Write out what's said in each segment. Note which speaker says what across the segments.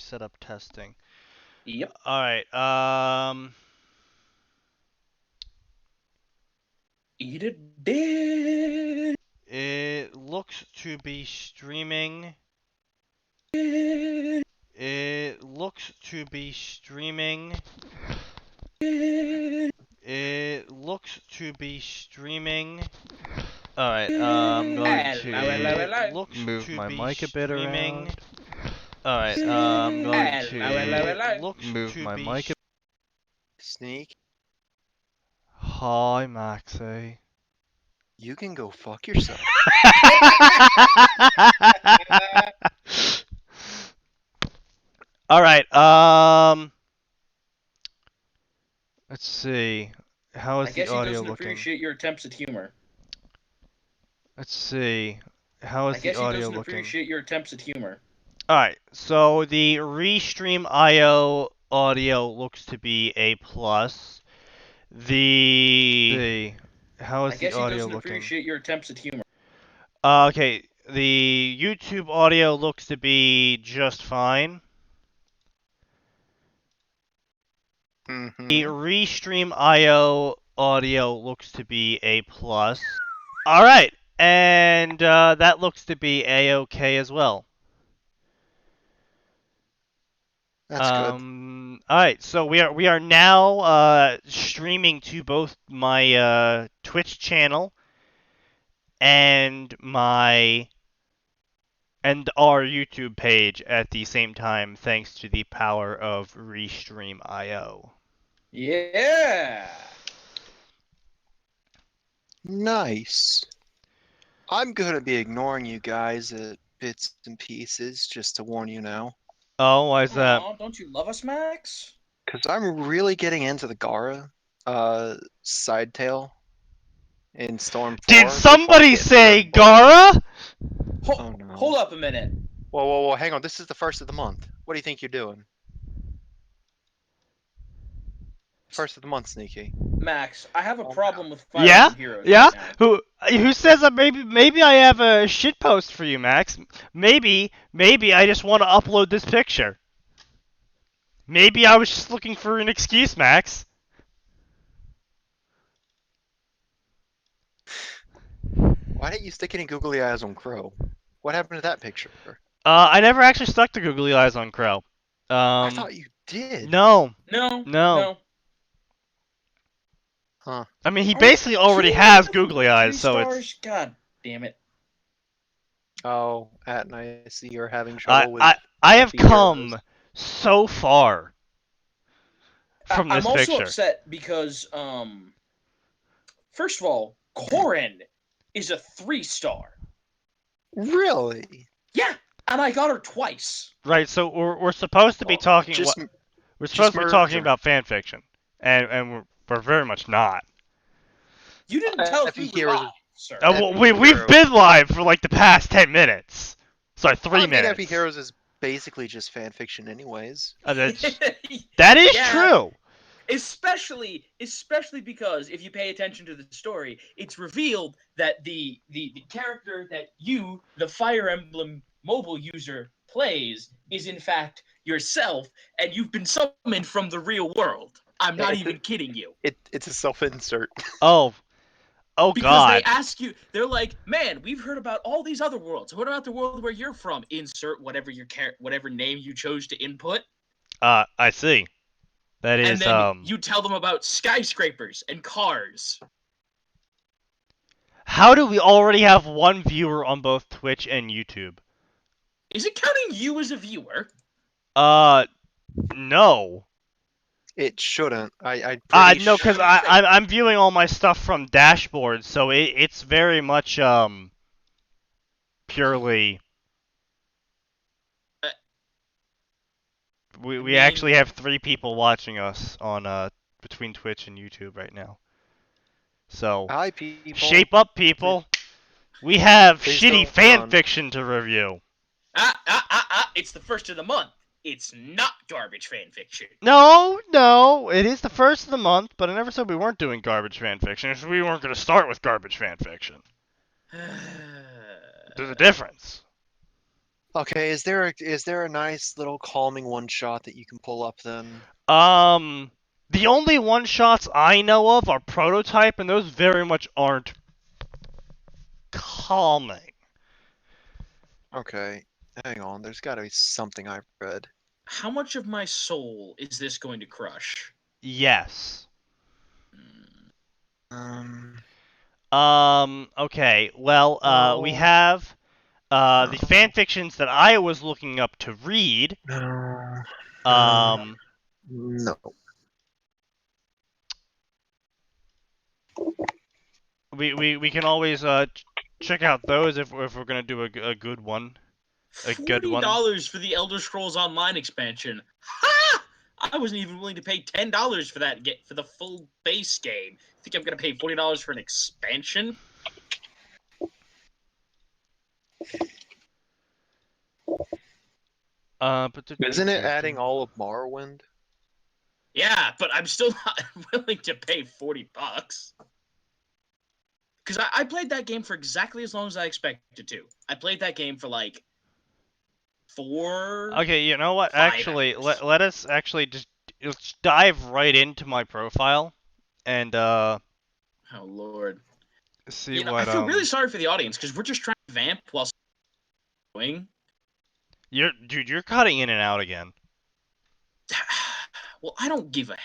Speaker 1: setup testing.
Speaker 2: Yep.
Speaker 1: Alright,
Speaker 2: Eat it dead.
Speaker 1: it looks to be streaming. It looks to be streaming. It looks to be streaming. Alright, I'm going to. It looks
Speaker 3: Move
Speaker 1: to
Speaker 3: my
Speaker 1: be
Speaker 3: mic a bit
Speaker 1: streaming.
Speaker 3: around.
Speaker 1: Alright, I'm going to.
Speaker 2: Hello.
Speaker 1: It looks
Speaker 3: Move
Speaker 1: to
Speaker 3: my
Speaker 1: be.
Speaker 3: mic a
Speaker 4: Sneak,
Speaker 3: Hi, Maxie.
Speaker 4: you can go fuck yourself.
Speaker 1: Alright, let's see. How is
Speaker 2: I
Speaker 1: the
Speaker 2: guess he
Speaker 1: audio
Speaker 2: doesn't
Speaker 1: looking?
Speaker 2: appreciate your attempts at humor.
Speaker 1: Let's see. How is
Speaker 2: I
Speaker 1: the
Speaker 2: guess he
Speaker 1: audio
Speaker 2: doesn't
Speaker 1: looking?
Speaker 2: appreciate your attempts at humor.
Speaker 1: Alright, so the Restream IO audio looks to be A+. How is
Speaker 2: I
Speaker 1: the
Speaker 2: guess he
Speaker 1: audio
Speaker 2: doesn't
Speaker 1: looking?
Speaker 2: appreciate your attempts at humor.
Speaker 1: Okay, the YouTube audio looks to be just fine. The Restream IO audio looks to be A+. Alright, and that looks to be A-okay as well.
Speaker 4: That's good.
Speaker 1: Alright, so we are now streaming to both my Twitch channel and our YouTube page at the same time, thanks to the power of Restream IO.
Speaker 2: Yeah.
Speaker 4: Nice. I'm gonna be ignoring you guys at bits and pieces, just to warn you now.
Speaker 1: Oh, why is that?
Speaker 2: Aw, don't you love us, Max?
Speaker 4: Because I'm really getting into the Gara side tail in Storm 4.
Speaker 1: Did
Speaker 4: before I
Speaker 1: somebody
Speaker 4: get to
Speaker 1: say
Speaker 4: the-
Speaker 1: Gara?
Speaker 4: Oh no.
Speaker 2: Hold up a minute.
Speaker 4: Whoa, hang on. This is the first of the month. What do you think you're doing? First of the month, Sneaky.
Speaker 2: Max, I have a
Speaker 4: Oh,
Speaker 2: problem with Fire
Speaker 1: Yeah?
Speaker 2: Emblem Heroes
Speaker 1: Yeah?
Speaker 2: right now.
Speaker 1: Who says that maybe I have a shit post for you, Max? Maybe I just want to upload this picture. Maybe I was just looking for an excuse, Max.
Speaker 4: Why didn't you stick any googly eyes on Crow? What happened to that picture?
Speaker 1: I never actually stuck the googly eyes on Crow.
Speaker 4: I thought you did.
Speaker 1: No.
Speaker 2: No.
Speaker 4: Huh.
Speaker 1: I mean, he basically already has googly eyes, so it's.
Speaker 2: God damn it.
Speaker 4: Oh, Atin, I see you're having trouble with.
Speaker 1: I have
Speaker 4: the
Speaker 1: come
Speaker 4: heroes.
Speaker 1: so far from this
Speaker 2: I'm also
Speaker 1: picture.
Speaker 2: upset because, first of all, Corin is a 3-star.
Speaker 4: Really?
Speaker 2: Yeah, and I got her twice.
Speaker 1: Right, so we're supposed to be talking. We're supposed to be talking about fanfiction, and we're very much not.
Speaker 2: You didn't tell us we were
Speaker 4: Heroes-
Speaker 2: live, sir.
Speaker 1: Well, we've been live for like the past 10 minutes. Sorry, 3
Speaker 4: I mean,
Speaker 1: minutes.
Speaker 4: Epic Heroes is basically just fanfiction, anyways.
Speaker 1: That is true.
Speaker 2: Especially because if you pay attention to the story, it's revealed that the character that you, the Fire Emblem mobile user, plays is in fact yourself, and you've been summoned from the real world. I'm not even kidding you.
Speaker 4: It's a self-insert.
Speaker 1: Oh
Speaker 2: Because
Speaker 1: God.
Speaker 2: they ask you, they're like, man, we've heard about all these other worlds. What about the world where you're from? Insert whatever whatever name you chose to input.
Speaker 1: I see. That is
Speaker 2: And then you tell them about skyscrapers and cars.
Speaker 1: How do we already have one viewer on both Twitch and YouTube?
Speaker 2: Is it counting you as a viewer?
Speaker 1: No.
Speaker 4: It shouldn't.
Speaker 1: No, because I'm viewing all my stuff from dashboard, so it's very much purely. We actually have 3 people watching us on between Twitch and YouTube right now. So
Speaker 4: Hi, people.
Speaker 1: shape up, people. We have
Speaker 4: Please
Speaker 1: shitty
Speaker 4: don't
Speaker 1: fanfiction to review.
Speaker 2: It's the first of the month. It's not garbage fanfiction.
Speaker 1: No, it is the first of the month, but I never said we weren't doing garbage fanfiction. So we weren't going to start with garbage fanfiction. There's a difference.
Speaker 4: Okay, is there a nice little calming one shot that you can pull up then?
Speaker 1: The only one-shots I know of are Prototype, and those very much aren't calming.
Speaker 4: Okay, hang on. There's got to be something I've read.
Speaker 2: How much of my soul is this going to crush?
Speaker 1: Yes.
Speaker 4: Um.
Speaker 1: Okay. Well, we
Speaker 4: Oh.
Speaker 1: have the
Speaker 4: No.
Speaker 1: fan fictions that I was looking up to read.
Speaker 4: No.
Speaker 1: Um,
Speaker 4: No.
Speaker 1: we can always check out those if we're gonna do a good one. A good one.
Speaker 2: $40 for the Elder Scrolls Online expansion. Ha! I wasn't even willing to pay $10 for that for the full base game. Think I'm gonna pay $40 for an expansion?
Speaker 4: Isn't it adding all of Morrowind?
Speaker 2: Yeah, but I'm still not willing to pay $40. Because I played that game for exactly as long as I expected to. I played that game for like 4.
Speaker 1: Okay, you know what?
Speaker 2: 5
Speaker 1: Actually,
Speaker 2: hours.
Speaker 1: let us actually just let's dive right into my profile and
Speaker 2: Oh Lord.
Speaker 1: see
Speaker 2: You know, I
Speaker 1: what
Speaker 2: feel really sorry for the audience because we're just trying to vamp while going.
Speaker 1: you're cutting in and out again.
Speaker 2: Well, I don't give a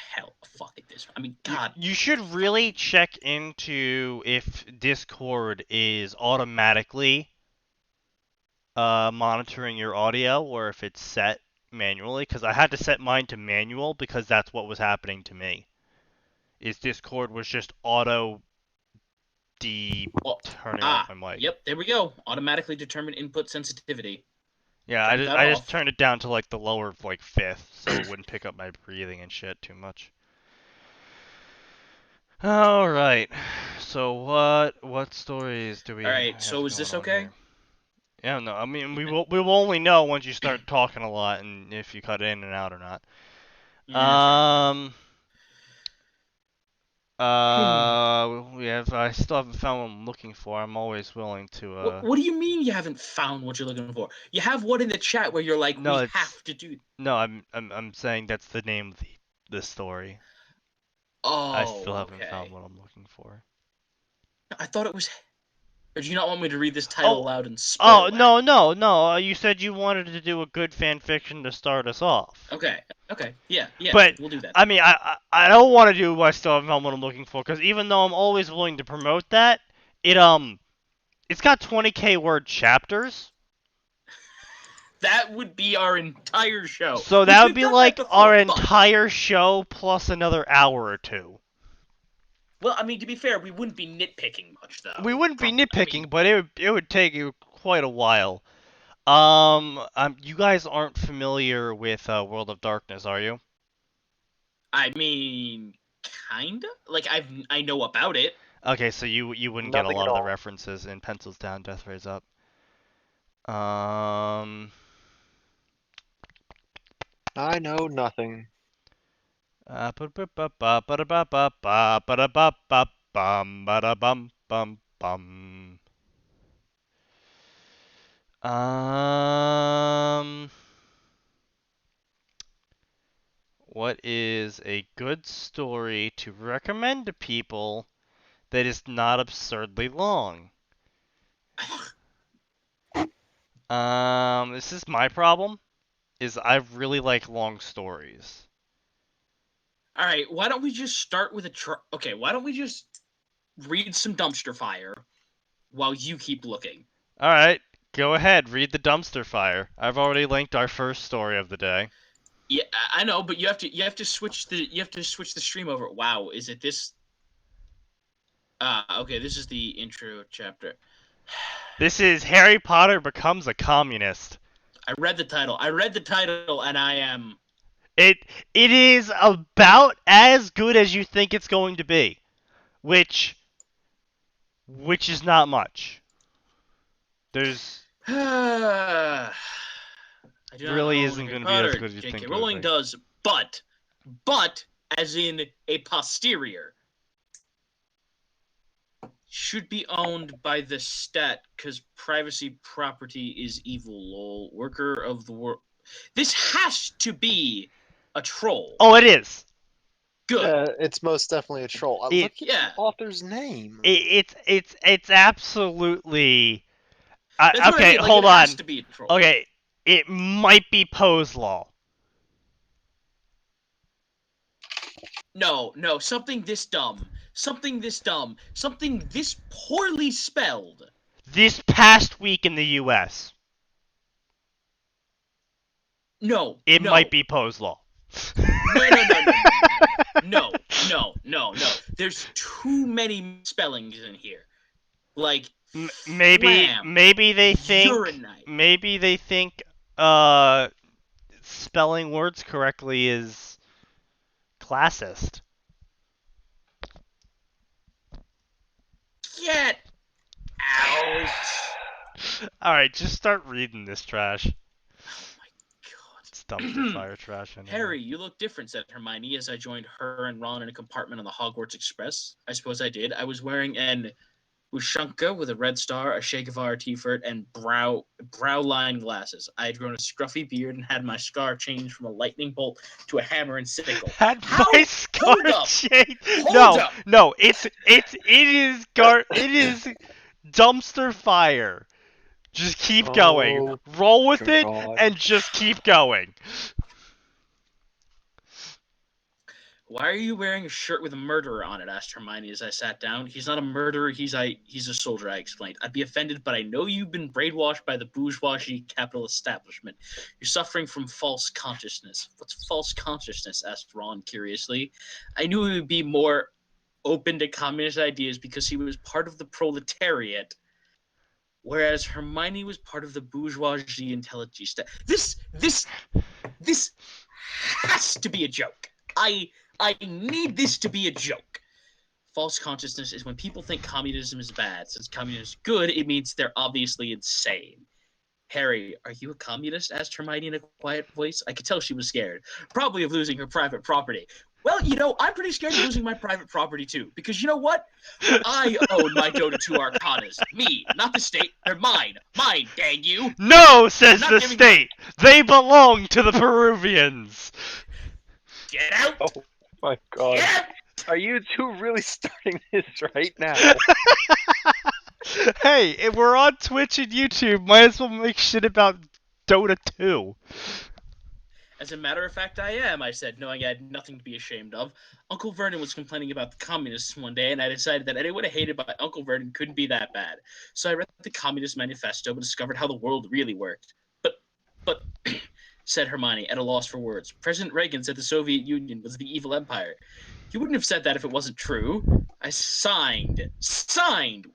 Speaker 2: fuck at this. I mean, God.
Speaker 1: You should really check into if Discord is automatically monitoring your audio or if it's set manually, because I had to set mine to manual because that's what was happening to me. Is Discord was just auto turning off my mic.
Speaker 2: Yep, there we go. Automatically determine input sensitivity.
Speaker 1: Yeah, I just turned it down to like the lower like fifth, so it wouldn't pick up my breathing and shit too much. All right. So what stories do we
Speaker 2: All right,
Speaker 1: have
Speaker 2: so is
Speaker 1: going
Speaker 2: this
Speaker 1: on
Speaker 2: okay?
Speaker 1: here? Yeah, no, I mean we will only know once you start talking a lot and if you cut in and out or not.
Speaker 2: Yeah,
Speaker 1: I still haven't found what I'm looking for. I'm always willing to
Speaker 2: What do you mean you haven't found what you're looking for? You have one in the chat where you're like,
Speaker 1: No,
Speaker 2: we
Speaker 1: it's
Speaker 2: have to do.
Speaker 1: no, I'm saying that's the name of the story. I
Speaker 2: Oh,
Speaker 1: still haven't found
Speaker 2: okay.
Speaker 1: what I'm looking for.
Speaker 2: I thought it was. Or do you not want me to read this title
Speaker 1: Oh,
Speaker 2: aloud and spoil that?
Speaker 1: no. You said you wanted to do a good fan fiction to start us off.
Speaker 2: Okay, yeah,
Speaker 1: But
Speaker 2: we'll do that.
Speaker 1: I mean, I don't want to do I still haven't found what I'm looking for because even though I'm always willing to promote that, it's got 20k word chapters.
Speaker 2: That would be our entire show.
Speaker 1: So that would
Speaker 2: We've
Speaker 1: be
Speaker 2: done
Speaker 1: like
Speaker 2: that before,
Speaker 1: our
Speaker 2: but-
Speaker 1: entire show plus another hour or two.
Speaker 2: Well, I mean, to be fair, we wouldn't be nitpicking much, though.
Speaker 1: We wouldn't be nitpicking,
Speaker 2: I mean,
Speaker 1: but it would take you quite a while. You guys aren't familiar with World of Darkness, are you?
Speaker 2: I mean, kinda. Like I know about it.
Speaker 1: Okay, so you wouldn't get a
Speaker 4: Nothing
Speaker 1: lot
Speaker 4: at
Speaker 1: of the
Speaker 4: all.
Speaker 1: references in Pencils Down, Death Rays Up.
Speaker 4: I know nothing.
Speaker 1: What is a good story to recommend to people that is not absurdly long? This is my problem. Is I really like long stories.
Speaker 2: All right, why don't we just start with okay, why don't we just read some dumpster fire while you keep looking?
Speaker 1: All right, go ahead. Read the dumpster fire. I've already linked our first story of the day.
Speaker 2: Yeah, I know, but you have to switch the stream over. Wow, is it this? Okay, this is the intro chapter.
Speaker 1: This is Harry Potter becomes a communist.
Speaker 2: I read the title, and I am.
Speaker 1: It is about as good as you think it's going to be, which is not much. There's
Speaker 2: I do not
Speaker 1: really
Speaker 2: know
Speaker 1: isn't
Speaker 2: Harry
Speaker 1: going to be as
Speaker 2: Potter.
Speaker 1: good as you
Speaker 2: J.K.
Speaker 1: think it
Speaker 2: Rowling
Speaker 1: would be.
Speaker 2: does, but as in a posterior. Should be owned by the stat, because privacy property is evil, lol. Worker of the world. This has to be a troll.
Speaker 1: Oh, it is.
Speaker 2: Good.
Speaker 4: It's most definitely a troll.
Speaker 1: It-
Speaker 4: Look at
Speaker 2: Yeah.
Speaker 4: the author's name.
Speaker 1: It's absolutely.
Speaker 2: That's what I
Speaker 1: Okay,
Speaker 2: mean. Like,
Speaker 1: hold
Speaker 2: it
Speaker 1: on.
Speaker 2: has to be a troll.
Speaker 1: Okay, it might be Poe's Law.
Speaker 2: No, something this dumb. Something this poorly spelled.
Speaker 1: This past week in the U.S.,
Speaker 2: No.
Speaker 1: it might be Poe's Law.
Speaker 2: No. There's too many spellings in here. Like,
Speaker 1: Maybe
Speaker 2: flam,
Speaker 1: they think
Speaker 2: urinite.
Speaker 1: maybe they think spelling words correctly is classist.
Speaker 2: Get out.
Speaker 1: All right, just start reading this trash.
Speaker 2: Oh my god.
Speaker 1: It's dumpster fire trash. Anyway.
Speaker 2: Harry, you look different, said Hermione as I joined her and Ron in a compartment on the Hogwarts Express. I suppose I did. I was wearing an Ushanka with a red star, a Che Guevara t-shirt, and brow-lined glasses. I had grown a scruffy beard and had my scar changed from a lightning bolt to a hammer and sickle.
Speaker 1: Had
Speaker 2: How?
Speaker 1: my scar
Speaker 2: Hold up.
Speaker 1: changed.
Speaker 2: Hold up.
Speaker 1: No, it is dumpster fire. Just keep going. Roll with it and just keep going.
Speaker 2: Why are you wearing a shirt with a murderer on it? Asked Hermione as I sat down. He's not a murderer, he's a soldier, I explained. I'd be offended, but I know you've been brainwashed by the bourgeoisie capital establishment. You're suffering from false consciousness. What's false consciousness? Asked Ron curiously. I knew he would be more open to communist ideas because he was part of the proletariat, whereas Hermione was part of the bourgeoisie intelligence. This has to be a joke. I need this to be a joke. False consciousness is when people think communism is bad. Since communism is good, it means they're obviously insane. Harry, are you a communist? Asked Hermione in a quiet voice. I could tell she was scared, probably of losing her private property. Well, I'm pretty scared of losing my private property too, because you know what? I own my Dota 2 Arcanas. Me, not the state. They're mine. Mine, dang you.
Speaker 1: No, says the state. They belong to the Peruvians.
Speaker 2: Get out.
Speaker 4: Oh my god.
Speaker 2: Get
Speaker 4: Are you two really starting this right now?
Speaker 1: Hey, if we're on Twitch and YouTube, might as well make shit about Dota 2.
Speaker 2: As a matter of fact, I am, I said, knowing I had nothing to be ashamed of. Uncle Vernon was complaining about the communists one day, and I decided that anyone hated by Uncle Vernon couldn't be that bad. So I read the Communist Manifesto and discovered how the world really worked. But, said Hermione, at a loss for words. President Reagan said the Soviet Union was the evil empire. You wouldn't have said that if it wasn't true. I signed,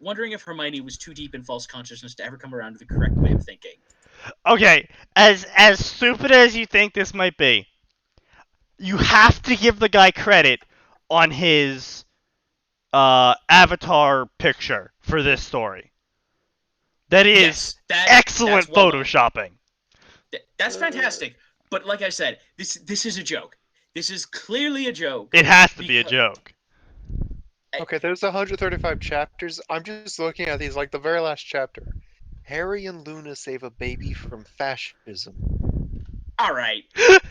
Speaker 2: wondering if Hermione was too deep in false consciousness to ever come around to the correct way of thinking.
Speaker 1: Okay, as stupid as you think this might be, you have to give the guy credit on his avatar picture for this story. That is excellent
Speaker 2: well
Speaker 1: photoshopping.
Speaker 2: That's fantastic. But like I said, this is a joke. This is clearly a joke.
Speaker 1: It has to be a joke.
Speaker 4: Okay, there's 135 chapters. I'm just looking at these, like the very last chapter. Harry and Luna save a baby from fascism.
Speaker 2: All right.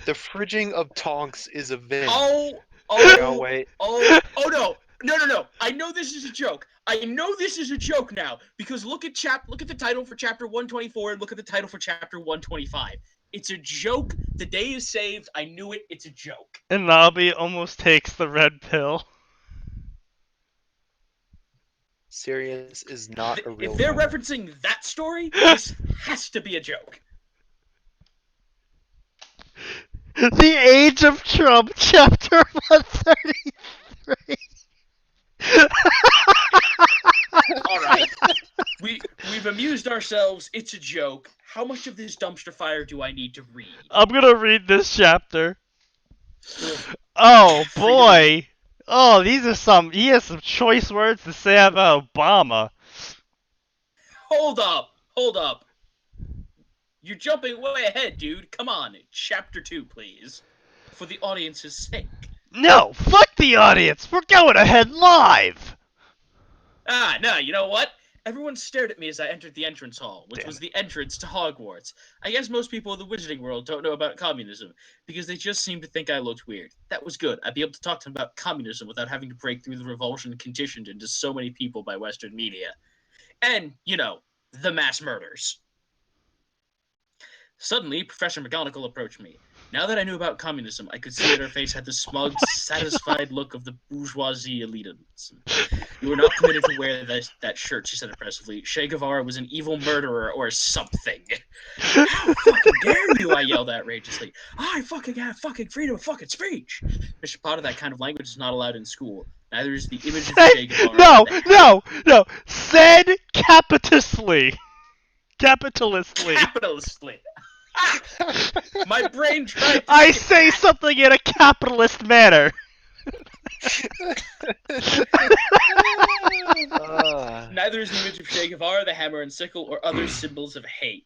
Speaker 4: The fridging of Tonks is avenged.
Speaker 2: Oh,
Speaker 4: no, wait.
Speaker 2: Oh, no. No. I know this is a joke. I know this is a joke now because look at the title for chapter 124 and look at the title for chapter 125. It's a joke. The day is saved. I knew it. It's a joke.
Speaker 1: And Nobby almost takes the red pill.
Speaker 4: Sirius is not a real
Speaker 2: If they're
Speaker 4: woman.
Speaker 2: referencing that story, this has to be a joke.
Speaker 1: The Age of Trump, chapter 133.
Speaker 2: All right. We've amused ourselves. It's a joke. How much of this dumpster fire do I need to read?
Speaker 1: I'm gonna read this chapter. Oh boy. Oh, he has some choice words to say about Obama.
Speaker 2: Hold up. You're jumping way ahead, dude. Come on, chapter 2, please. For the audience's sake.
Speaker 1: No, fuck the audience. We're going ahead live.
Speaker 2: Ah, no, you know what? Everyone stared at me as I entered the entrance hall, which
Speaker 1: Damn
Speaker 2: was
Speaker 1: it.
Speaker 2: the entrance to Hogwarts. I guess most people in the wizarding world don't know about communism, because they just seem to think I looked weird. That was good. I'd be able to talk to them about communism without having to break through the revulsion conditioned into so many people by Western media. And, the mass murders. Suddenly, Professor McGonagall approached me. Now that I knew about communism, I could see that her face had the smug, satisfied look of the bourgeoisie elitism. You were not permitted to wear that shirt, she said impressively. Che Guevara was an evil murderer or something. How fucking dare you, I yelled outrageously. I fucking have fucking freedom of fucking speech. Mr. Potter, that kind of language is not allowed in school. Neither is the image of Che Guevara.
Speaker 1: No, no, no. Said capitalistly. Capitalistly.
Speaker 2: Capitalistly. My brain tried to
Speaker 1: I
Speaker 2: skip
Speaker 1: say
Speaker 2: that.
Speaker 1: something in a capitalist manner.
Speaker 2: Neither is the image of Che Guevara, the hammer and sickle, or other symbols of hate.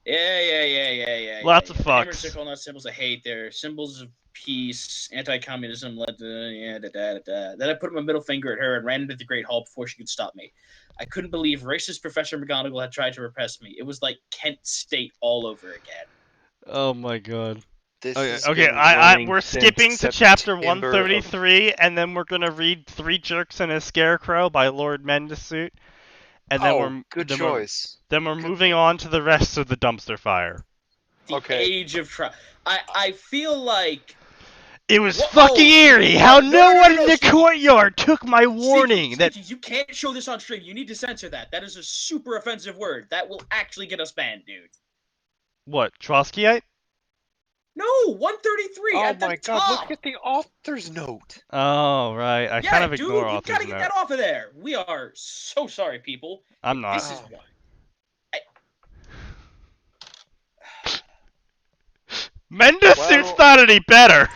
Speaker 2: Yeah.
Speaker 1: Lots of
Speaker 2: The hammer and
Speaker 1: fucks.
Speaker 2: sickle are not symbols of hate. They're symbols of peace, anti-communism. Then I put my middle finger at her and ran into the Great Hall before she could stop me. I couldn't believe racist Professor McGonagall had tried to repress me. It was like Kent State all over again.
Speaker 1: Oh my god.
Speaker 4: This
Speaker 1: Okay,
Speaker 4: has
Speaker 1: okay.
Speaker 4: been running
Speaker 1: We're
Speaker 4: since
Speaker 1: skipping to chapter
Speaker 4: September of-
Speaker 1: 133, and then we're gonna read Three Jerks and a Scarecrow by Lord Mendasuit, and then
Speaker 4: Oh, good choice.
Speaker 1: Then we're
Speaker 4: Good
Speaker 1: moving on to the rest of the dumpster fire.
Speaker 2: The
Speaker 4: Okay.
Speaker 2: age of trial. I feel like
Speaker 1: It was
Speaker 2: Whoa,
Speaker 1: fucking eerie how no one in the
Speaker 2: Sneaky.
Speaker 1: courtyard took my warning that
Speaker 2: Sneaky, you can't show this on stream. You need to censor that. That is a super offensive word. That will actually get us banned, dude.
Speaker 1: what, Trotskyite?
Speaker 2: No, 133
Speaker 4: Oh
Speaker 2: at the
Speaker 4: my
Speaker 2: top.
Speaker 4: god, look at the author's note.
Speaker 1: Oh, right. I
Speaker 2: Yeah,
Speaker 1: kind of
Speaker 2: dude,
Speaker 1: ignore
Speaker 2: you
Speaker 1: authors
Speaker 2: gotta get
Speaker 1: now.
Speaker 2: that off of there. We are so sorry, people.
Speaker 1: I'm not.
Speaker 2: This is
Speaker 4: Oh.
Speaker 2: why.
Speaker 1: Mendasuit's
Speaker 4: Well-
Speaker 1: not any better.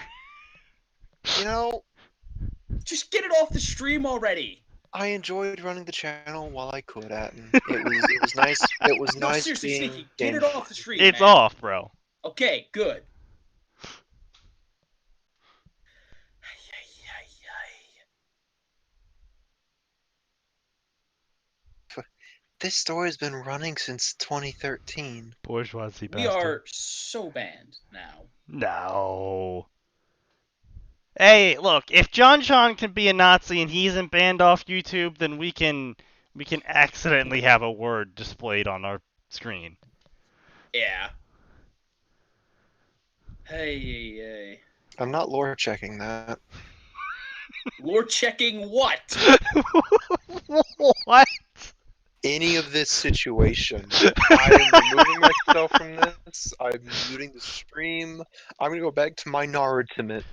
Speaker 4: You know,
Speaker 2: Just get it off the stream already.
Speaker 4: I enjoyed running the channel while I could, Atin. It was nice. It was
Speaker 2: No,
Speaker 4: nice
Speaker 2: seriously,
Speaker 4: being
Speaker 2: Sneaky, get it
Speaker 4: gameplay.
Speaker 2: off the stream.
Speaker 1: It's
Speaker 2: man.
Speaker 1: off, bro.
Speaker 2: Okay, good.
Speaker 4: This story's been running since 2013.
Speaker 1: Bourgeoisie
Speaker 2: We
Speaker 1: bastard.
Speaker 2: are so banned now.
Speaker 1: No. Hey, look, if John can be a Nazi and he isn't banned off YouTube, then we can accidentally have a word displayed on our screen.
Speaker 2: Yeah. Hey.
Speaker 4: I'm not lore checking that.
Speaker 2: Lore checking what?
Speaker 1: What?
Speaker 4: Any of this situation. I am removing myself from this. I'm muting the stream. I'm gonna go back to my Naruto.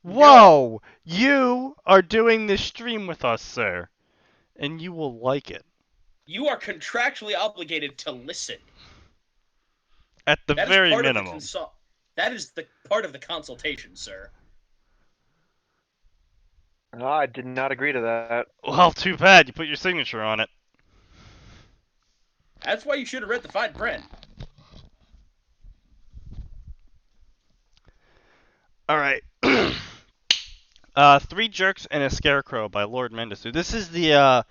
Speaker 1: Whoa! You are doing this stream with us, sir, and you will like it.
Speaker 2: You are contractually obligated to listen.
Speaker 1: At the
Speaker 2: That is
Speaker 1: very
Speaker 2: part of the
Speaker 1: minimum.
Speaker 2: that is the part of the consultation, sir.
Speaker 4: I did not agree to that.
Speaker 1: Well, too bad. You put your signature on it.
Speaker 2: That's why you should have read the fine print.
Speaker 1: All right. Three Jerks and a Scarecrow by Lord Mendasuit. This is the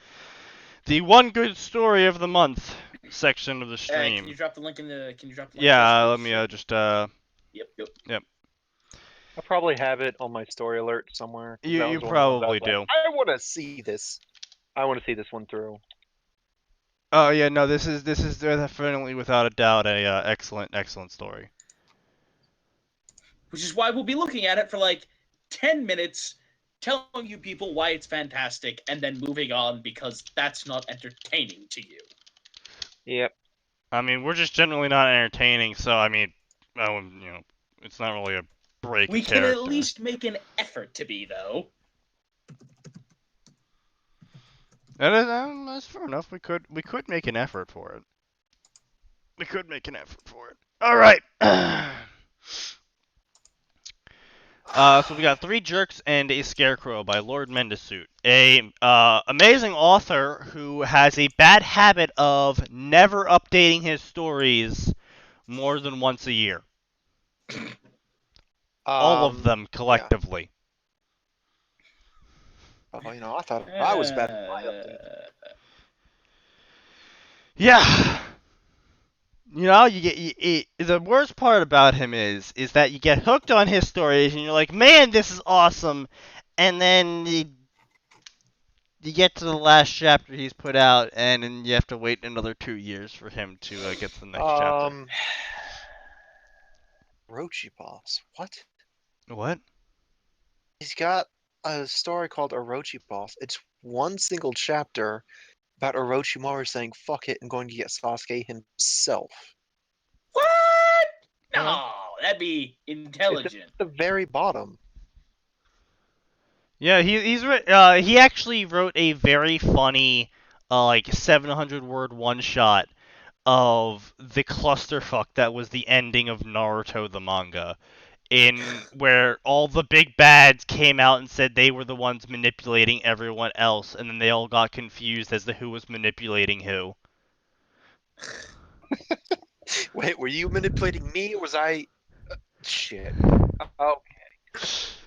Speaker 1: one good story of the month section of the stream.
Speaker 2: Can you drop the link in the? Can you drop the link?
Speaker 1: Yeah, let me just
Speaker 2: Yep.
Speaker 4: I'll probably have it on my story alert somewhere.
Speaker 1: You-
Speaker 4: That
Speaker 1: you
Speaker 4: was one of the ones
Speaker 1: probably
Speaker 4: I was like,
Speaker 1: do.
Speaker 4: I want to see this. I want to see this one through.
Speaker 1: Oh yeah, no, this is definitely without a doubt a excellent story.
Speaker 2: Which is why we'll be looking at it for like 10 minutes, telling you people why it's fantastic, and then moving on because that's not entertaining to you.
Speaker 4: Yep.
Speaker 1: I mean, we're just generally not entertaining, so I mean, it's not really a break.
Speaker 2: We
Speaker 1: of
Speaker 2: can at
Speaker 1: character.
Speaker 2: least make an effort to be, though.
Speaker 1: That's fair enough. We could make an effort for it. All right. So we got Three Jerks and a Scarecrow by Lord Mendasuit, a amazing author who has a bad habit of never updating his stories more than once a year. All of them collectively.
Speaker 4: Oh, I thought I was bad at my update.
Speaker 1: Yeah. The worst part about him is that you get hooked on his stories and you're like, man, this is awesome, and then you get to the last chapter he's put out, and then you have to wait another 2 years for him to get to the next chapter.
Speaker 4: Orochi Boss. What?
Speaker 1: What?
Speaker 4: He's got a story called Orochi Boss. It's one single chapter about Orochimaru saying "fuck it" and going to get Sasuke himself.
Speaker 2: What? No,
Speaker 1: Huh?
Speaker 2: that'd be intelligent.
Speaker 4: It's at the very bottom.
Speaker 1: Yeah, he actually wrote a very funny, like 700-word one-shot of the clusterfuck that was the ending of Naruto the manga, in where all the big bads came out and said they were the ones manipulating everyone else, and then they all got confused as to who was manipulating who.
Speaker 4: Wait, were you manipulating me, or was I? Shit. Oh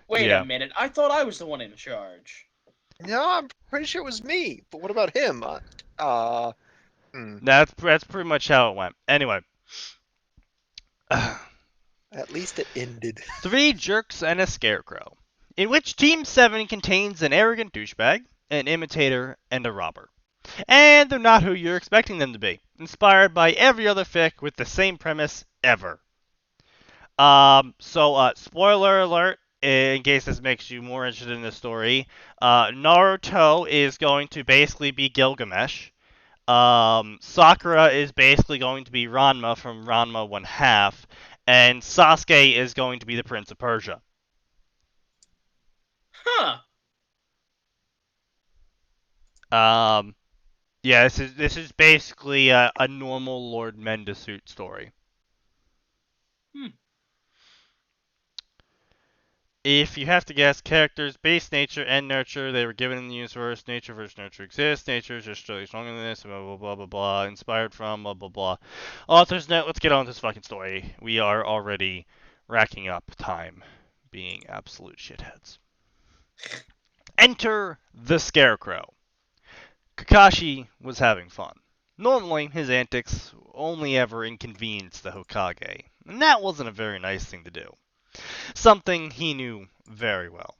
Speaker 2: Wait
Speaker 1: Yeah.
Speaker 2: a minute. I thought I was the one in charge.
Speaker 4: no, I'm pretty sure it was me. But what about him?
Speaker 1: That's pretty much how it went. Anyway.
Speaker 4: At least it ended.
Speaker 1: 3 Jerks and a Scarecrow, in which Team 7 contains an arrogant douchebag, an imitator, and a robber. And they're not who you're expecting them to be, inspired by every other fic with the same premise ever. Spoiler alert, in case this makes you more interested in the story, Naruto is going to basically be Gilgamesh. Sakura is basically going to be Ranma from Ranma 1/2, and Sasuke is going to be the Prince of Persia.
Speaker 2: Huh.
Speaker 1: Yeah, this is basically a normal Lord Mendasuit story. If you have to guess, characters, base, nature, and nurture, they were given in the universe. Nature versus nurture exists. Nature is just really stronger than this. Blah, blah, blah, blah, blah. Inspired from, blah, blah, blah. Author's note, let's get on to this fucking story. We are already racking up time being absolute shitheads. Enter the Scarecrow. Kakashi was having fun. Normally, his antics only ever inconvenienced the Hokage, and that wasn't a very nice thing to do. Something he knew very well.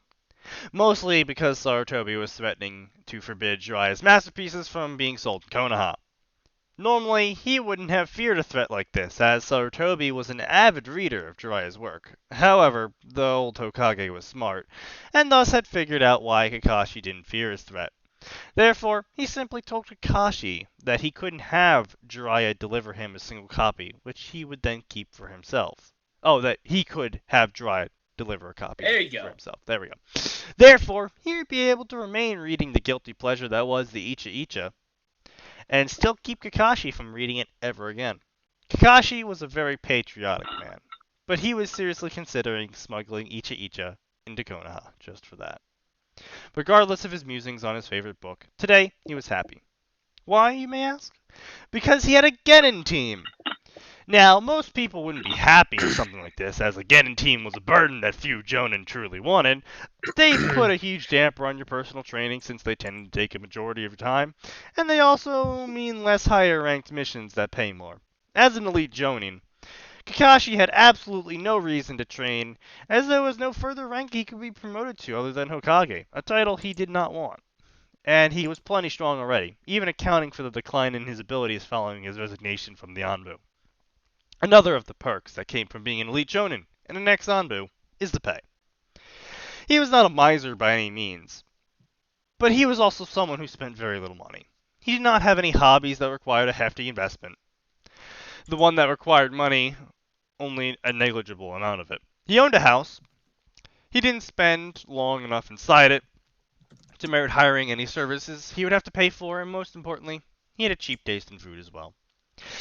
Speaker 1: Mostly because Sarutobi was threatening to forbid Jiraiya's masterpieces from being sold in Konoha. Normally, he wouldn't have feared a threat like this, as Sarutobi was an avid reader of Jiraiya's work. However, the old Hokage was smart, and thus had figured out why Kakashi didn't fear his threat. Therefore, he simply told Kakashi that he couldn't have Jiraiya deliver him a single copy, which he would then keep for himself. Oh, that he could have Jiraiya deliver a copy
Speaker 2: There you
Speaker 1: for
Speaker 2: go.
Speaker 1: himself. There we go. Therefore, he would be able to remain reading the guilty pleasure that was the Icha Icha, and still keep Kakashi from reading it ever again. Kakashi was a very patriotic man, but he was seriously considering smuggling Icha Icha into Konoha just for that. Regardless of his musings on his favorite book, today he was happy. Why, you may ask? Because he had a Genin team! Now, most people wouldn't be happy with something like this, as a Genin team was a burden that few Jonin truly wanted. They put a huge damper on your personal training since they tend to take a majority of your time, and they also mean less higher ranked missions that pay more. As an elite Jonin, Kakashi had absolutely no reason to train, as there was no further rank he could be promoted to other than Hokage, a title he did not want. And he was plenty strong already, even accounting for the decline in his abilities following his resignation from the Anbu. Another of the perks that came from being an elite Jonin and an ex-Anbu is the pay. He was not a miser by any means, but he was also someone who spent very little money. He did not have any hobbies that required a hefty investment. The one that required money, only a negligible amount of it. He owned a house. He didn't spend long enough inside it to merit hiring any services he would have to pay for, and most importantly, he had a cheap taste in food as well.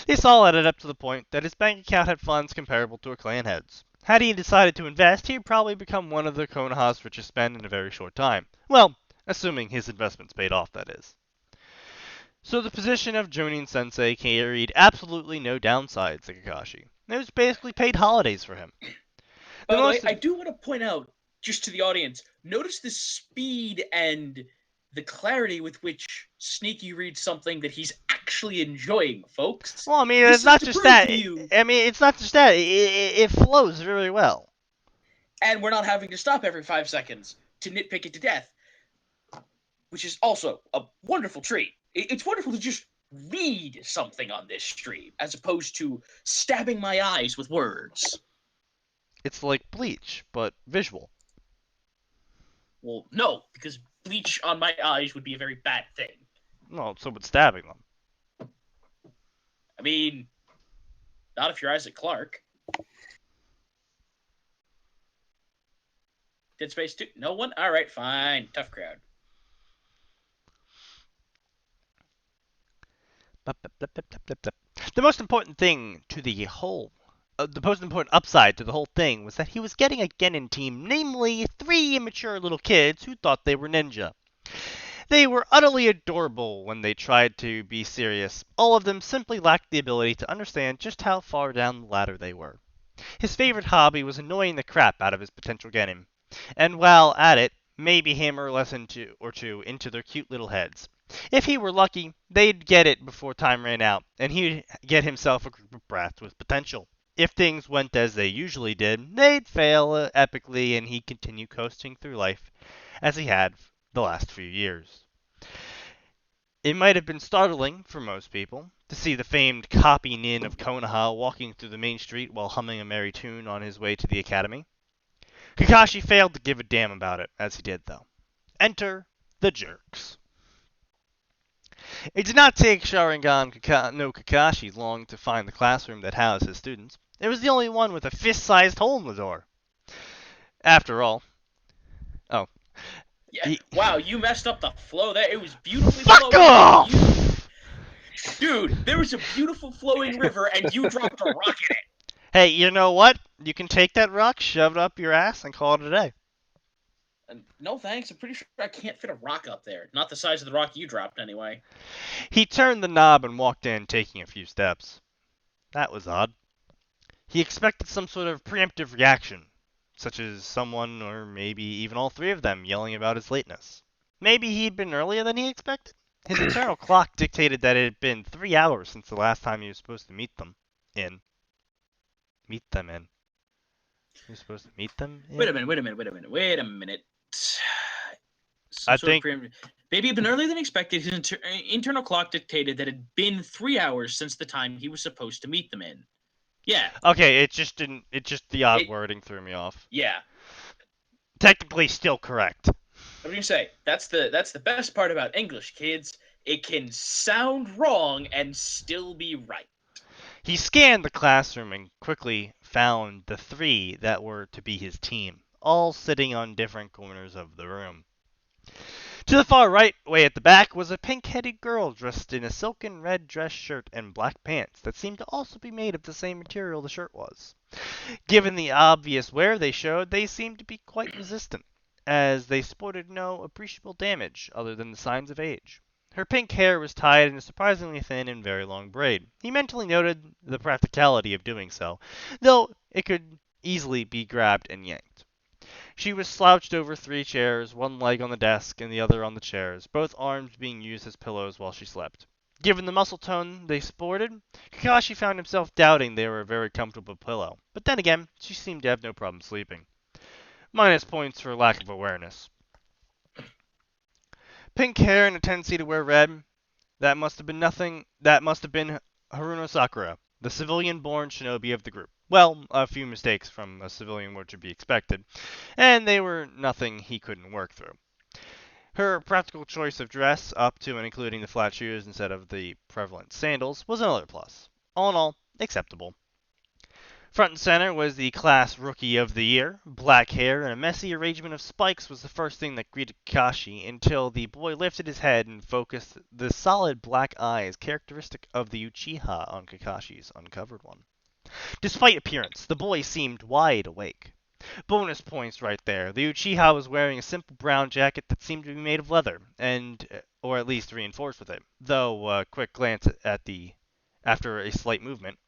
Speaker 1: This all added up to the point that his bank account had funds comparable to a clan head's. Had he decided to invest, he would probably become one of the Konoha's richest men in a very short time. Well, assuming his investments paid off, that is. So the position of Jonin Sensei carried absolutely no downsides to Kakashi. It was basically paid holidays for him.
Speaker 2: By the way, I do want to point out just to the audience, notice the speed and the clarity with which Sneaky reads something that he's actually enjoying, folks.
Speaker 1: Well, I mean,
Speaker 2: This
Speaker 1: it's
Speaker 2: is
Speaker 1: not
Speaker 2: to
Speaker 1: just
Speaker 2: prove
Speaker 1: that.
Speaker 2: to you,
Speaker 1: I mean, it's not just that. It flows really well.
Speaker 2: and we're not having to stop every 5 seconds to nitpick it to death, which is also a wonderful treat. It's wonderful to just read something on this stream, as opposed to stabbing my eyes with words.
Speaker 1: It's like Bleach, but visual.
Speaker 2: Well, no, because bleach on my eyes would be a very bad thing.
Speaker 1: No, so with stabbing them.
Speaker 2: I mean, not if you're Isaac Clarke. Dead Space 2? No one? Alright, fine. Tough crowd.
Speaker 1: The most important thing to the whole, the most important upside to the whole thing was that he was getting a Genin team, namely 3 immature little kids who thought they were ninja. They were utterly adorable when they tried to be serious. All of them simply lacked the ability to understand just how far down the ladder they were. His favorite hobby was annoying the crap out of his potential Genin, and while at it, maybe hammer a lesson or two into their cute little heads. If he were lucky, they'd get it before time ran out, and he'd get himself a group of brats with potential. If things went as they usually did, they'd fail epically, and he'd continue coasting through life as he had the last few years. It might have been startling for most people to see the famed copy nin of Konoha walking through the main street while humming a merry tune on his way to the academy. Kakashi failed to give a damn about it, as he did though. Enter the jerks. It did not take Sharingan no Kakashi long to find the classroom that housed his students. It was the only one with a fist-sized hole in the door. After all,
Speaker 2: Yeah. Wow, you messed up the flow there. It was beautifully
Speaker 1: fuck
Speaker 2: flowing.
Speaker 1: off!
Speaker 2: Dude, there was a beautiful flowing river, and you dropped a rock in it.
Speaker 1: Hey, you know what? You can take that rock, shove it up your ass, and call it a day.
Speaker 2: No thanks. I'm pretty sure I can't fit a rock up there. Not the size of the rock you dropped, anyway.
Speaker 1: He turned the knob and walked in, taking a few steps. That was odd. He expected some sort of preemptive reaction, such as someone, or maybe even all 3 of them, yelling about his lateness. Maybe he'd been earlier than he expected? His internal clock dictated that it had been 3 hours since the last time he was supposed to meet them in. Meet them in. He was supposed to meet them in?
Speaker 2: Wait a minute.
Speaker 1: I think...
Speaker 2: Maybe it'd been earlier than expected. His internal clock dictated that it had been 3 hours since the time he was supposed to meet them in. Yeah.
Speaker 1: Okay, it just the odd wording threw me off.
Speaker 2: Yeah.
Speaker 1: Technically still correct.
Speaker 2: What do you say? That's the best part about English, kids. It can sound wrong and still be right.
Speaker 1: He scanned the classroom and quickly found the 3 that were to be his team, all sitting on different corners of the room. To the far right, way at the back, was a pink-headed girl dressed in a silken red dress shirt and black pants that seemed to also be made of the same material the shirt was. Given the obvious wear they showed, they seemed to be quite resistant, as they sported no appreciable damage other than the signs of age. Her pink hair was tied in a surprisingly thin and very long braid. He mentally noted the practicality of doing so, though it could easily be grabbed and yanked. She was slouched over 3 chairs, one leg on the desk and the other on the chairs, both arms being used as pillows while she slept. Given the muscle tone they sported, Kakashi found himself doubting they were a very comfortable pillow. But then again, she seemed to have no problem sleeping. Minus points for lack of awareness. Pink hair and a tendency to wear red. That must have been Haruno Sakura, the civilian-born shinobi of the group. Well, a few mistakes from a civilian were to be expected, and they were nothing he couldn't work through. Her practical choice of dress, up to and including the flat shoes instead of the prevalent sandals, was another plus. All in all, acceptable. Front and center was the class Rookie of the Year. Black hair and a messy arrangement of spikes was the first thing that greeted Kakashi until the boy lifted his head and focused the solid black eyes characteristic of the Uchiha on Kakashi's uncovered one. Despite appearance, the boy seemed wide awake. Bonus points right there. The Uchiha was wearing a simple brown jacket that seemed to be made of leather, or at least reinforced with it, though a quick glance after a slight movement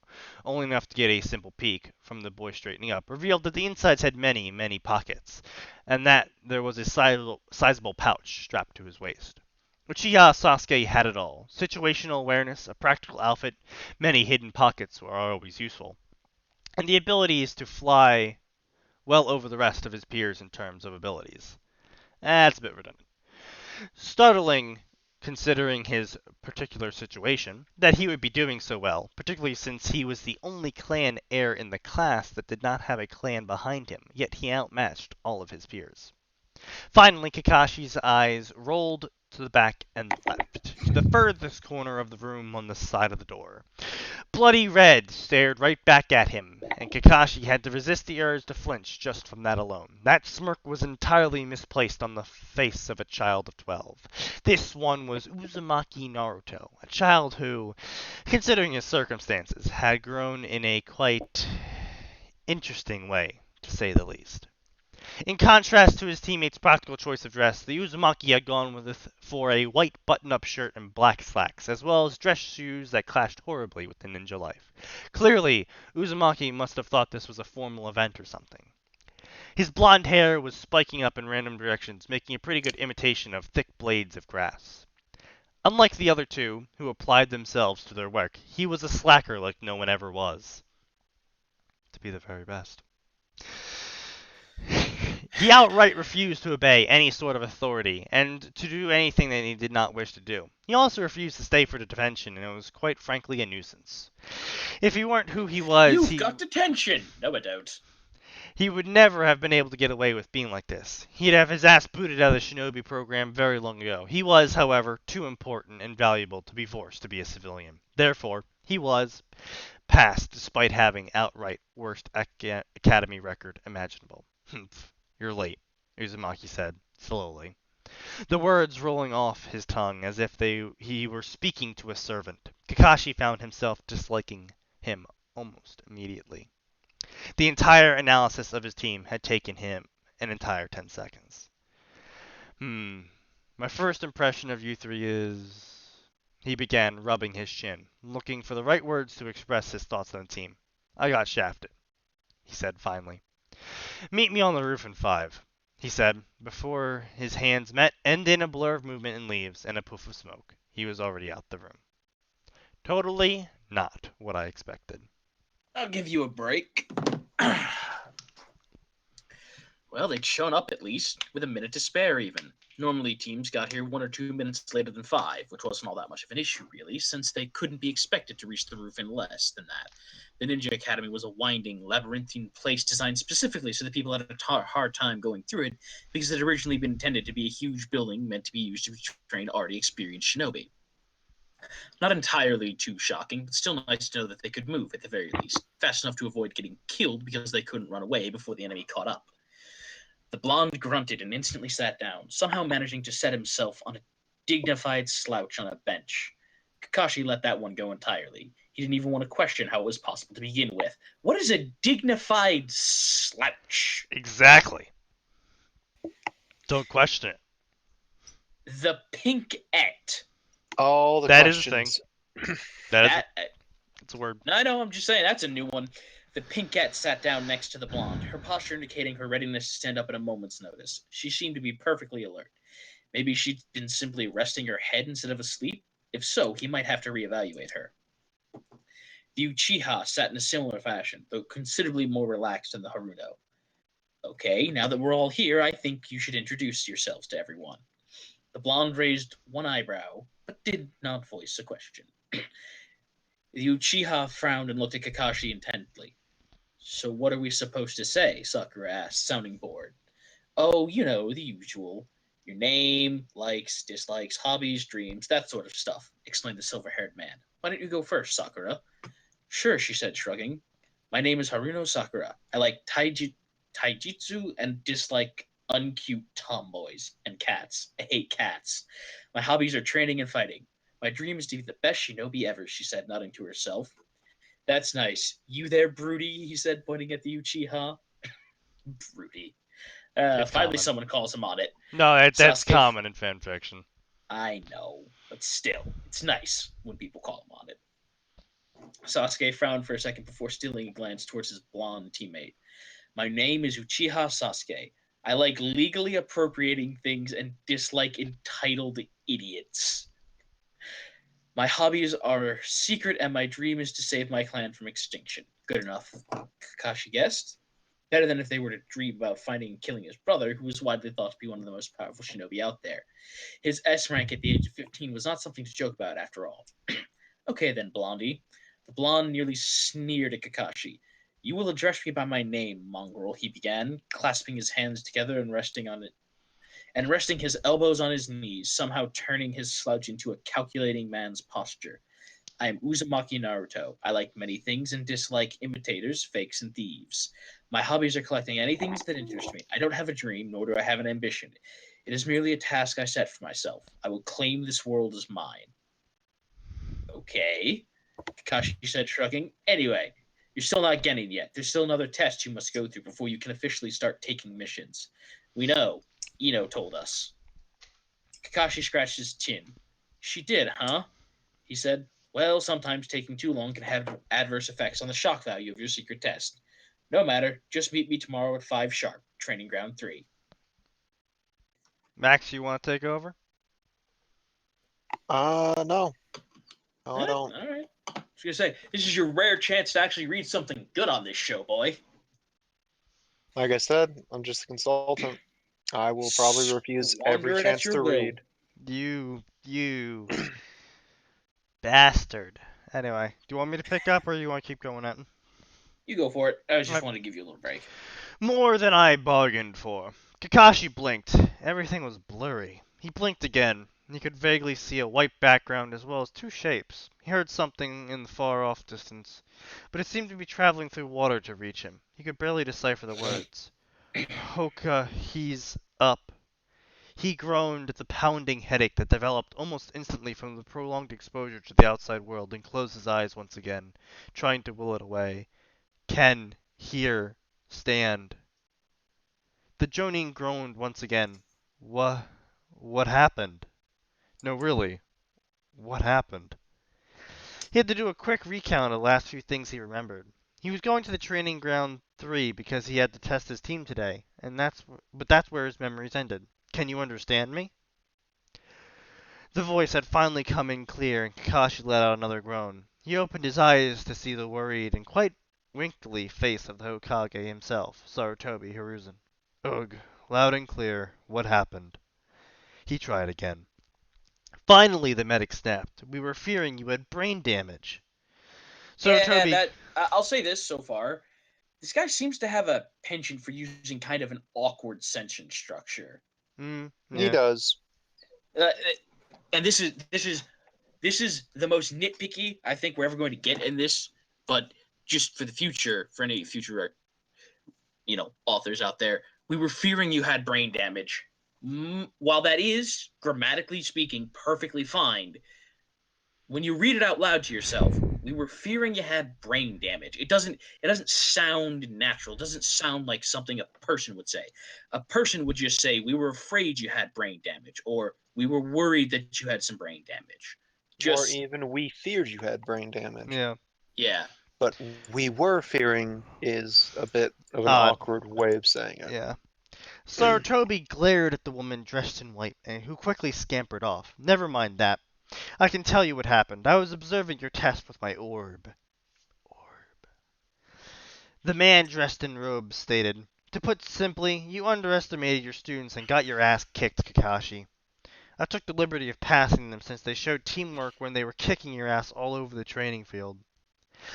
Speaker 1: only enough to get a simple peek from the boy straightening up, revealed that the insides had many, many pockets, and that there was a sizable pouch strapped to his waist. Uchiha Sasuke had it all. Situational awareness, a practical outfit, many hidden pockets were always useful, and the abilities to fly well over the rest of his peers in terms of abilities. That's a bit redundant. Startling, considering his particular situation, that he would be doing so well, particularly since he was the only clan heir in the class that did not have a clan behind him, yet he outmatched all of his peers. Finally, Kakashi's eyes rolled to the back and left, to the furthest corner of the room on the side of the door. Bloody Red stared right back at him, and Kakashi had to resist the urge to flinch just from that alone. That smirk was entirely misplaced on the face of a child of 12. This one was Uzumaki Naruto, a child who, considering his circumstances, had grown in a quite interesting way, to say the least. In contrast to his teammates' practical choice of dress, the Uzumaki had gone for a white button-up shirt and black slacks, as well as dress shoes that clashed horribly with the ninja life. Clearly, Uzumaki must have thought this was a formal event or something. His blonde hair was spiking up in random directions, making a pretty good imitation of thick blades of grass. Unlike the other two, who applied themselves to their work, he was a slacker like no one ever was. To be the very best. He outright refused to obey any sort of authority, and to do anything that he did not wish to do. He also refused to stay for detention, and it was quite frankly a nuisance. If he weren't who he was,
Speaker 2: You've got detention! No, I don't.
Speaker 1: He would never have been able to get away with being like this. He'd have his ass booted out of the shinobi program very long ago. He was, however, too important and valuable to be forced to be a civilian. Therefore, he was passed despite having outright worst academy record imaginable. You're late, Uzumaki said, slowly, the words rolling off his tongue as if he were speaking to a servant. Kakashi found himself disliking him almost immediately. The entire analysis of his team had taken him an entire 10 seconds. My first impression of you three is... He began, rubbing his chin, looking for the right words to express his thoughts on the team. I got shafted, he said finally. Meet me on the roof in 5, he said, before his hands met, and in a blur of movement and leaves and a poof of smoke, he was already out the room. Totally not what I expected.
Speaker 2: I'll give you a break. Well, they'd shown up at least, with a minute to spare even. Normally, teams got here 1 or 2 minutes later than 5, which wasn't all that much of an issue, really, since they couldn't be expected to reach the roof in less than that. The Ninja Academy was a winding, labyrinthine place designed specifically so that people had a hard time going through it, because it had originally been intended to be a huge building meant to be used to train already experienced shinobi. Not entirely too shocking, but still nice to know that they could move, at the very least, fast enough to avoid getting killed because they couldn't run away before the enemy caught up. The blonde grunted and instantly sat down, somehow managing to set himself on a dignified slouch on a bench. Kakashi let that one go entirely. He didn't even want to question how it was possible to begin with. What is a dignified slouch?
Speaker 1: Exactly. Don't question it.
Speaker 2: The pink-ette.
Speaker 4: All the
Speaker 1: That
Speaker 4: questions.
Speaker 1: is a thing. It's a word.
Speaker 2: I know, I'm just saying, that's a new one. The pink-ette sat down next to the blonde, her posture indicating her readiness to stand up at a moment's notice. She seemed to be perfectly alert. Maybe she'd been simply resting her head instead of asleep? If so, he might have to reevaluate her. The Uchiha sat in a similar fashion, though considerably more relaxed than the Haruno. Okay, now that we're all here, I think you should introduce yourselves to everyone. The blonde raised one eyebrow, but did not voice a question. The Uchiha frowned and looked at Kakashi intently. So what are we supposed to say? Sakura asked, sounding bored. Oh, you know, the usual. Your name, likes, dislikes, hobbies, dreams, that sort of stuff, explained the silver-haired man. Why don't you go first, Sakura? Sure, she said, shrugging. My name is Haruno Sakura. I like taijutsu and dislike uncute tomboys and cats. I hate cats. My hobbies are training and fighting. My dream is to be the best shinobi ever, she said, nodding to herself. That's nice. You there, Broody? He said, pointing at the Uchiha. Broody. Finally,
Speaker 1: common.
Speaker 2: someone calls him on it.
Speaker 1: No, that's
Speaker 2: Sasuke-
Speaker 1: common in fanfiction.
Speaker 2: I know, but still, it's nice when people call him on it. Sasuke frowned for a second before stealing a glance towards his blonde teammate. My name is Uchiha Sasuke. I like legally appropriating things and dislike entitled idiots. My hobbies are secret, and my dream is to save my clan from extinction. Good enough, Kakashi guessed. Better than if they were to dream about finding and killing his brother, who was widely thought to be one of the most powerful shinobi out there. His S rank at the age of 15 was not something to joke about, after all. Okay then, Blondie. The blonde nearly sneered at Kakashi. You will address me by my name, mongrel, he began, clasping his hands together and resting his elbows on his knees, somehow turning his slouch into a calculating man's posture. I am Uzumaki Naruto. I like many things and dislike imitators, fakes, and thieves. My hobbies are collecting anything that interests me. I don't have a dream, nor do I have an ambition. It is merely a task I set for myself. I will claim this world as mine. Okay, Kakashi said, shrugging. Anyway, you're still not getting it yet. There's still another test you must go through before you can officially start taking missions. We know. Ino told us. Kakashi scratched his chin. She did, huh? He said. Well, sometimes taking too long can have adverse effects on the shock value of your secret test. No matter, just meet me tomorrow at 5 sharp, training ground 3.
Speaker 1: Max, you want to take over?
Speaker 4: No. No, I
Speaker 2: Eh,
Speaker 4: don't.
Speaker 2: all right. I was going to say, this is your rare chance to actually read something good on this show, boy.
Speaker 4: Like I said, I'm just a consultant. I will probably refuse every
Speaker 2: Squander it at
Speaker 4: chance
Speaker 2: your
Speaker 4: to
Speaker 2: will.
Speaker 4: read.
Speaker 1: You bastard. Anyway, do you want me to pick up or you want to keep going at him?
Speaker 2: You go for it. I just
Speaker 1: Right.
Speaker 2: wanted to give you a little break.
Speaker 1: More than I bargained for. Kakashi blinked. Everything was blurry. He blinked again. He could vaguely see a white background as well as two shapes. He heard something in the far-off distance, but it seemed to be traveling through water to reach him. He could barely decipher the words. Hoka, he's up. He groaned at the pounding headache that developed almost instantly from the prolonged exposure to the outside world and closed his eyes once again, trying to will it away. Ken, here, stand. The Jonin groaned once again. What happened? No, really, what happened? He had to do a quick recount of the last few things he remembered. He was going to the training ground 3 because he had to test his team today, and that's where his memories ended. Can you understand me? The voice had finally come in clear, and Kakashi let out another groan. He opened his eyes to see the worried and quite wrinkly face of the Hokage himself, Sarutobi Hiruzen. Ugh, loud and clear. What happened? He tried again. Finally, the medic snapped. We were fearing you had brain damage. Sarutobi.
Speaker 2: I'll say this so far. This guy seems to have a penchant for using kind of an awkward sentence structure.
Speaker 4: He
Speaker 1: Yeah.
Speaker 4: does.
Speaker 2: And this is the most nitpicky I think we're ever going to get in this, but just for the future, for any future authors out there, we were fearing you had brain damage. While that is, grammatically speaking, perfectly fine, when you read it out loud to yourself, we were fearing you had brain damage. It doesn't sound natural. It doesn't sound like something a person would say. A person would just say, we were afraid you had brain damage, or we were worried that you had some brain damage.
Speaker 4: Or even we feared you had brain damage.
Speaker 1: Yeah.
Speaker 2: Yeah.
Speaker 4: But we were fearing is a bit of an
Speaker 1: Odd.
Speaker 4: awkward way of saying it.
Speaker 1: Yeah. Sarutobi glared at the woman dressed in white, and who quickly scampered off. Never mind that. I can tell you what happened. I was observing your test with my orb. The man dressed in robes stated, to put simply, you underestimated your students and got your ass kicked, Kakashi. I took the liberty of passing them since they showed teamwork when they were kicking your ass all over the training field.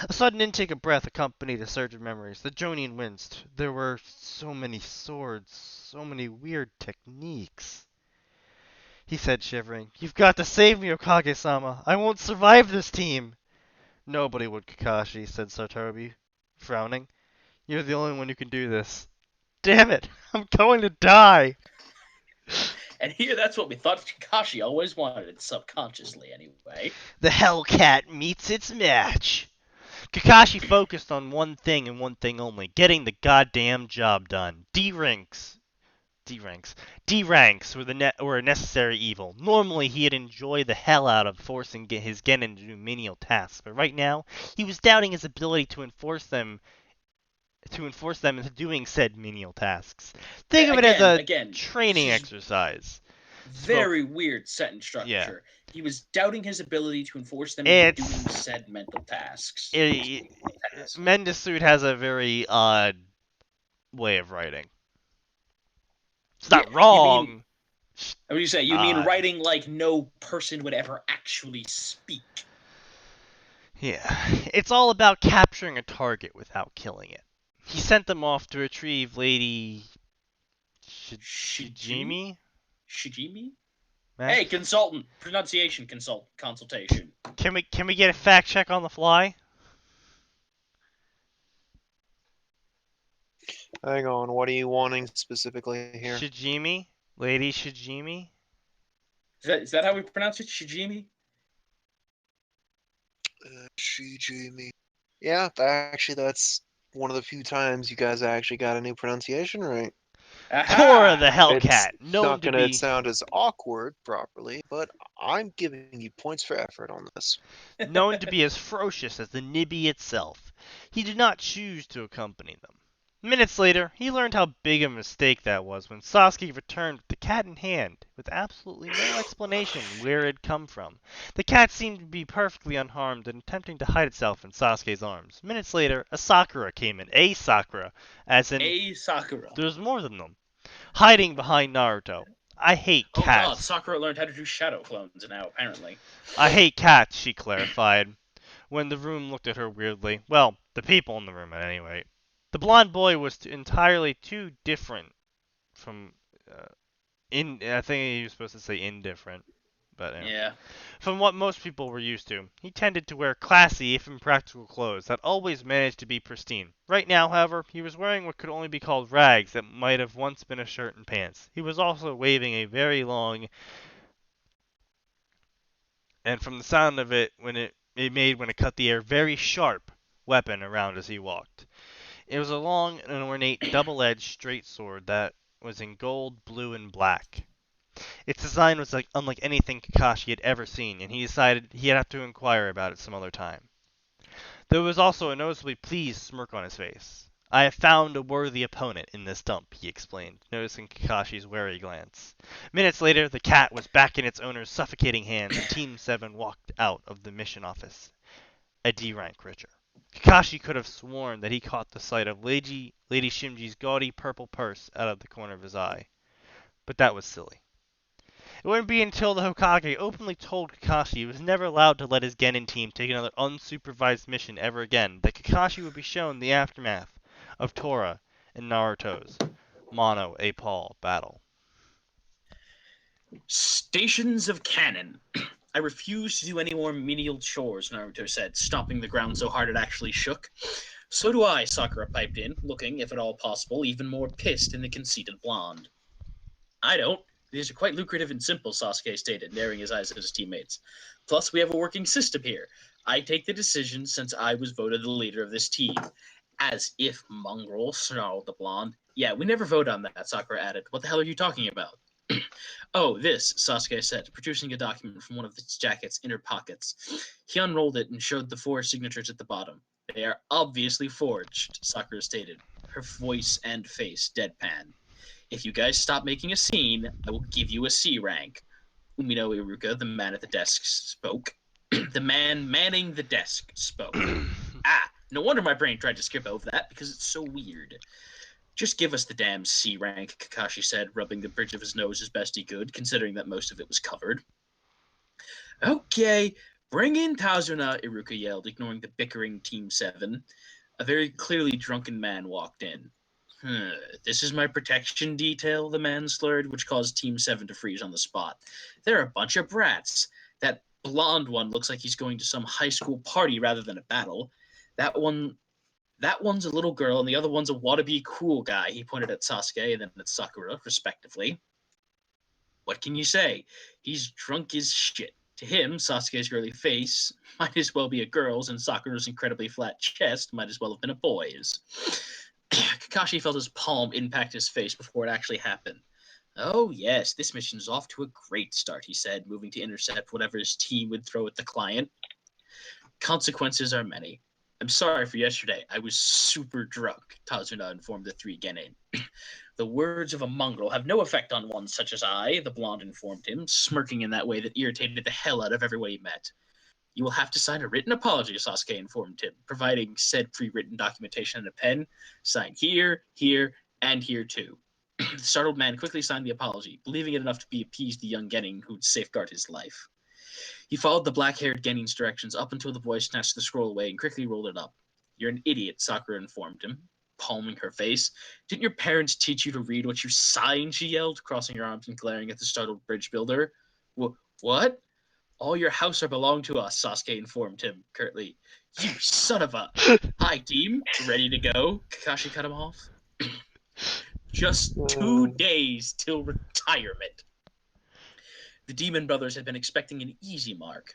Speaker 1: A sudden intake of breath accompanied a surge of memories. The Jonin winced. There were so many swords, so many weird techniques. He said, shivering. You've got to save me, Okage-sama. I won't survive this team. Nobody would, Kakashi, said Sarutobi, frowning. You're the only one who can do this. Damn it! I'm going to die!
Speaker 2: And here, that's what we thought Kakashi always wanted, subconsciously anyway.
Speaker 1: The Hellcat meets its match! Kakashi focused on one thing and one thing only, getting the goddamn job done. D-Rinks. D ranks were a necessary evil. Normally, he'd enjoy the hell out of forcing his Genin to do menial tasks, but right now, he was doubting his ability to enforce them into doing said menial tasks. Think of it as a
Speaker 2: Again,
Speaker 1: training
Speaker 2: this is
Speaker 1: exercise.
Speaker 2: very weird sentence
Speaker 1: Yeah.
Speaker 2: structure. He was doubting his ability to enforce them into
Speaker 1: It's
Speaker 2: doing said mental tasks.
Speaker 1: Mendesut has a very odd way of writing. It's not wrong.
Speaker 2: What do you say? You mean
Speaker 1: odd.
Speaker 2: writing like no person would ever actually speak?
Speaker 1: Yeah, it's all about capturing a target without killing it. He sent them off to retrieve Lady Shijimi.
Speaker 2: Shijimi?
Speaker 1: Max?
Speaker 2: Hey, consultant, pronunciation consultation.
Speaker 1: Can we get a fact check on the fly?
Speaker 4: Hang on, what are you wanting specifically here?
Speaker 1: Shijimi, Lady Shijimi.
Speaker 2: Is that how we pronounce it? Shijimi?
Speaker 4: Shijimi. Yeah, actually, that's one of the few times you guys actually got a new pronunciation right.
Speaker 1: Tora the
Speaker 2: Aha!
Speaker 1: Hellcat,
Speaker 4: It's
Speaker 1: known
Speaker 4: not
Speaker 1: to
Speaker 4: gonna
Speaker 1: be
Speaker 4: sound as awkward properly, but I'm giving you points for effort on this.
Speaker 1: known to be as ferocious as the Nibby itself. He did not choose to accompany them. Minutes later, he learned how big a mistake that was when Sasuke returned with the cat in hand, with absolutely no explanation where it had come from. The cat seemed to be perfectly unharmed and attempting to hide itself in Sasuke's arms. Minutes later, a Sakura came in. A Sakura, as in
Speaker 2: A Sakura.
Speaker 1: there's more than them, hiding behind Naruto. I hate
Speaker 2: Oh god,
Speaker 1: cats.
Speaker 2: Sakura learned how to do shadow clones now, apparently.
Speaker 1: I hate cats, she clarified, when the room looked at her weirdly. Well, the people in the room, at any rate. The blonde boy was entirely too different from. I think he was supposed to say indifferent, but
Speaker 2: Yeah.
Speaker 1: from what most people were used to. He tended to wear classy, if impractical, clothes that always managed to be pristine. Right now, however, he was wearing what could only be called rags that might have once been a shirt and pants. He was also waving a very long, and from the sound of it, it made when it cut the air, very sharp weapon around as he walked. It was a long and ornate double-edged straight sword that was in gold, blue, and black. Its design was unlike anything Kakashi had ever seen, and he decided he'd have to inquire about it some other time. There was also a noticeably pleased smirk on his face. I have found a worthy opponent in this dump, he explained, noticing Kakashi's wary glance. Minutes later, the cat was back in its owner's suffocating hands, and Team 7 walked out of the mission office, a D-rank richer. Kakashi could have sworn that he caught the sight of Lady Shimji's gaudy purple purse out of the corner of his eye. But that was silly. It wouldn't be until the Hokage openly told Kakashi he was never allowed to let his Genin team take another unsupervised mission ever again that Kakashi would be shown the aftermath of Tora and Naruto's Mono A Paul battle.
Speaker 2: Stations of cannon. I refuse to do any more menial chores, Naruto said, stomping the ground so hard it actually shook. So do I, Sakura piped in, looking, if at all possible, even more pissed than the conceited blonde. I don't. These are quite lucrative and simple, Sasuke stated, narrowing his eyes at his teammates. Plus, we have a working system here. I take the decision since I was voted the leader of this team. As if, mongrel, snarled the blonde. Yeah, we never vote on that, Sakura added. What the hell are you talking about? Oh, this, Sasuke said, producing a document from one of his jacket's inner pockets. He unrolled it and showed the 4 signatures at the bottom. They are obviously forged, Sakura stated, her voice and face deadpan. If you guys stop making a scene, I will give you a C rank. Umino Iruka, the man at the desk, spoke. The man manning the desk spoke. No wonder my brain tried to skip over that, because it's so weird. Just give us the damn C rank, Kakashi said, rubbing the bridge of his nose as best he could, considering that most of it was covered. Okay, bring in Tazuna, Iruka yelled, ignoring the bickering Team 7. A very clearly drunken man walked in. This is my protection detail, the man slurred, which caused Team 7 to freeze on the spot. They're a bunch of brats. That blonde one looks like he's going to some high school party rather than a battle. That one's a little girl, and the other one's a wannabe cool guy. He pointed at Sasuke and then at Sakura, respectively. What can you say? He's drunk as shit. To him, Sasuke's girly face might as well be a girl's, and Sakura's incredibly flat chest might as well have been a boy's. Kakashi felt his palm impact his face before it actually happened. Oh, yes, this mission's off to a great start, he said, moving to intercept whatever his team would throw at the client. Consequences are many. I'm sorry for yesterday. I was super drunk, Tazuna informed the three Genin. The words of a mongrel have no effect on one such as I, the blonde informed him, smirking in that way that irritated the hell out of everyone he met. You will have to sign a written apology, Sasuke informed him, providing said pre-written documentation and a pen. Sign here, here, and here too. The startled man quickly signed the apology, believing it enough to be appeased the young Genin who'd safeguard his life. He followed the black-haired Genin's directions up until the boy snatched the scroll away and quickly rolled it up. You're an idiot, Sakura informed him, palming her face. Didn't your parents teach you to read what you signed? She yelled, crossing her arms and glaring at the startled bridge builder. What? All your house are belong to us, Sasuke informed him curtly. You son of a... Hi, team. Ready to go? Kakashi cut him off. Just 2 days till retirement. The Demon Brothers had been expecting an easy mark.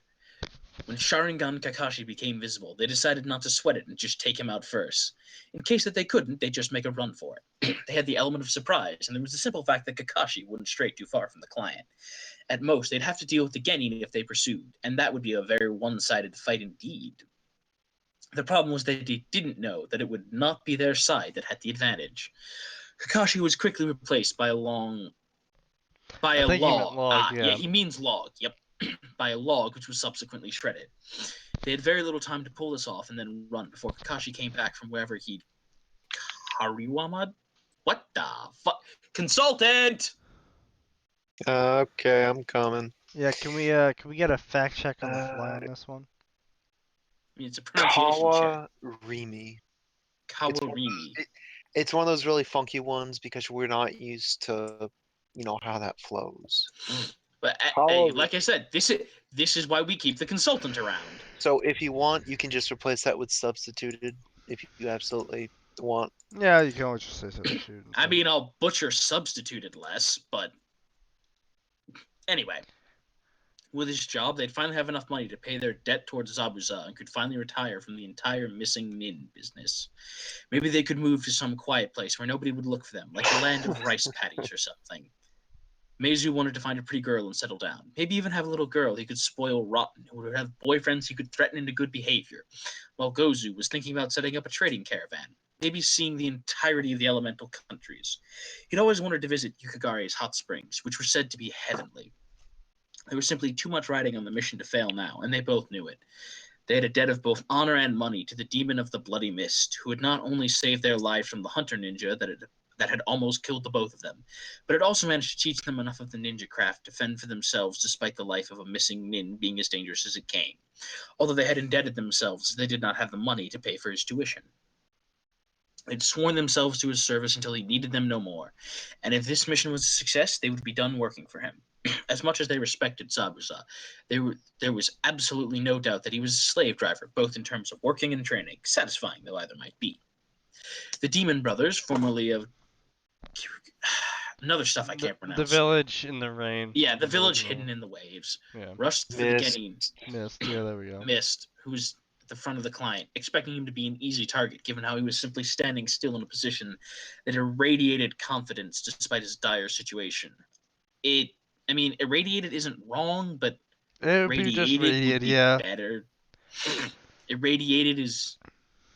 Speaker 2: When Sharingan Kakashi became visible, they decided not to sweat it and just take him out first. In case that they couldn't, they'd just make a run for it. They had the element of surprise, and there was the simple fact that Kakashi wouldn't stray too far from the client. At most, they'd have to deal with the Genin if they pursued, and that would be a very one-sided fight indeed. The problem was that they didn't know that it would not be their side that had the advantage. Kakashi was quickly replaced by a log.
Speaker 1: I think he meant log,
Speaker 2: Yeah, he means log. Yep, by a log which was subsequently shredded. They had very little time to pull this off and then run before Kakashi came back from wherever he'd... Kariwamad? What the fuck? Consultant!
Speaker 4: Okay, I'm coming.
Speaker 1: Yeah, can we get a fact check on the fly on this one?
Speaker 2: I mean, it's a pronunciation check.
Speaker 4: Kawarimi.
Speaker 2: Kawarimi.
Speaker 4: It's one of those really funky ones because we're not used to, how that flows.
Speaker 2: But hey, like I said, this is why we keep the consultant around.
Speaker 4: So if you want, you can just replace that with substituted if you absolutely want.
Speaker 1: Yeah, you can always just say substitute.
Speaker 2: I mean, I'll butcher substituted less, but anyway. With his job, they'd finally have enough money to pay their debt towards Zabuza and could finally retire from the entire missing nin business. Maybe they could move to some quiet place where nobody would look for them, like the land of rice paddies or something. Meizu wanted to find a pretty girl and settle down. Maybe even have a little girl he could spoil rotten, who would have boyfriends he could threaten into good behavior. While Gozu was thinking about setting up a trading caravan, maybe seeing the entirety of the elemental countries. He'd always wanted to visit Yukigare's hot springs, which were said to be heavenly. There was simply too much riding on the mission to fail now, and they both knew it. They had a debt of both honor and money to the demon of the Bloody Mist, who had not only saved their lives from the hunter ninja that had almost killed the both of them, but had also managed to teach them enough of the ninja craft to fend for themselves despite the life of a missing nin being as dangerous as it came. Although they had indebted themselves, they did not have the money to pay for his tuition. They'd sworn themselves to his service until he needed them no more, and if this mission was a success, they would be done working for him. As much as they respected Zabuza, there was absolutely no doubt that he was a slave driver, both in terms of working and training, satisfying though either might be. The Demon Brothers, formerly of another stuff I can't pronounce.
Speaker 1: The village in the rain.
Speaker 2: Yeah, the village hidden in the waves.
Speaker 1: Yeah.
Speaker 2: Rushed for the Genin.
Speaker 1: Mist. Yeah, there we go.
Speaker 2: Mist, who was at the front of the client, expecting him to be an easy target, given how he was simply standing still in a position that irradiated confidence despite his dire situation. Irradiated isn't wrong, but
Speaker 1: it would be just radiated,
Speaker 2: would be
Speaker 1: yeah.
Speaker 2: better. Irradiated is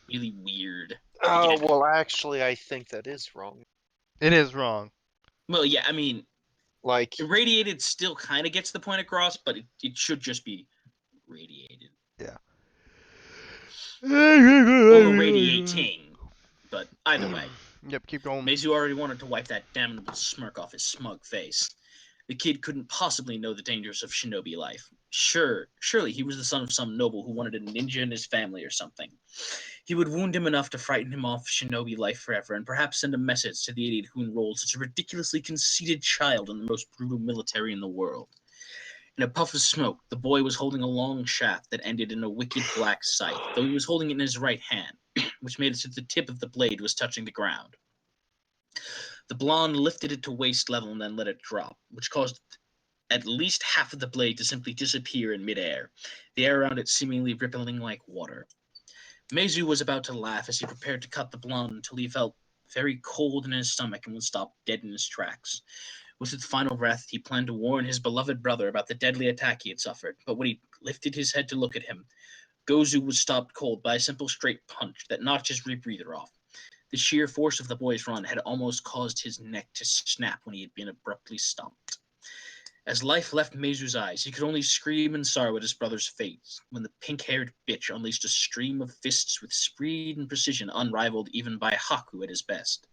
Speaker 2: really weird.
Speaker 4: Oh, well, actually, I think that is wrong.
Speaker 1: It is wrong.
Speaker 2: Well, yeah, I mean,
Speaker 4: like,
Speaker 2: irradiated still kind of gets the point across, but it should just be radiated.
Speaker 1: Yeah.
Speaker 2: Or radiating. But either way.
Speaker 1: Yep, keep going.
Speaker 2: Meizu already wanted to wipe that damnable smirk off his smug face. The kid couldn't possibly know the dangers of shinobi life. Surely he was the son of some noble who wanted a ninja in his family or something. He would wound him enough to frighten him off shinobi life forever, and perhaps send a message to the idiot who enrolled such a ridiculously conceited child in the most brutal military in the world. In a puff of smoke, the boy was holding a long shaft that ended in a wicked black scythe, though he was holding it in his right hand, which made it so the tip of the blade was touching the ground. The blonde lifted it to waist level and then let it drop, which caused at least half of the blade to simply disappear in midair, the air around it seemingly rippling like water. Meizu was about to laugh as he prepared to cut the blonde until he felt very cold in his stomach and would stop dead in his tracks. With his final breath, he planned to warn his beloved brother about the deadly attack he had suffered, but when he lifted his head to look at him, Gozu was stopped cold by a simple straight punch that knocked his rebreather off. The sheer force of the boy's run had almost caused his neck to snap when he had been abruptly stopped. As life left Meizu's eyes, he could only scream in sorrow at his brother's fate when the pink-haired bitch unleashed a stream of fists with speed and precision unrivaled even by Haku at his best.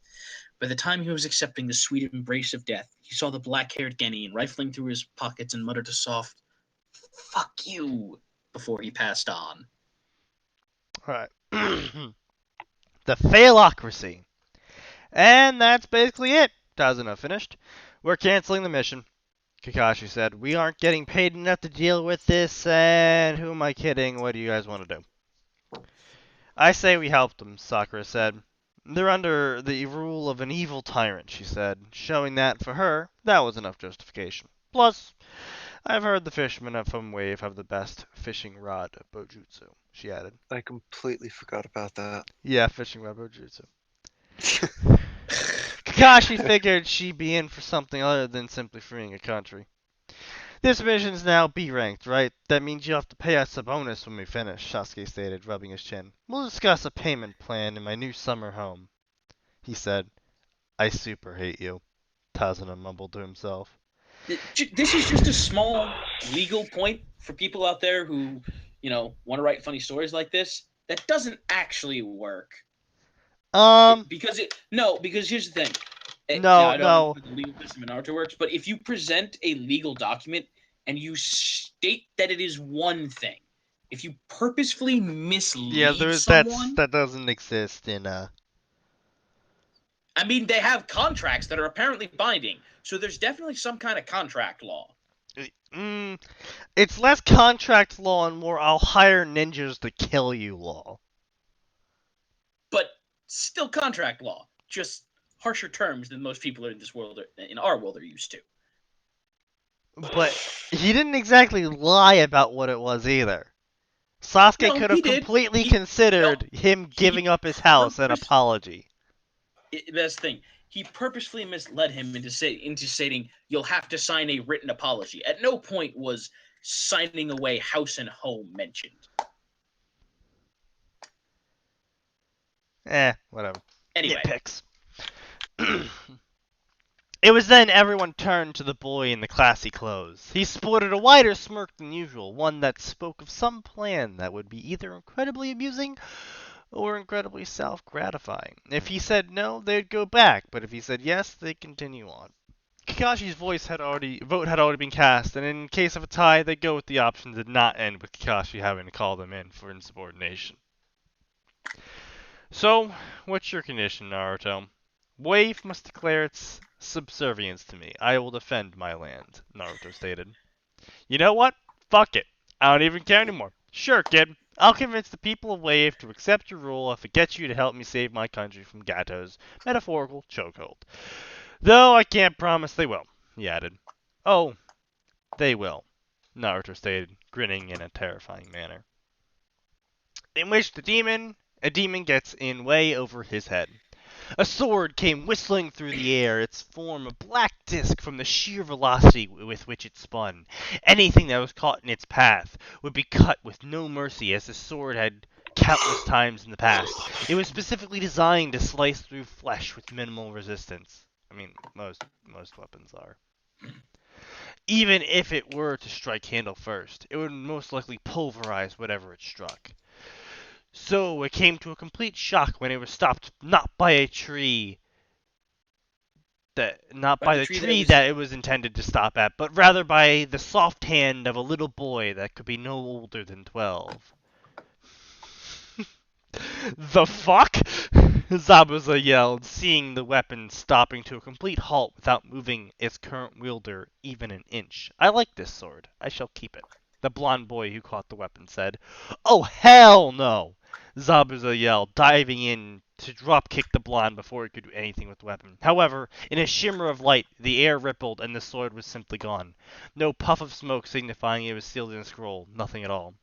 Speaker 2: By the time he was accepting the sweet embrace of death, he saw the black-haired Genin rifling through his pockets and muttered a soft, "Fuck you," before he passed on.
Speaker 1: Alright. The Failocracy. And that's basically it. Tazuna finished. We're canceling the mission. Kakashi said, we aren't getting paid enough to deal with this, and who am I kidding? What do you guys want to do? I say we help them, Sakura said. They're under the rule of an evil tyrant, she said, showing that, for her, that was enough justification. Plus, I've heard the fishermen of Home Wave have the best fishing rod bojutsu, she added.
Speaker 4: I completely forgot about that.
Speaker 1: Yeah, fishing rod bojutsu. Kakashi figured she'd be in for something other than simply freeing a country. This mission's now B ranked, right? That means you'll have to pay us a bonus when we finish, Sasuke stated, rubbing his chin. We'll discuss a payment plan in my new summer home. He said, I super hate you, Tazuna mumbled to himself.
Speaker 2: This is just a small legal point for people out there who, want to write funny stories like this. That doesn't actually work. Because here's the thing. I don't know how the legal system in Naruto works, but if you present a legal document and you state that it is one thing, if you purposefully mislead someone,
Speaker 1: that doesn't exist in
Speaker 2: I mean, they have contracts that are apparently binding, so there's definitely some kind of contract law.
Speaker 1: It's less contract law and more I'll hire ninjas to kill you law.
Speaker 2: But still contract law, just harsher terms than most people in this world, in our world, are used to.
Speaker 1: But he didn't exactly lie about what it was either. Sasuke could have completely considered him giving up his house an apology.
Speaker 2: That's the thing. He purposefully misled him into stating, you'll have to sign a written apology. At no point was signing away house and home mentioned.
Speaker 1: Whatever.
Speaker 2: Anyway.
Speaker 1: Nitpicks. It was then everyone turned to the boy in the classy clothes. He sported a wider smirk than usual, one that spoke of some plan that would be either incredibly amusing or incredibly self-gratifying. If he said no, they'd go back, but if he said yes, they'd continue on. Kakashi's vote had already been cast, and in case of a tie, they'd go with the option that did not end with Kakashi having to call them in for insubordination. So, what's your condition, Naruto? Wave must declare its subservience to me. I will defend my land, Naruto stated. You know what? Fuck it. I don't even care anymore. Sure, kid. I'll convince the people of Wave to accept your rule if it gets you to help me save my country from Gato's metaphorical chokehold. Though I can't promise they will, he added. Oh, they will, Naruto stated, grinning in a terrifying manner. In which a demon gets in way over his head. A sword came whistling through the air, its form a black disc from the sheer velocity with which it spun. Anything that was caught in its path would be cut with no mercy, as the sword had countless times in the past. It was specifically designed to slice through flesh with minimal resistance. I mean, most weapons are. Even if it were to strike handle first, it would most likely pulverize whatever it struck. So it came to a complete shock when it was stopped not by a tree that it was intended to stop at, but rather by the soft hand of a little boy that could be no older than 12. The fuck? Zabuza yelled, seeing the weapon stopping to a complete halt without moving its current wielder even an inch. I like this sword. I shall keep it. The blonde boy who caught the weapon said. Oh, hell no! Zabuza yelled, diving in to drop-kick the blonde before he could do anything with the weapon. However, in a shimmer of light, the air rippled and the sword was simply gone. No puff of smoke signifying it was sealed in a scroll. Nothing at all.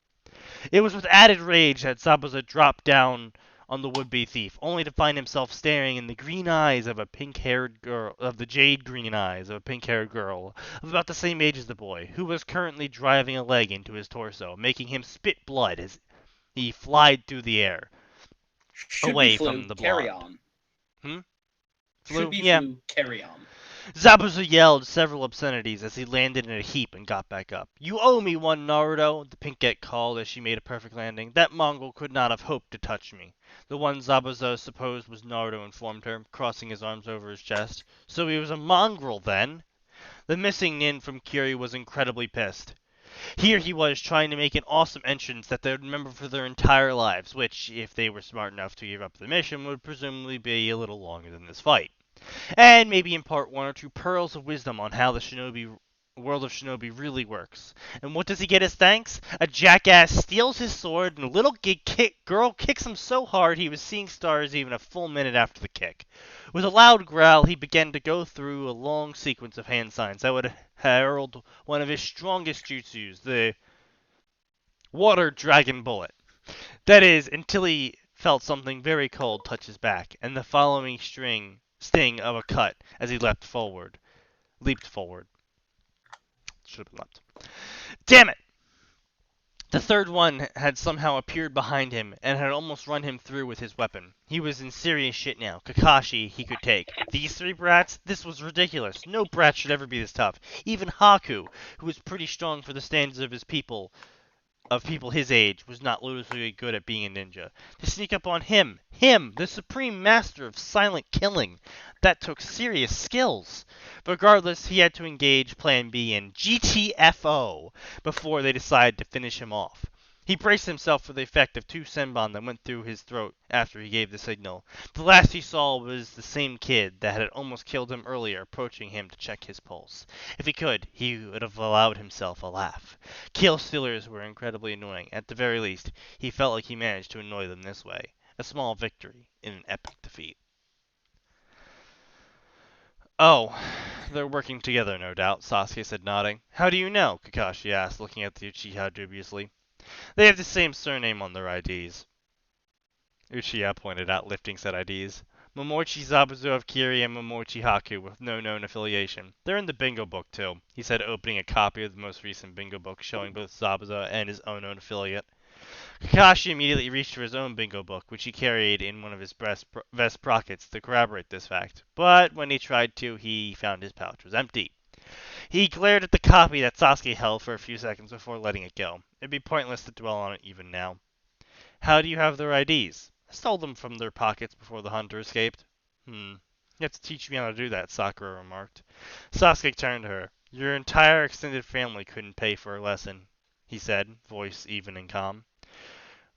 Speaker 1: It was with added rage that Zabuza dropped down on the would-be thief, only to find himself staring in the green eyes of a pink-haired girl, of the jade green eyes of a pink-haired girl of about the same age as the boy, who was currently driving a leg into his torso, making him spit blood as he flied through the air,
Speaker 2: Should be
Speaker 1: away
Speaker 2: flu.
Speaker 1: from the
Speaker 2: Carry
Speaker 1: blonde.
Speaker 2: on.
Speaker 1: Flu?
Speaker 2: Should be
Speaker 1: Yeah.
Speaker 2: flu. Carry on.
Speaker 1: Zabuza yelled several obscenities as he landed in a heap and got back up. You owe me one, Naruto, the pinkette called as she made a perfect landing. That Mongol could not have hoped to touch me. The one Zabuza supposed was Naruto informed her, crossing his arms over his chest. So he was a mongrel then? The missing nin from Kiri was incredibly pissed. Here he was trying to make an awesome entrance that they would remember for their entire lives, which, if they were smart enough to give up the mission, would presumably be a little longer than this fight. And maybe impart one or two pearls of wisdom on how the world of shinobi really works. And what does he get as thanks? A jackass steals his sword, and a little girl kicks him so hard he was seeing stars even a full minute after the kick. With a loud growl, he began to go through a long sequence of hand signs that would herald one of his strongest jutsus, the Water Dragon Bullet. That is, until he felt something very cold touch his back, and the following sting of a cut as he leaped forward. Should have been leapt. Damn it! The third one had somehow appeared behind him and had almost run him through with his weapon. He was in serious shit now. Kakashi he could take. These three brats? This was ridiculous. No brat should ever be this tough. Even Haku, who was pretty strong for the standards of people his age, was not ludicrously good at being a ninja. To sneak up on him, the supreme master of silent killing, that took serious skills. Regardless, he had to engage Plan B and GTFO before they decided to finish him off. He braced himself for the effect of two senbon that went through his throat after he gave the signal. The last he saw was the same kid that had almost killed him earlier approaching him to check his pulse. If he could, he would have allowed himself a laugh. Kill stealers were incredibly annoying. At the very least, he felt like he managed to annoy them this way. A small victory in an epic defeat. Oh, they're working together, no doubt, Sasuke said, nodding. How do you know? Kakashi asked, looking at the Uchiha dubiously. They have the same surname on their IDs. Uchiha pointed out, lifting said IDs. Momochi Zabuza of Kiri and Momochi Haku with no known affiliation. They're in the bingo book, too, he said, opening a copy of the most recent bingo book showing both Zabuza and his unknown affiliate. Kakashi immediately reached for his own bingo book, which he carried in one of his vest pockets to corroborate this fact. But when he tried to, he found his pouch was empty. He glared at the copy that Sasuke held for a few seconds before letting it go. It'd be pointless to dwell on it even now. How do you have their IDs? I stole them from their pockets before the hunter escaped. You have to teach me how to do that, Sakura remarked. Sasuke turned to her. Your entire extended family couldn't pay for a lesson, he said, voice even and calm.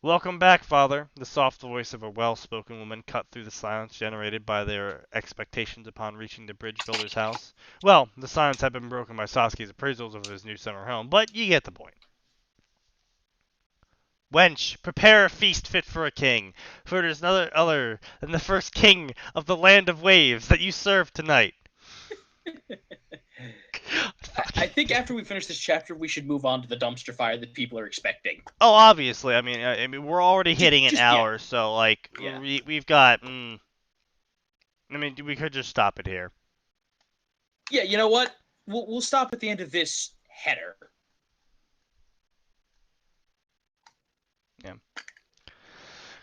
Speaker 1: Welcome back, father. The soft voice of a well-spoken woman cut through the silence generated by their expectations upon reaching the bridge builder's house. Well, the silence had been broken by Sasuke's appraisals of his new summer home, but you get the point. Wench, prepare a feast fit for a king, for it is none other than the first king of the land of waves that you serve tonight.
Speaker 2: I think after we finish this chapter, we should move on to the dumpster fire that people are expecting.
Speaker 1: Oh, obviously. I mean, we're already hitting an hour, so like,
Speaker 2: Yeah.
Speaker 1: we've got. I mean, we could just stop it here.
Speaker 2: Yeah, you know what? We'll stop at the end of this header.
Speaker 1: Yeah.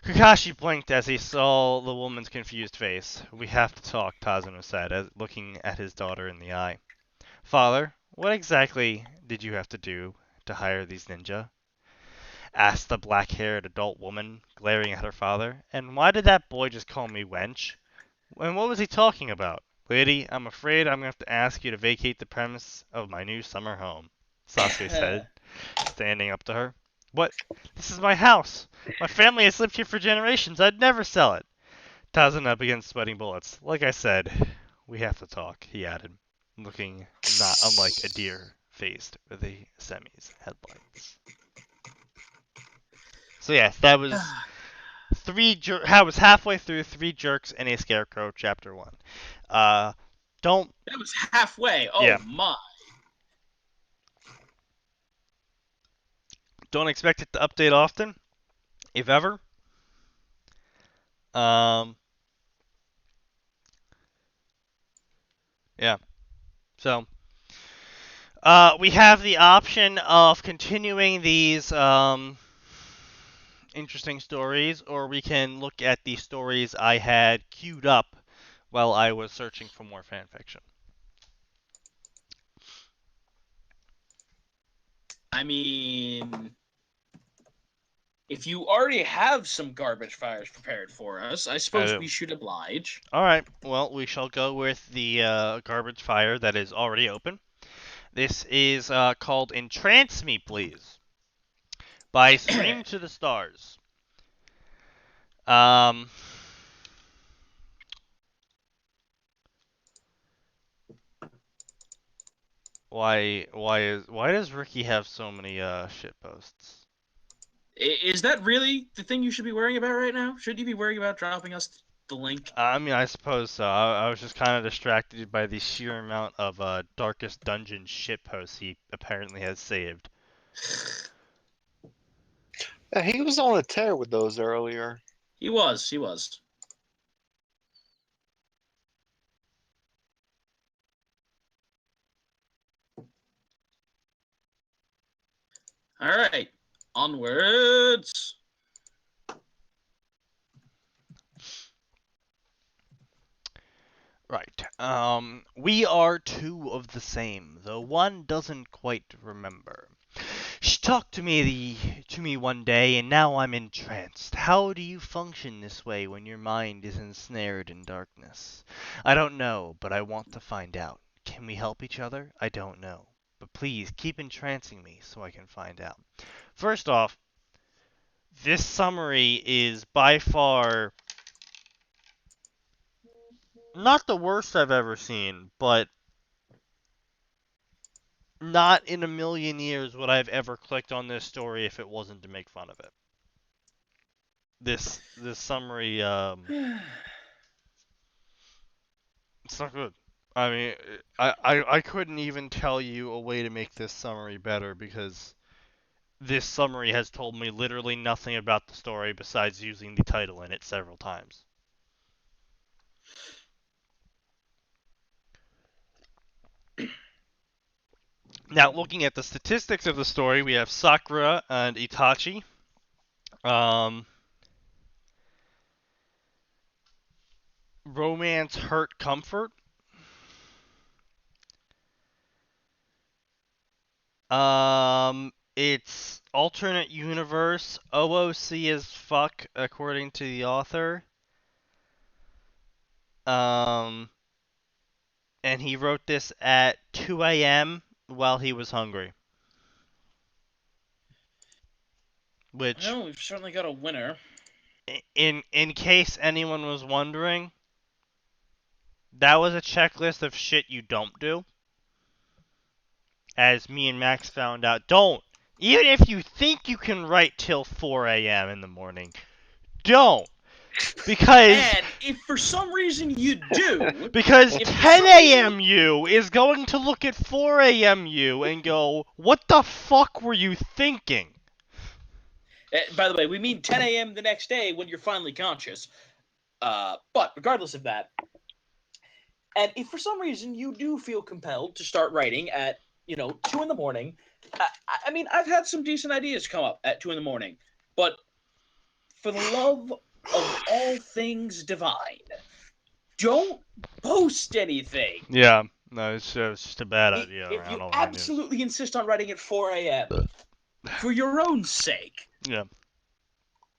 Speaker 1: Kakashi blinked as he saw the woman's confused face. We have to talk, Tazano said, looking at his daughter in the eye. Father, what exactly did you have to do to hire these ninja? Asked the black-haired adult woman, glaring at her father. And why did that boy just call me wench? And what was he talking about? Lady, I'm afraid I'm going to have to ask you to vacate the premise of my new summer home, Sasuke said, standing up to her. What? This is my house. My family has lived here for generations. I'd never sell it. Tazuna began sweating bullets. Like I said, we have to talk, he added, looking not unlike a deer faced with a semi's headlights. So yes, that was was halfway through Three Jerks and a Scarecrow, Chapter 1.
Speaker 2: That was halfway. Oh
Speaker 1: Yeah.
Speaker 2: my.
Speaker 1: Don't expect it to update often, if ever. Um, yeah. So, we have the option of continuing these interesting stories, or we can look at the stories I had queued up while I was searching for more fanfiction.
Speaker 2: I mean, if you already have some garbage fires prepared for us, I
Speaker 1: I
Speaker 2: suppose
Speaker 1: do.
Speaker 2: we should oblige.
Speaker 1: All right. Well, we shall go with the garbage fire that is already open. This is called "Entrance Me, Please" by Stream to the Stars. Um, why does Ricky have so many shit posts?
Speaker 2: Is that really the thing you should be worrying about right now? Should you be worrying about dropping us the link?
Speaker 1: I mean, I suppose so. I was just kind of distracted by the sheer amount of Darkest Dungeon shit posts he apparently has saved.
Speaker 4: Yeah, he was on a tear with those earlier.
Speaker 2: He was. All right, onwards.
Speaker 1: Right. We are two of the same, though one doesn't quite remember. She talked to me one day, and now I'm entranced. How do you function this way when your mind is ensnared in darkness? I don't know, but I want to find out. Can we help each other? I don't know. But please keep entrancing me so I can find out. First off, this summary is by far not the worst I've ever seen, but not in a million years would I've ever clicked on this story if it wasn't to make fun of it. This summary, it's not good. I mean, I couldn't even tell you a way to make this summary better because this summary has told me literally nothing about the story besides using the title in it several times. Now, looking at the statistics of the story, we have Sakura and Itachi. Romance, hurt, comfort. It's alternate universe, OOC as fuck, according to the author. Um, and he wrote this at 2 a.m. while he was hungry. Which,
Speaker 2: Well, we've certainly got a winner.
Speaker 1: in case anyone was wondering, that was a checklist of shit you don't do. As me and Max found out, don't. Even if you think you can write till 4 a.m. in the morning, don't. Because
Speaker 2: And if for some reason you do,
Speaker 1: because
Speaker 2: if for
Speaker 1: 10
Speaker 2: some reason
Speaker 1: a.m. you is going to look at 4 a.m. you and go, what the fuck were you thinking?
Speaker 2: By the way, we mean 10 a.m. the next day when you're finally conscious. But regardless of that, and if for some reason you do feel compelled to start writing at 2 in the morning, I mean, I've had some decent ideas come up at 2 in the morning, but for the love of all things divine, don't post anything.
Speaker 1: Yeah, no, it's just a bad idea
Speaker 2: If
Speaker 1: around
Speaker 2: you
Speaker 1: online news.
Speaker 2: absolutely insist on writing at 4 a.m., for your own sake,
Speaker 1: Yeah,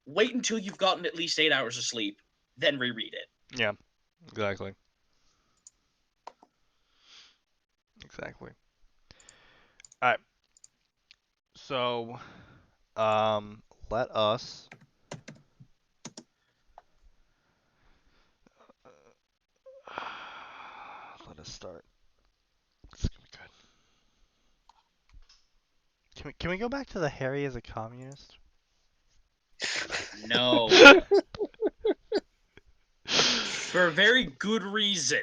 Speaker 2: wait until you've gotten at least 8 hours of sleep, then reread it.
Speaker 1: yeah, exactly. Exactly. Alright, so, let us... let us start. It's gonna be good. Can we go back to the Harry as a communist?
Speaker 2: No. For a very good reason.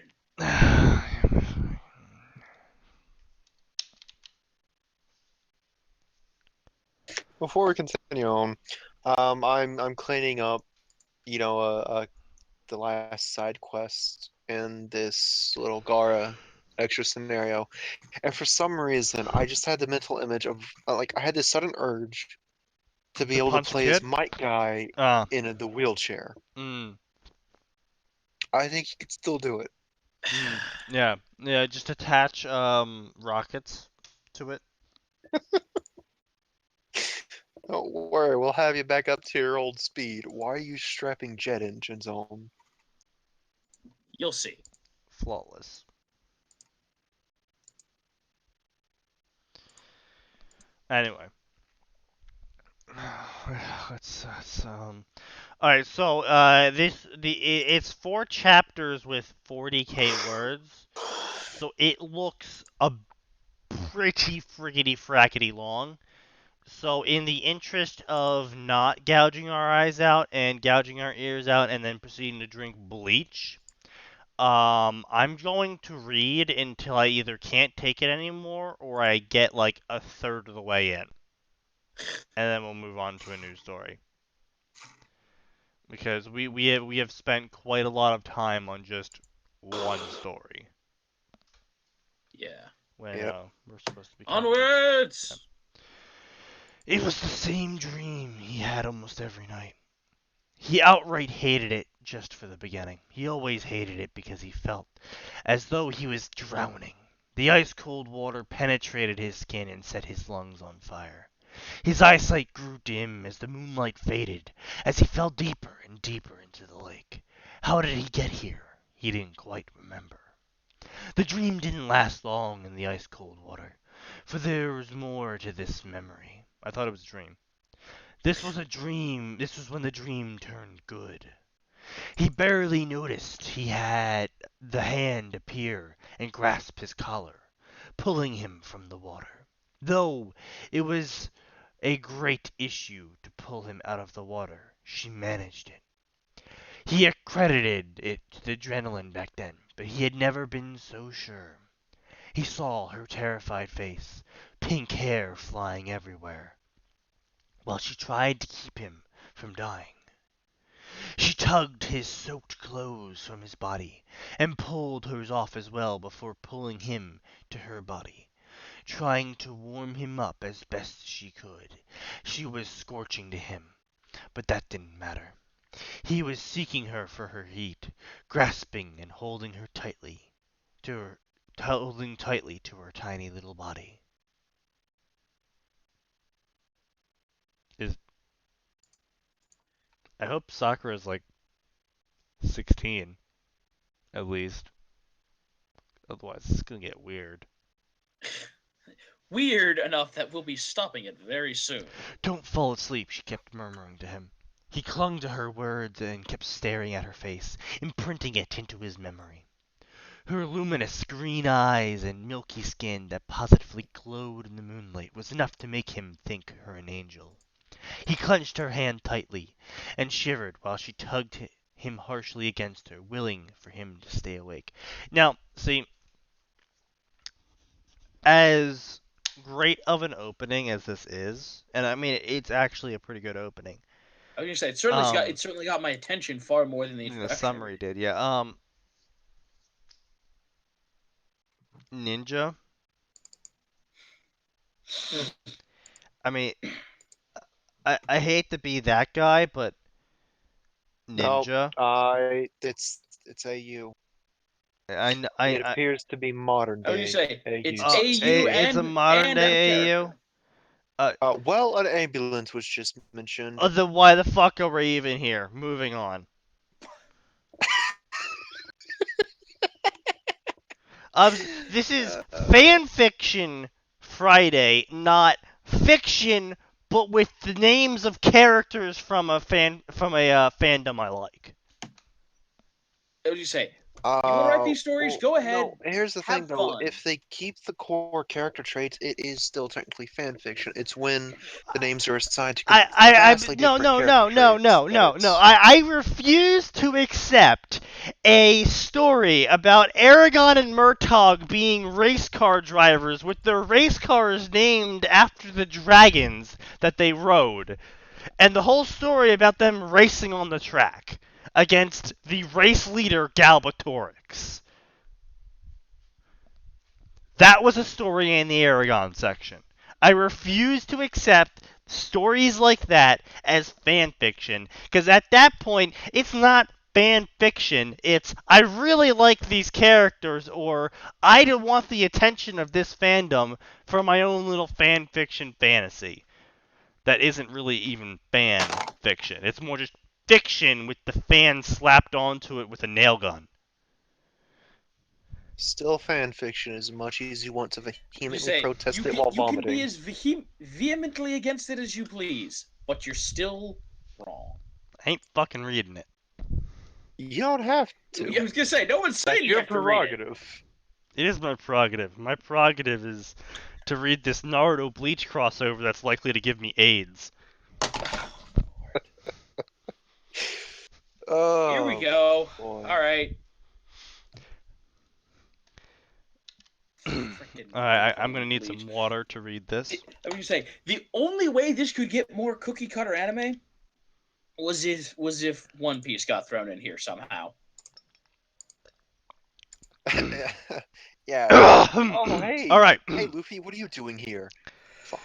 Speaker 4: Before we continue on, I'm cleaning up, a the last side quest in this little Gara extra scenario, and for some reason, I just had the mental image of like I had this sudden urge to be
Speaker 1: To
Speaker 4: able to
Speaker 1: punch a
Speaker 4: play as
Speaker 1: kid?
Speaker 4: Might Guy
Speaker 1: Uh,
Speaker 4: in the wheelchair.
Speaker 1: mm,
Speaker 4: I think you could still do it.
Speaker 1: yeah, yeah, just attach, rockets to it.
Speaker 4: Don't worry, we'll have you back up to your old speed. Why are you strapping jet engines on?
Speaker 2: You'll see.
Speaker 1: Flawless. Anyway. Alright, so, it's 4 chapters with 40k words, so it looks a pretty friggity frackety long. So, in the interest of not gouging our eyes out and gouging our ears out and then proceeding to drink bleach, I'm going to read until I either can't take it anymore or I get like a third of the way in. And then we'll move on to a new story. Because we have spent quite a lot of time on just one story.
Speaker 2: Yeah.
Speaker 1: When
Speaker 4: Yep.
Speaker 1: we're supposed to be
Speaker 2: Onwards!
Speaker 1: It was the same dream he had almost every night. He outright hated it just for the beginning. He always hated it because he felt as though he was drowning. The ice-cold water penetrated his skin and set his lungs on fire. His eyesight grew dim as the moonlight faded, as he fell deeper and deeper into the lake. How did he get here? He didn't quite remember. The dream didn't last long in the ice-cold water, for there was more to this memory. I thought it was a dream. This was a dream. This was when the dream turned good. He barely noticed he had the hand appear and grasp his collar, pulling him from the water. Though it was a great issue to pull him out of the water, she managed it. He accredited it to the adrenaline back then, but he had never been so sure. He saw her terrified face, pink hair flying everywhere, while she tried to keep him from dying. She tugged his soaked clothes from his body, and pulled hers off as well before pulling him to her body, trying to warm him up as best she could. She was scorching to him, but that didn't matter. He was seeking her for her heat, grasping and holding her tightly to her tiny little body. I hope Sakura's like 16, at least. Otherwise, it's gonna get weird.
Speaker 2: Weird enough that we'll be stopping it very soon.
Speaker 1: Don't fall asleep, she kept murmuring to him. He clung to her words and kept staring at her face, imprinting it into his memory. Her luminous green eyes and milky skin that positively glowed in the moonlight was enough to make him think her an angel. He clenched her hand tightly and shivered while she tugged him harshly against her, willing for him to stay awake. Now, see, as great of an opening as this is, and I mean it's actually a pretty good opening.
Speaker 2: I was gonna say it certainly got my attention far more than the
Speaker 1: The
Speaker 2: introduction.
Speaker 1: summary did, yeah. Ninja. I mean, I hate to be that guy, but Ninja.
Speaker 4: No, it's AU. It
Speaker 1: I
Speaker 4: appears to be modern
Speaker 2: I was gonna
Speaker 4: day
Speaker 2: say
Speaker 4: AU.
Speaker 2: it's
Speaker 1: Oh,
Speaker 2: AU
Speaker 1: it's a
Speaker 2: and
Speaker 1: modern
Speaker 2: out of
Speaker 1: day AU.
Speaker 2: character.
Speaker 4: Well, an ambulance was just mentioned.
Speaker 1: Why the fuck are we even here? Moving on. This is Fanfiction Friday, not fiction, but with the names of characters from a fandom I like.
Speaker 2: I was gonna say
Speaker 4: You
Speaker 2: want to write these stories? Go ahead.
Speaker 4: No, here's the
Speaker 2: Have
Speaker 4: thing though.
Speaker 2: fun.
Speaker 4: If they keep the core character traits, it is still technically fan fiction. It's when the names are assigned to vastly
Speaker 1: No,
Speaker 4: different
Speaker 1: no,
Speaker 4: character
Speaker 1: no, no,
Speaker 4: traits
Speaker 1: no,
Speaker 4: that
Speaker 1: no,
Speaker 4: it's-
Speaker 1: no. I refuse to accept a story about Aragon and Murtagh being race car drivers with their race cars named after the dragons that they rode, and the whole story about them racing on the track. against the race leader Galbatorix. That was a story in the Aragon section. I refuse to accept stories like that as fan fiction, because at that point, it's not fan fiction, it's I really like these characters, or I don't want the attention of this fandom for my own little fan fiction fantasy. That isn't really even fan fiction. It's more just fiction with the fan slapped onto it with a nail gun.
Speaker 4: Still fan fiction as much as you want to
Speaker 2: You
Speaker 4: vehemently
Speaker 2: say
Speaker 4: protest it while
Speaker 2: you can be
Speaker 4: vomiting.
Speaker 2: as vehemently against it as you please, but you're still wrong.
Speaker 1: I ain't fucking reading it.
Speaker 4: You don't have
Speaker 2: I
Speaker 4: to.
Speaker 2: was gonna say, no one's
Speaker 4: That's
Speaker 2: saying you
Speaker 4: your
Speaker 2: have to read it.
Speaker 4: prerogative.
Speaker 1: It is my prerogative. My prerogative is to read this Naruto Bleach crossover that's likely to give me AIDS.
Speaker 4: Oh,
Speaker 2: Here we go.
Speaker 4: boy.
Speaker 2: All right.
Speaker 1: Alright, I'm gonna need some water to read this.
Speaker 2: I was gonna say the only way this could get more cookie cutter anime was if One Piece got thrown in here somehow.
Speaker 4: Yeah. Oh,
Speaker 1: Oh,
Speaker 4: hey.
Speaker 1: Alright.
Speaker 4: Hey, Luffy, what are you doing here? Fuck.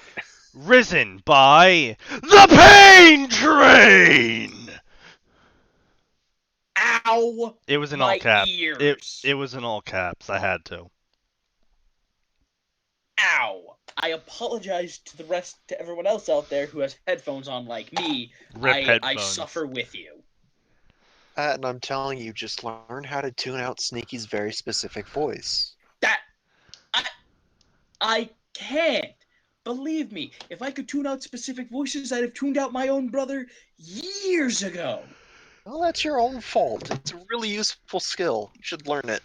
Speaker 1: Risen by the Pain Train!
Speaker 2: Ow!
Speaker 1: It was in
Speaker 2: My
Speaker 1: all caps.
Speaker 2: ears.
Speaker 1: It was in all caps. I had to.
Speaker 2: Ow! I apologize to everyone else out there who has headphones on like me.
Speaker 1: Rip
Speaker 2: I
Speaker 1: headphones.
Speaker 2: suffer with you.
Speaker 4: And I'm telling you, just learn how to tune out Sneaky's very specific voice.
Speaker 2: That I can't. Believe me, if I could tune out specific voices, I'd have tuned out my own brother years ago.
Speaker 4: Well, that's your own fault. It's a really useful skill. You should learn it.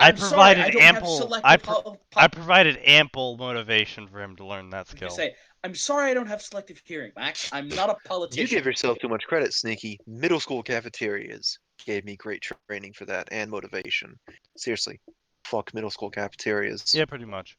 Speaker 1: I
Speaker 2: I'm sorry,
Speaker 1: provided
Speaker 2: I don't have
Speaker 1: ample.
Speaker 2: selective
Speaker 1: I provided ample motivation for him to learn that
Speaker 2: I was
Speaker 1: skill.
Speaker 2: gonna say, I'm sorry I don't have selective hearing, Max. I'm not a
Speaker 4: You
Speaker 2: politician.
Speaker 4: give yourself too much credit, Sneaky. Middle school cafeterias gave me great training for that and motivation. Seriously, fuck middle school cafeterias.
Speaker 1: Yeah, pretty much.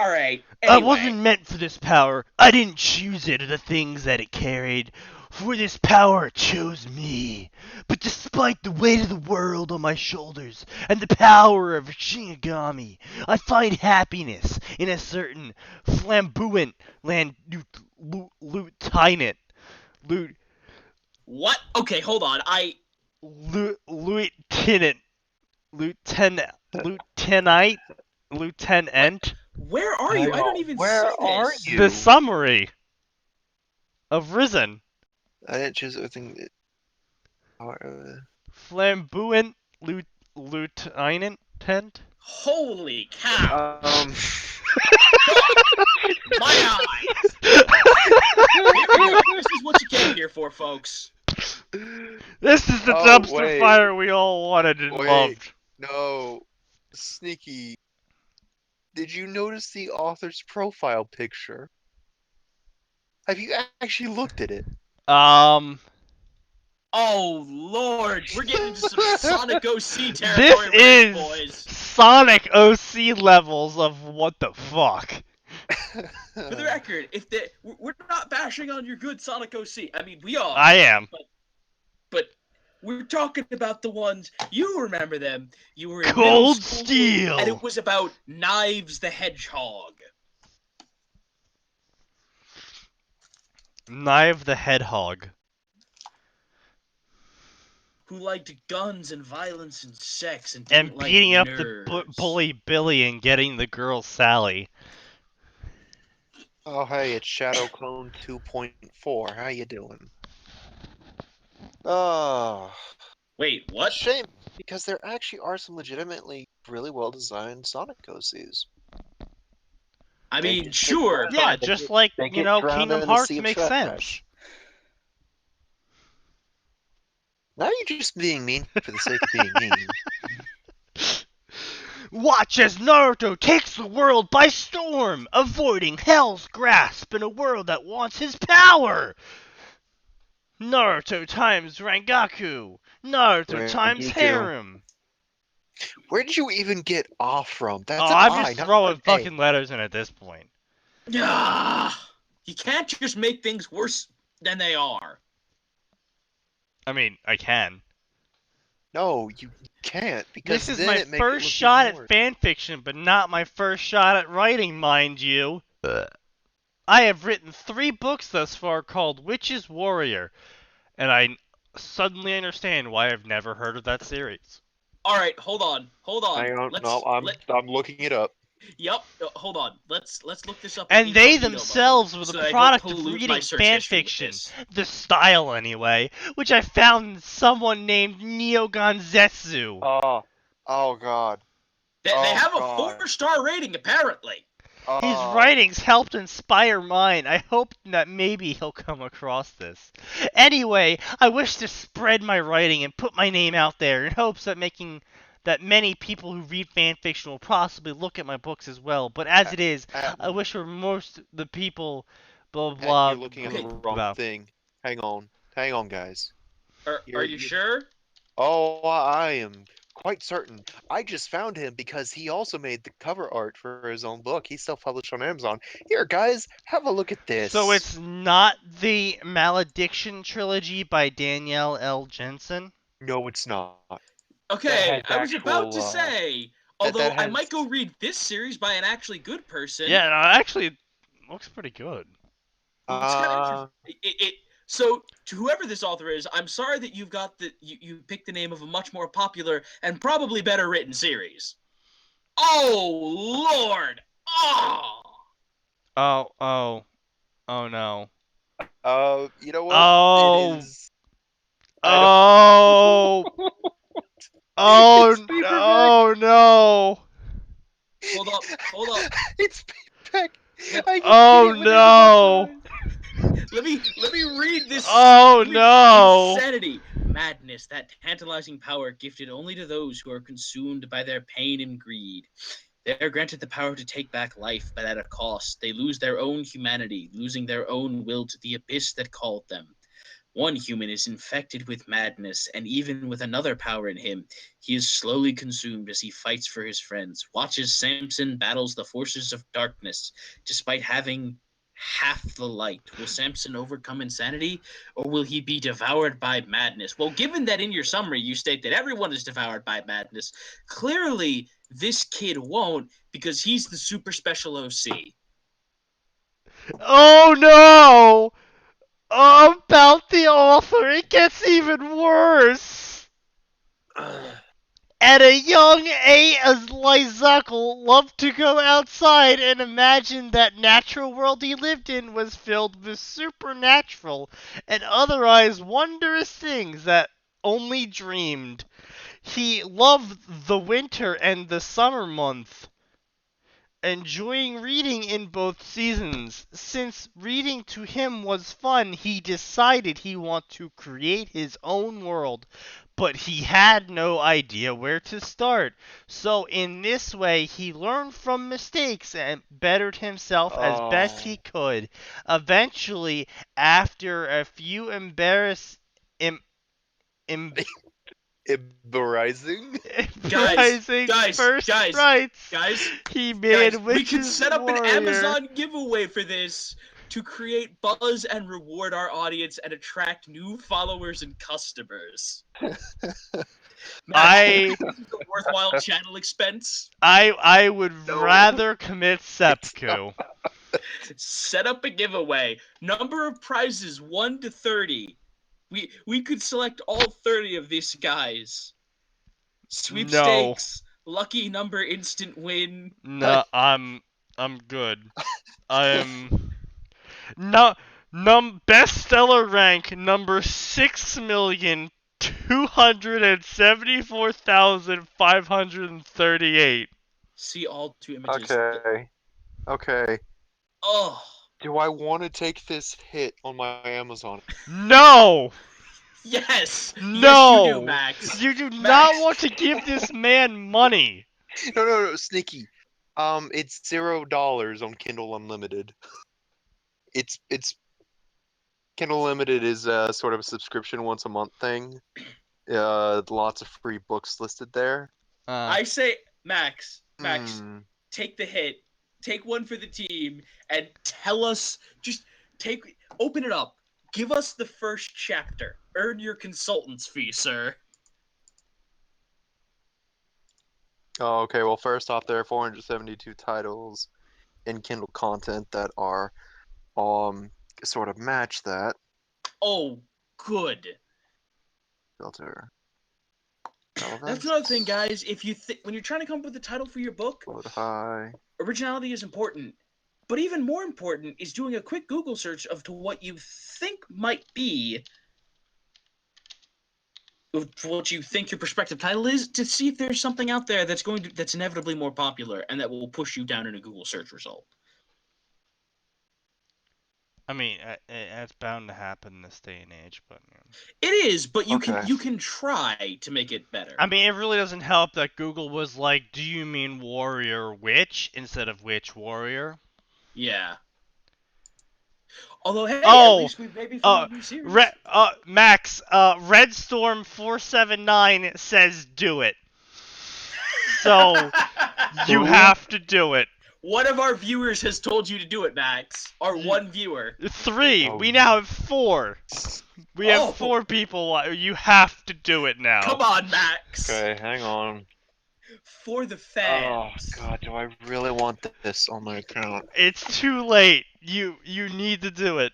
Speaker 2: All right.
Speaker 1: I
Speaker 2: Anyway,
Speaker 1: wasn't meant for this power. I didn't choose it or the things that it carried. For this power it chose me. But despite the weight of the world on my shoulders and the power of Shinigami, I find happiness in a certain flamboyant lieutenant.
Speaker 2: what? Okay, hold on.
Speaker 1: Lieutenant.
Speaker 2: Where are you? I don't even
Speaker 4: Where
Speaker 2: see
Speaker 4: are
Speaker 2: this.
Speaker 4: you?
Speaker 1: The summary of Risen.
Speaker 4: I didn't choose everything.
Speaker 1: Flamboyant lieutenant.
Speaker 2: Holy cow! My eyes. This is what you came here for, folks.
Speaker 1: This is the dumpster fire we all wanted and loved.
Speaker 4: No, Sneaky. Did you notice the author's profile picture? Have you actually looked at it?
Speaker 2: Oh Lord, we're getting into some Sonic OC territory,
Speaker 1: This
Speaker 2: with
Speaker 1: is
Speaker 2: boys.
Speaker 1: Sonic OC levels of what the fuck.
Speaker 2: For the record, we're not bashing on your good Sonic OC. I mean, we are.
Speaker 1: I am.
Speaker 2: But we're talking about the ones you remember them. You were in
Speaker 1: Cold
Speaker 2: middle school,
Speaker 1: Steel.
Speaker 2: and it was about Knives the Hedgehog.
Speaker 1: Knife the Hedgehog.
Speaker 2: Who liked guns and violence and sex and
Speaker 1: And
Speaker 2: didn't
Speaker 1: beating
Speaker 2: like
Speaker 1: up
Speaker 2: nerds.
Speaker 1: the bully Billy and getting the girl Sally.
Speaker 4: Oh, hey, it's Shadow Clone 2.4. How you doing? Oh,
Speaker 2: Wait, what?
Speaker 4: shame, because there actually are some legitimately really well-designed Sonic OCs.
Speaker 2: I
Speaker 4: They
Speaker 2: mean,
Speaker 4: get
Speaker 2: sure.
Speaker 4: drowned-
Speaker 1: Yeah,
Speaker 4: they
Speaker 1: just
Speaker 4: get-
Speaker 1: like,
Speaker 4: they
Speaker 1: you
Speaker 4: get
Speaker 1: know,
Speaker 4: drowned
Speaker 1: Kingdom
Speaker 4: in the
Speaker 1: Hearts
Speaker 4: sea of
Speaker 1: makes
Speaker 4: trash.
Speaker 1: sense.
Speaker 4: Now you're just being mean for the sake of being mean.
Speaker 1: Watch as Naruto takes the world by storm, avoiding Hell's grasp in a world that wants his power. Naruto times Rangaku. Naruto times
Speaker 4: Rangaku.
Speaker 1: harem.
Speaker 4: Where did you even get off from? That's
Speaker 1: Oh,
Speaker 4: an
Speaker 1: I'm
Speaker 4: I,
Speaker 1: just
Speaker 4: not
Speaker 1: throwing
Speaker 4: an A.
Speaker 1: fucking letters in at this point.
Speaker 2: Ah, you can't just make things worse than they are.
Speaker 1: I mean, I can.
Speaker 4: No, you can't, because
Speaker 1: This is
Speaker 4: then
Speaker 1: my
Speaker 4: it makes it
Speaker 1: first
Speaker 4: look
Speaker 1: shot
Speaker 4: even
Speaker 1: at
Speaker 4: worse.
Speaker 1: fanfiction, but not my first shot at writing, mind you. I have written 3 books thus far called Witch's Warrior, and I suddenly understand why I've never heard of that series.
Speaker 2: All right, hold on.
Speaker 4: Hang on, no,
Speaker 2: Let's
Speaker 4: I'm looking it up.
Speaker 2: Yep. Hold on. Let's look this up in
Speaker 1: And they
Speaker 2: incognito mode,
Speaker 1: themselves were the
Speaker 2: so that I don't
Speaker 1: product of
Speaker 2: pollute my
Speaker 1: reading
Speaker 2: search history with
Speaker 1: fanfiction,
Speaker 2: this.
Speaker 1: the style anyway, which I found in someone named Neogonzetsu.
Speaker 4: Oh God.
Speaker 2: They
Speaker 4: Oh
Speaker 2: have a
Speaker 4: God.
Speaker 2: 4-star rating apparently.
Speaker 1: His
Speaker 4: Oh.
Speaker 1: writings helped inspire mine. I hope that maybe he'll come across this. Anyway, I wish to spread my writing and put my name out there in hopes that many people who read fanfiction will possibly look at my books as well. But as it is, I wish for most the people, blah blah
Speaker 4: You're
Speaker 1: blah.
Speaker 4: looking at
Speaker 2: Okay.
Speaker 4: the wrong thing. Hang on, guys.
Speaker 2: Are you sure?
Speaker 4: Oh, I am quite certain. I just found him because he also made the cover art for his own book. He's self-published on Amazon. Here, guys, have a look at
Speaker 1: So
Speaker 4: this.
Speaker 1: it's not the Malediction trilogy by Danielle L. Jensen?
Speaker 4: No, it's not.
Speaker 2: Okay,
Speaker 4: has
Speaker 2: I was about to
Speaker 4: actual,
Speaker 2: say,
Speaker 4: that
Speaker 2: although I
Speaker 4: has
Speaker 2: might go read this series by an actually good person.
Speaker 1: Yeah, no, actually, it looks pretty good.
Speaker 2: It's kind of interesting. So to whoever this author is, I'm sorry that you picked the name of a much more popular and probably better written series. Oh Lord! Oh!
Speaker 1: Oh no.
Speaker 4: you know what? It
Speaker 1: Oh,
Speaker 4: is. I don't.
Speaker 1: oh, oh,
Speaker 4: It's paperback.
Speaker 1: oh no.
Speaker 2: Hold up.
Speaker 4: It's paperback.
Speaker 2: Let,
Speaker 4: I keep
Speaker 1: Oh
Speaker 4: getting it whenever
Speaker 1: no.
Speaker 4: that
Speaker 2: let me read this.
Speaker 1: Oh
Speaker 2: Let me
Speaker 1: no.
Speaker 2: Insanity, madness, that tantalizing power gifted only to those who are consumed by their pain and greed. They are granted the power to take back life, but at a cost. They lose their own humanity, losing their own will to the abyss that called them. One human is infected with madness, and even with another power in him, he is slowly consumed as he fights for his friends. Watch as Samson battles the forces of darkness, despite having half the light. Will Samson overcome insanity, or will he be devoured by madness? Well, given that in your summary you state that everyone is devoured by madness, clearly this kid won't, because he's the super special OC.
Speaker 1: Oh no. About the author, it gets even worse. At a young age, Lyzuckle loved to go outside and imagine that natural world he lived in was filled with supernatural and otherwise wondrous things that only dreamed. He loved the winter and the summer month, enjoying reading in both seasons. Since reading to him was fun, he decided he wanted to create his own world, but he had no idea where to start. So in this way, he learned from mistakes and bettered himself as best he could. Eventually, after a few em-
Speaker 4: Embarrassing.
Speaker 1: embarrassing first frights,
Speaker 2: Guys,
Speaker 1: he made
Speaker 2: we could
Speaker 1: Witch's
Speaker 2: set up an
Speaker 1: Warrior.
Speaker 2: Amazon giveaway for this to create buzz and reward our audience and attract new followers and customers. Max, do you
Speaker 1: I
Speaker 2: think this is a worthwhile channel expense?
Speaker 1: I would
Speaker 4: No,
Speaker 1: rather commit
Speaker 4: it's not.
Speaker 1: seppuku.
Speaker 2: Set up a giveaway. Number of prizes 1 to 30. We could select all 30 of these guys.
Speaker 1: No,
Speaker 2: Sweepstakes, lucky number instant win.
Speaker 1: no, I'm good. I'm no bestseller rank number 6,274,538.
Speaker 2: See all 2 images.
Speaker 4: Okay.
Speaker 2: Oh,
Speaker 4: Do I want to take this hit on my Amazon?
Speaker 1: No,
Speaker 2: yes. Yes, you do,
Speaker 1: no,
Speaker 2: Max.
Speaker 1: you do not
Speaker 2: Max.
Speaker 1: want to give this man money.
Speaker 4: No, Sneaky. It's $0 on Kindle Unlimited. It's Kindle Unlimited is sort of a subscription once a month thing. Lots of free books listed there.
Speaker 2: I say, Max,
Speaker 4: Hmm.
Speaker 2: take the hit, take one for the team, and tell us. Just open it up. Give us the first chapter. Earn your consultant's fee, sir.
Speaker 4: Oh, okay. Well, first off, there are 472 titles in Kindle content that are sort of match that
Speaker 2: Oh, good.
Speaker 4: filter.
Speaker 2: That's
Speaker 4: Relevance.
Speaker 2: another thing, guys. If you when you're trying to come up with a title for your book,
Speaker 4: Load high.
Speaker 2: originality is important. But even more important is doing a quick Google search of to what you think might be, what you think your prospective title is, to see if there's something out there that's inevitably more popular and that will push you down in a Google search result.
Speaker 1: I mean, it's bound to happen in this day and age, but.
Speaker 2: It is, but you
Speaker 4: Okay.
Speaker 2: can try to make it better.
Speaker 1: I mean, it really doesn't help that Google was like, "Do you mean warrior witch?" instead of witch warrior.
Speaker 2: Yeah. Although, hey, at
Speaker 1: Oh,
Speaker 2: least we've maybe found a new series.
Speaker 1: Max, Redstorm 479 says do it. So you
Speaker 4: Who?
Speaker 1: have to do it.
Speaker 2: One of our viewers has told you to do it, Max. Our one viewer.
Speaker 1: 3.
Speaker 4: Oh.
Speaker 1: We now have 4. We have
Speaker 2: Oh.
Speaker 1: 4 people. You have to do it now.
Speaker 2: Come on, Max.
Speaker 4: Okay, hang on.
Speaker 2: For the
Speaker 4: Oh
Speaker 2: fans.
Speaker 4: god, do I really want this on my account?
Speaker 1: It's too late. You need to do it.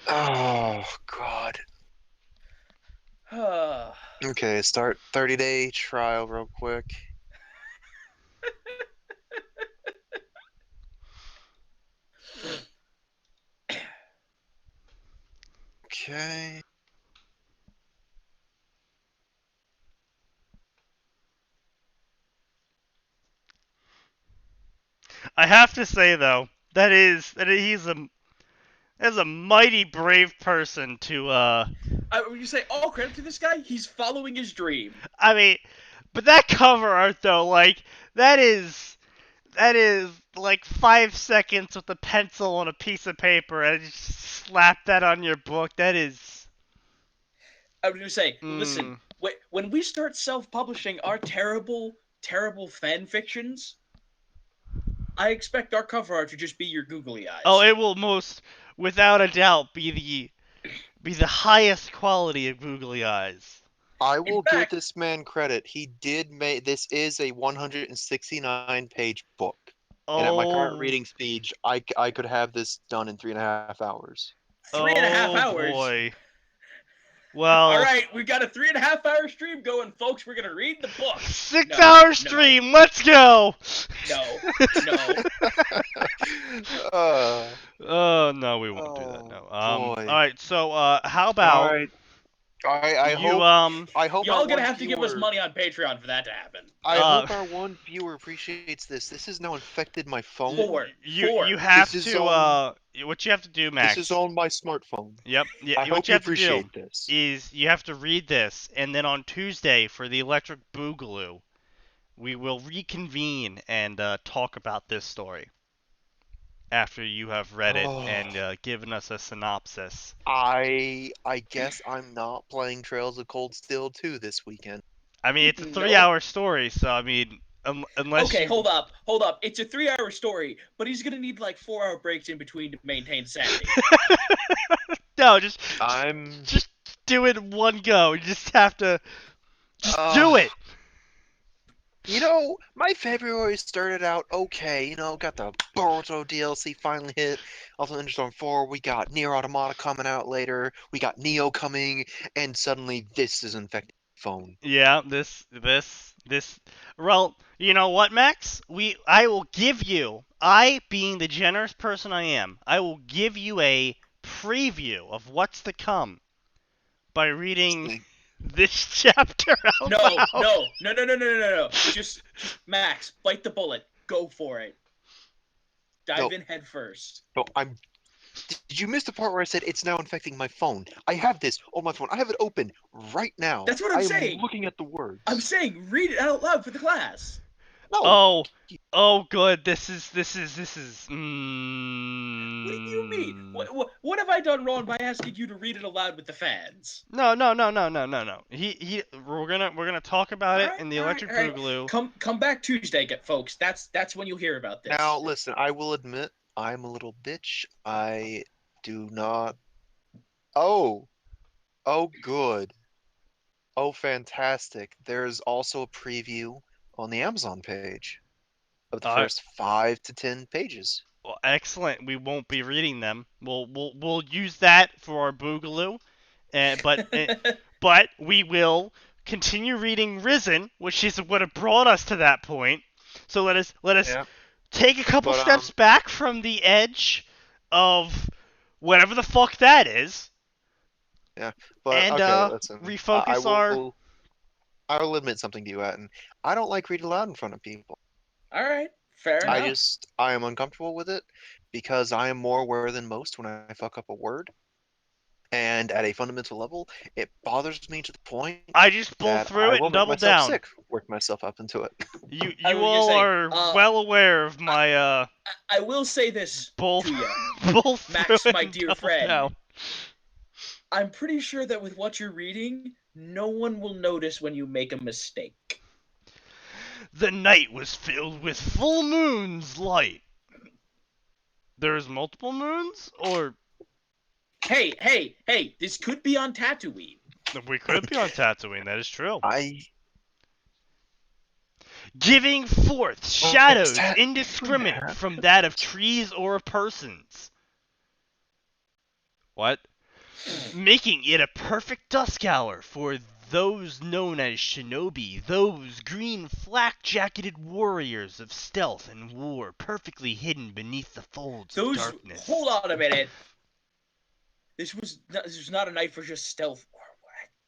Speaker 4: Oh god. Okay, start 30-day trial real quick. Okay.
Speaker 1: I have to say though, he's a mighty brave person to
Speaker 2: When you say all credit to this guy, he's following his dream.
Speaker 1: I mean, but that cover art though, like that is like 5 seconds with a pencil on a piece of paper and just slap that on your book. That is.
Speaker 2: I was going to say, listen, when we start self-publishing our terrible, terrible fan fictions, I expect our cover art to just be your googly eyes.
Speaker 1: Oh, it will without a doubt, be the highest quality of googly eyes.
Speaker 4: I will give
Speaker 2: fact-
Speaker 4: this man credit. He did make this is a 169-page book. And at my current reading speed, I could have this done in 3.5 hours.
Speaker 2: 3.5 hours.
Speaker 1: Boy. Well,
Speaker 2: all right, we've got a 3.5 hour stream going, folks. We're gonna read the book.
Speaker 1: 6-hour stream. Let's go.
Speaker 2: No.
Speaker 1: Oh no, we won't do that. No. All
Speaker 4: boy.
Speaker 1: right. So, how about?
Speaker 4: All right. I
Speaker 1: you
Speaker 4: hope
Speaker 2: y'all
Speaker 4: our
Speaker 2: gonna
Speaker 4: one
Speaker 2: have to give us
Speaker 4: viewer-
Speaker 2: money on Patreon for that to happen.
Speaker 4: I hope our one viewer appreciates this. This has now infected my phone.
Speaker 2: Four.
Speaker 1: You have
Speaker 4: This is
Speaker 1: to what you have to do, Max.
Speaker 4: This is on my smartphone.
Speaker 1: Yep. Yeah.
Speaker 4: I
Speaker 1: What
Speaker 4: hope
Speaker 1: you
Speaker 4: you
Speaker 1: have to do
Speaker 4: appreciate this.
Speaker 1: is you have to read this, and then on Tuesday for the Electric Boogaloo, we will reconvene and talk about this story after you have read it and given us a synopsis.
Speaker 4: I guess I'm not playing Trails of Cold Steel 2 this weekend.
Speaker 1: I mean, it's a 3-hour story, so I mean, unless
Speaker 2: Okay,
Speaker 1: you...
Speaker 2: hold up. It's a 3-hour story, but he's gonna need like 4-hour breaks in between to maintain sanity.
Speaker 1: No, just do it in one go. You just have to do it.
Speaker 4: You know, my February started out okay. You know, got the Boruto DLC finally hit. Also, Ninja Storm 4. We got Nier Automata coming out later. We got Neo coming, and suddenly this is infecting my phone.
Speaker 1: Yeah, this. Well, you know what, Max? I will give you. I, being the generous person I am, I will give you a preview of what's to come by reading this chapter out loud.
Speaker 2: No. Just Max, bite the bullet. Go for it. Dive in head first.
Speaker 4: No, Did you miss the part where I said it's now infecting my phone? I have this on my phone. I have it open right now.
Speaker 2: That's what I'm saying.
Speaker 4: I'm looking at the words.
Speaker 2: I'm saying read it out loud for the class.
Speaker 4: No.
Speaker 1: Oh, good. This is.
Speaker 2: What do you mean? What have I done wrong by asking you to read it aloud with the fans?
Speaker 1: No. We're gonna talk about it in the Electric Boogaloo.
Speaker 2: Come back Tuesday, folks. That's when you'll hear about this.
Speaker 4: Now listen, I will admit I'm a little bitch. I do not Oh, oh, good. Oh, fantastic. There's also a preview on the Amazon page of the
Speaker 1: Uh,
Speaker 4: first 5 to 10 pages.
Speaker 1: well, excellent. We won't be reading them. We'll use that for our boogaloo, but we will continue reading Risen, which is what have brought us to that point. So let us
Speaker 4: Yeah.
Speaker 1: take a couple
Speaker 4: But
Speaker 1: steps back from the edge of whatever the fuck that is,
Speaker 4: yeah. But
Speaker 1: and
Speaker 4: okay, listen. I
Speaker 1: refocus our.
Speaker 4: I will admit something to you, Atin. I don't like reading aloud in front of people.
Speaker 2: All right, fair enough.
Speaker 4: I am uncomfortable with it because I am more aware than most when I fuck up a word. And at a fundamental level, it bothers me to the point
Speaker 1: I just blow
Speaker 4: that
Speaker 1: through
Speaker 4: I
Speaker 1: it
Speaker 4: will
Speaker 1: and
Speaker 4: make
Speaker 1: double
Speaker 4: myself
Speaker 1: down.
Speaker 4: sick, work myself up into it.
Speaker 1: You
Speaker 2: I
Speaker 1: you
Speaker 2: was gonna
Speaker 1: all
Speaker 2: say,
Speaker 1: are well aware of my
Speaker 2: I will say this
Speaker 1: bull
Speaker 2: to you,
Speaker 1: bull through
Speaker 2: Max,
Speaker 1: it
Speaker 2: my
Speaker 1: and
Speaker 2: dear
Speaker 1: double
Speaker 2: friend.
Speaker 1: down.
Speaker 2: I'm pretty sure that with what you're reading, no one will notice when you make a mistake.
Speaker 1: The night was filled with full moon's light. There's multiple moons, or
Speaker 2: Hey! This could be on Tatooine.
Speaker 1: we could be on Tatooine. That is true.
Speaker 4: I
Speaker 1: Giving forth shadows indiscriminate from that of trees or of persons. What? Making it a perfect dusk hour for those known as shinobi, those green flak-jacketed warriors of stealth and war, perfectly hidden beneath the folds of darkness.
Speaker 2: Hold on a minute. This was not a night for just stealth.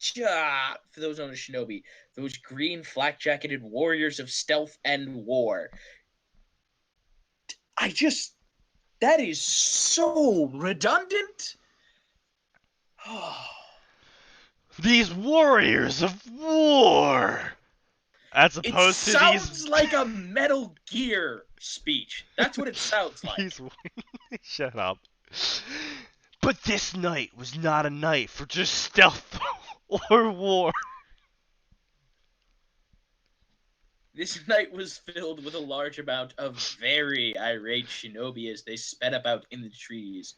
Speaker 2: For those known as shinobi, those green flak-jacketed warriors of stealth and war. That is so redundant.
Speaker 1: These warriors of war! As
Speaker 2: It
Speaker 1: opposed to
Speaker 2: sounds like a Metal Gear speech. That's what it sounds like.
Speaker 1: these. Shut up. But this night was not a night for just stealth or war.
Speaker 2: This night was filled with a large amount of very irate shinobi as they sped about in the trees,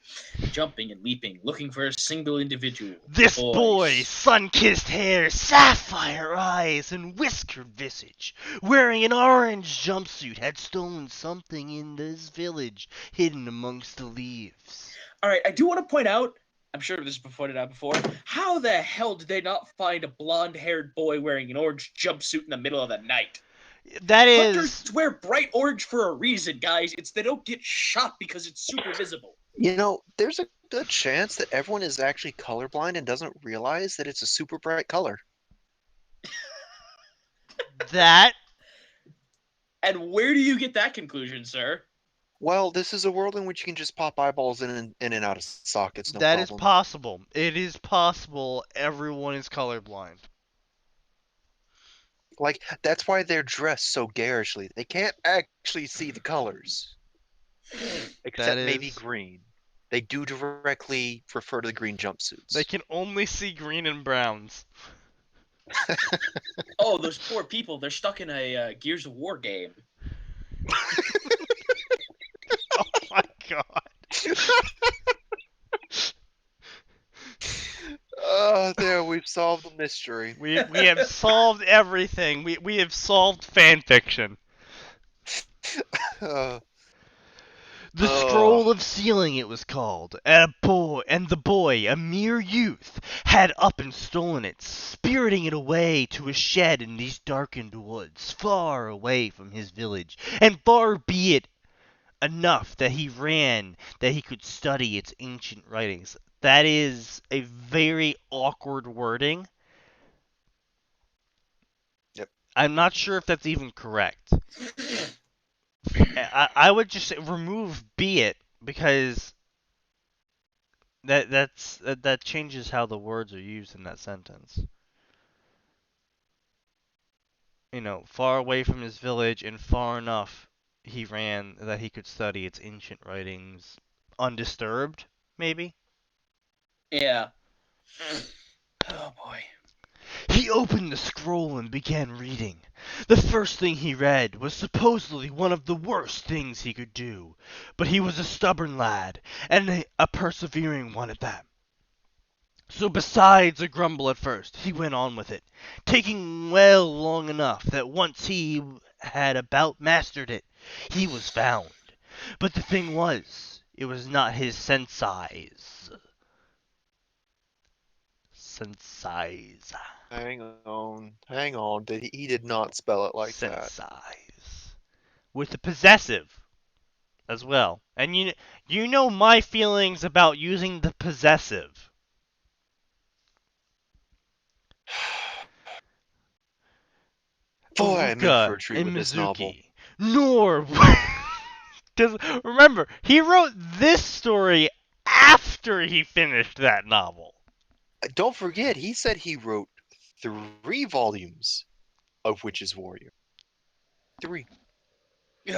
Speaker 2: jumping and leaping, looking for a single individual.
Speaker 1: This boy, sun-kissed hair, sapphire eyes, and whiskered visage, wearing an orange jumpsuit, had stolen something in this village, hidden amongst the leaves.
Speaker 2: Alright, I do want to point out, I'm sure this has been pointed out before, how the hell did they not find a blonde-haired boy wearing an orange jumpsuit in the middle of the night?
Speaker 1: That is...
Speaker 2: Hunters wear bright orange for a reason, guys. They don't get shot because it's super visible.
Speaker 4: You know, there's a good chance that everyone is actually colorblind and doesn't realize that it's a super bright color.
Speaker 1: That...
Speaker 2: And where do you get that conclusion, sir?
Speaker 4: Well, this is a world in which you can just pop eyeballs in and out of sockets, no
Speaker 1: That
Speaker 4: problem.
Speaker 1: is possible. It is possible everyone is colorblind.
Speaker 4: Like, that's why they're dressed so garishly. They can't actually see the colors. Except maybe green. They do directly refer to the green jumpsuits.
Speaker 1: They can only see green and browns.
Speaker 2: Oh, those poor people. They're stuck in a Gears of War game.
Speaker 1: Oh my god.
Speaker 4: There, we've solved the mystery.
Speaker 1: We have solved everything. We have solved fanfiction.
Speaker 4: Uh,
Speaker 1: The Scroll of Sealing it was called, and the boy, a mere youth, had up and stolen it, spiriting it away to a shed in these darkened woods, far away from his village, and far be it enough that he ran that he could study its ancient writings. That is a very awkward wording.
Speaker 4: Yep.
Speaker 1: I'm not sure if that's even correct. I would just say remove be it, because that changes how the words are used in that sentence. You know, far away from his village and far enough he ran that he could study its ancient writings undisturbed, maybe?
Speaker 2: Yeah. Oh boy.
Speaker 1: He opened the scroll and began reading. The first thing he read was supposedly one of the worst things he could do, but he was a stubborn lad, and a persevering one at that. So besides a grumble at first, he went on with it, taking well long enough that once he had about mastered it, he was found. But the thing was, it was not his sensei's. Sensei's.
Speaker 4: Hang on. He did not spell it like that.
Speaker 1: Sensei's. With the possessive as well. And you know my feelings about using the possessive.
Speaker 4: Boy, I'm in for a
Speaker 1: Uruka
Speaker 4: treat
Speaker 1: and
Speaker 4: with this novel.
Speaker 1: Mizuki. Nor. Because remember, he wrote this story after he finished that novel.
Speaker 4: Don't forget, he said he wrote 3 volumes of Witch's Warrior. 3. He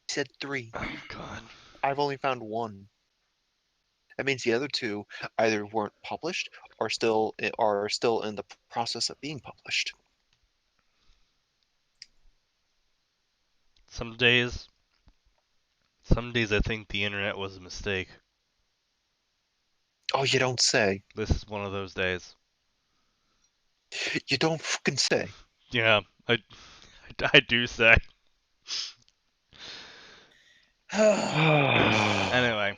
Speaker 4: said 3.
Speaker 1: Oh God.
Speaker 4: I've only found 1. That means the other 2 either weren't published or are still in the process of being published.
Speaker 1: Some days I think the internet was a mistake.
Speaker 4: Oh, you don't say.
Speaker 1: This is one of those days.
Speaker 4: You don't fucking say.
Speaker 1: Yeah, I do say. Anyway.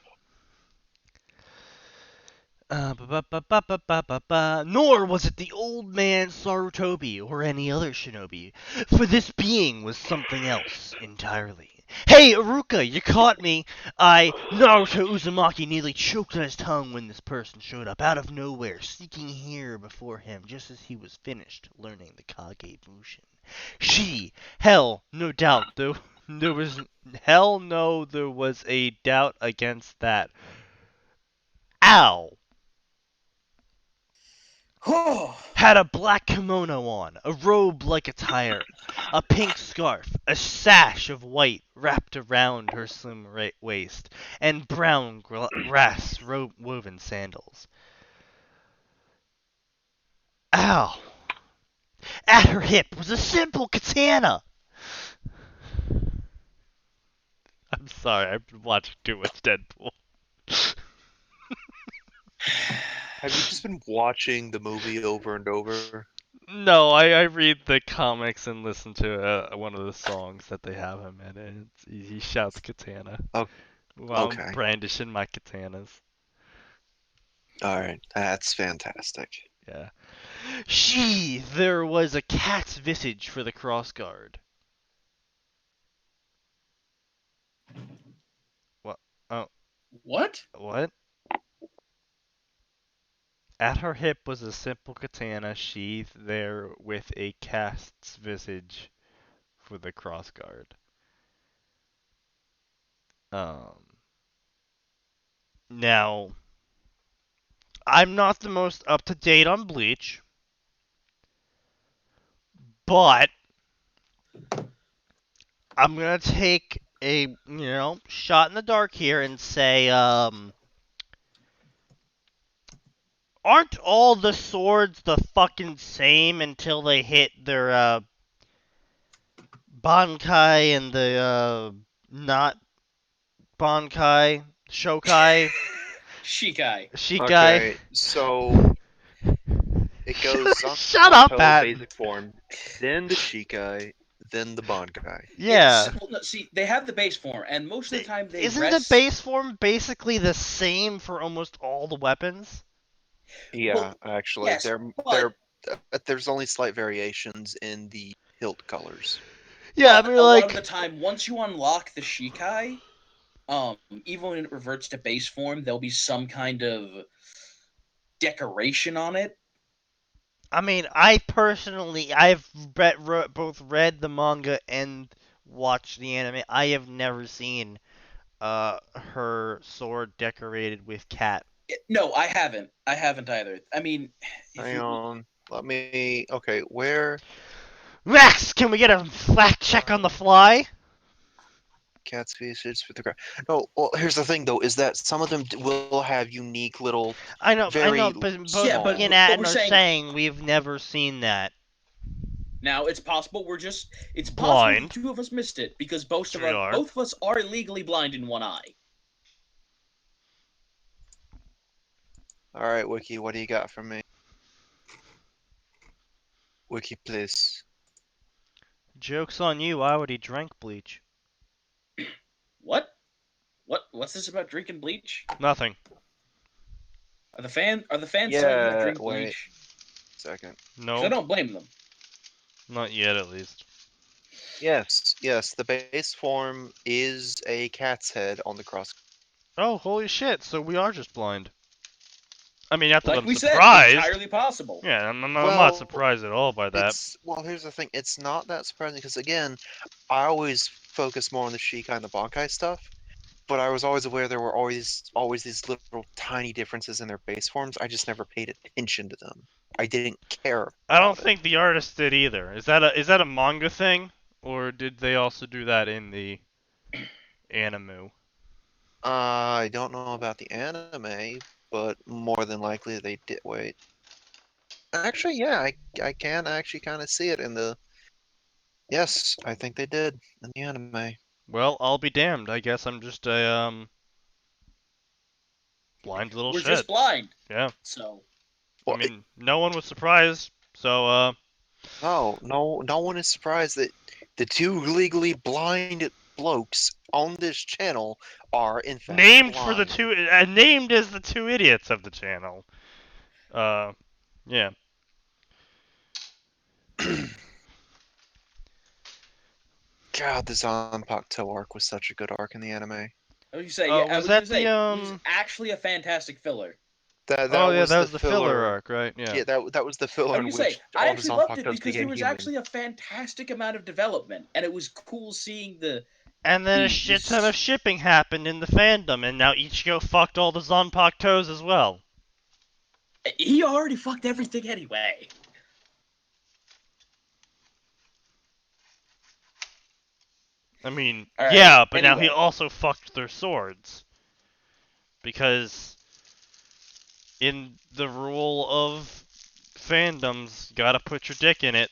Speaker 1: Nor was it the old man Sarutobi or any other shinobi, for this being was something else entirely. Hey, Aruka, you caught me! Naruto Uzumaki nearly choked on his tongue when this person showed up out of nowhere, sneaking here before him just as he was finished learning the Kage Bushin. Hell no, there was a doubt against that. Ow! Had a black kimono on, a robe-like attire, a pink scarf, a sash of white wrapped around her slim waist, and brown grass woven sandals. Ow! At her hip was a simple katana! I'm sorry, I've been watching too much Deadpool.
Speaker 4: Have you just been watching the movie over and over?
Speaker 1: No, I read the comics and listen to one of the songs that they have him in it. He shouts katana.
Speaker 4: Oh,
Speaker 1: While
Speaker 4: okay.
Speaker 1: I'm brandishing my katanas.
Speaker 4: Alright, that's fantastic.
Speaker 1: Yeah. There was a cat's visage for the crossguard. What? Oh.
Speaker 2: What?
Speaker 1: What? At her hip was a simple katana sheathed there with a cat's visage for the crossguard. Now, I'm not the most up to date on Bleach, but I'm gonna take a shot in the dark here and say aren't all the swords the fucking same until they hit their Bankai and the not Bankai Shokai
Speaker 2: Shikai.
Speaker 1: Shikai.
Speaker 4: Okay, so it goes
Speaker 1: Shut up,
Speaker 4: Naruto's
Speaker 1: Pat.
Speaker 4: basic form, then the Shikai, then the Bankai.
Speaker 1: Yeah.
Speaker 2: Well, no, see, they have the base form, and most of the time they
Speaker 1: Isn't
Speaker 2: rest.
Speaker 1: the base form basically the same for almost all the weapons?
Speaker 4: Yeah,
Speaker 2: Well,
Speaker 4: actually,
Speaker 2: yes, but
Speaker 4: there's only slight variations in the hilt colors.
Speaker 1: Yeah, I
Speaker 2: but
Speaker 1: mean,
Speaker 2: a
Speaker 1: like,
Speaker 2: lot of the time, once you unlock the Shikai, even when it reverts to base form, there'll be some kind of decoration on it.
Speaker 1: I mean, I've both read the manga and watched the anime. I have never seen her sword decorated with cat.
Speaker 2: No, I haven't. I haven't either. I mean,
Speaker 4: Hang on, okay, where
Speaker 1: Max, can we get a fact check on the fly?
Speaker 4: cat species with the ground? No, well, here's the thing though, is that some of them will have unique little.
Speaker 1: I know,
Speaker 4: Very
Speaker 1: but both
Speaker 2: Yeah,
Speaker 1: me
Speaker 2: but
Speaker 1: and
Speaker 2: we're
Speaker 1: Atin are
Speaker 2: saying-
Speaker 1: saying we've never seen that.
Speaker 2: now it's possible it's possible
Speaker 1: Blind.
Speaker 2: the two of us missed it because both
Speaker 1: We are.
Speaker 2: of us are legally blind in one eye.
Speaker 4: All right, Wiki, what do you got for me? Wiki, please.
Speaker 1: Joke's on you, I already drank bleach.
Speaker 2: What? What's this about drinking bleach?
Speaker 1: Nothing.
Speaker 2: Are the fans telling you to
Speaker 4: Yeah,
Speaker 2: drink
Speaker 4: wait.
Speaker 2: bleach?
Speaker 4: Second.
Speaker 2: 'Cause
Speaker 1: No,
Speaker 2: I don't blame them.
Speaker 1: not yet at least.
Speaker 4: Yes, yes, the base form is a cat's head on the cross.
Speaker 1: Oh, holy shit, so we are just blind. I mean, not that
Speaker 2: Like
Speaker 1: I'm
Speaker 2: we said,
Speaker 1: surprised.
Speaker 2: entirely possible.
Speaker 1: Yeah, I'm not
Speaker 4: Well,
Speaker 1: surprised at all by that.
Speaker 4: Here's the thing. It's not that surprising because again, I always focus more on the Shikai and the Bankai stuff, but I was always aware there were always these little tiny differences in their base forms. I just never paid attention to them. I didn't care
Speaker 1: I don't
Speaker 4: about it.
Speaker 1: think the artist did either. Is that a manga thing, or did they also do that in the anime?
Speaker 4: I don't know about the anime, but more than likely they did. Wait, actually, yeah, I can actually kind of see it in the. Yes, I think they did in the anime.
Speaker 1: Well, I'll be damned. I guess I'm just a blind little
Speaker 2: We're
Speaker 1: shit.
Speaker 2: just blind.
Speaker 1: Yeah.
Speaker 2: So
Speaker 1: I
Speaker 4: Well,
Speaker 1: mean, no one was surprised. So
Speaker 4: no one is surprised that the two legally blind blokes on this channel are in fact
Speaker 1: named for the
Speaker 4: blind.
Speaker 1: two, named as the two idiots of the channel. Yeah.
Speaker 4: God, the Zanpakuto arc was such a good arc in the anime.
Speaker 2: I was gonna say, yeah, I
Speaker 1: Was
Speaker 2: was gonna
Speaker 1: that
Speaker 2: say
Speaker 1: the
Speaker 2: it was actually a fantastic filler.
Speaker 1: Oh
Speaker 4: That
Speaker 1: yeah,
Speaker 4: was
Speaker 1: that
Speaker 4: the
Speaker 1: was the filler
Speaker 4: filler.
Speaker 1: arc, right? Yeah.
Speaker 4: Yeah, that was the
Speaker 2: I
Speaker 4: filler
Speaker 2: was
Speaker 4: in
Speaker 2: gonna say
Speaker 4: which
Speaker 2: I
Speaker 4: all the
Speaker 2: actually loved it
Speaker 4: Zanpakutos
Speaker 2: because there
Speaker 4: became
Speaker 2: was
Speaker 4: human.
Speaker 2: actually a fantastic amount of development, and it was cool seeing
Speaker 1: And then a
Speaker 2: the
Speaker 1: shit ton of
Speaker 2: this.
Speaker 1: shipping happened in the fandom, and now Ichigo fucked all the Zanpakutos as well.
Speaker 2: He already fucked everything anyway.
Speaker 1: I mean,
Speaker 2: All right.
Speaker 1: yeah, but now he
Speaker 2: Anyway,
Speaker 1: also fucked their swords. Because in the rule of fandoms, gotta put your dick in it.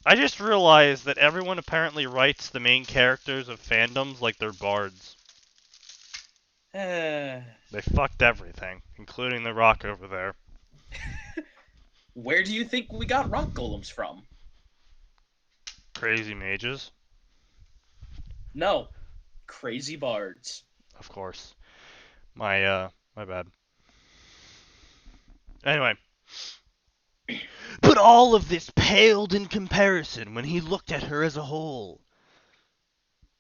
Speaker 1: I just realized that everyone apparently writes the main characters of fandoms like they're bards. They fucked everything, including the rock over there.
Speaker 2: where do you think we got rock golems from?
Speaker 1: Crazy mages,
Speaker 2: No, crazy bards.
Speaker 1: of course. My bad. Anyway. But all of this paled in comparison when he looked at her as a whole.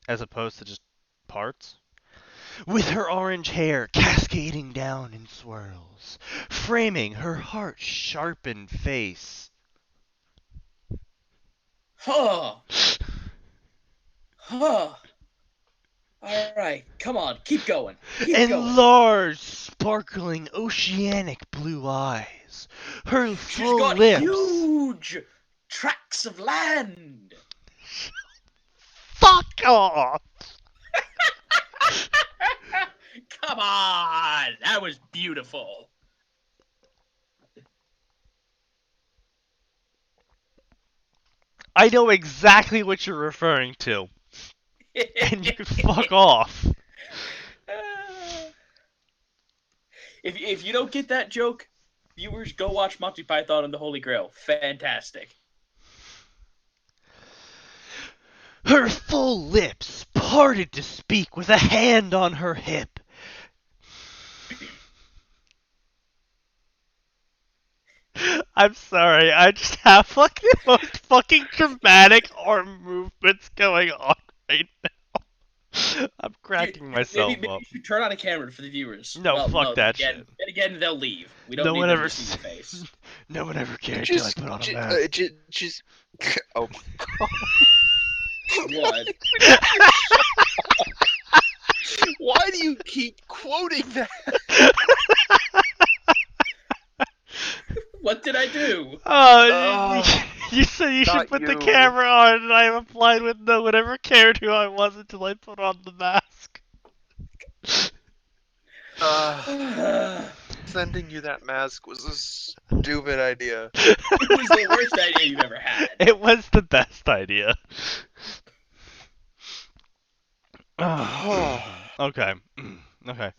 Speaker 1: As opposed to just parts. With her orange hair cascading down in swirls, framing her heart-sharpened face.
Speaker 2: Huh. Huh. All right, come on, keep going. Keep
Speaker 1: And
Speaker 2: going.
Speaker 1: large, sparkling, oceanic blue eyes. Her
Speaker 2: She's
Speaker 1: full
Speaker 2: got
Speaker 1: lips.
Speaker 2: huge tracts of land.
Speaker 1: Fuck off!
Speaker 2: Come on, that was beautiful.
Speaker 1: I know exactly what you're referring to. And you can fuck off.
Speaker 2: If you don't get that joke, viewers, go watch Monty Python and the Holy Grail. Fantastic.
Speaker 1: Her full lips parted to speak with a hand on her hip. I'm sorry, I just have like the most fucking dramatic arm movements going on right now. I'm cracking myself
Speaker 2: Maybe
Speaker 1: up.
Speaker 2: you should turn on a camera for the viewers.
Speaker 1: No,
Speaker 2: well,
Speaker 1: fuck
Speaker 2: no,
Speaker 1: that
Speaker 2: again,
Speaker 1: shit.
Speaker 2: Then again, they'll leave. We don't
Speaker 1: No
Speaker 2: need
Speaker 1: one
Speaker 2: them
Speaker 1: ever
Speaker 2: to see the face.
Speaker 1: No one ever cared till I put on a mask.
Speaker 4: Just, oh my
Speaker 2: What?
Speaker 4: Why do you keep quoting that?
Speaker 2: What did I do?
Speaker 1: You said you should
Speaker 4: not
Speaker 1: put the
Speaker 4: you.
Speaker 1: camera on, and I replied with no one ever cared who I was until I put on the mask.
Speaker 4: Sending you that mask was a stupid idea.
Speaker 2: It was the worst idea you've ever had.
Speaker 1: It was the best idea. Okay. Okay.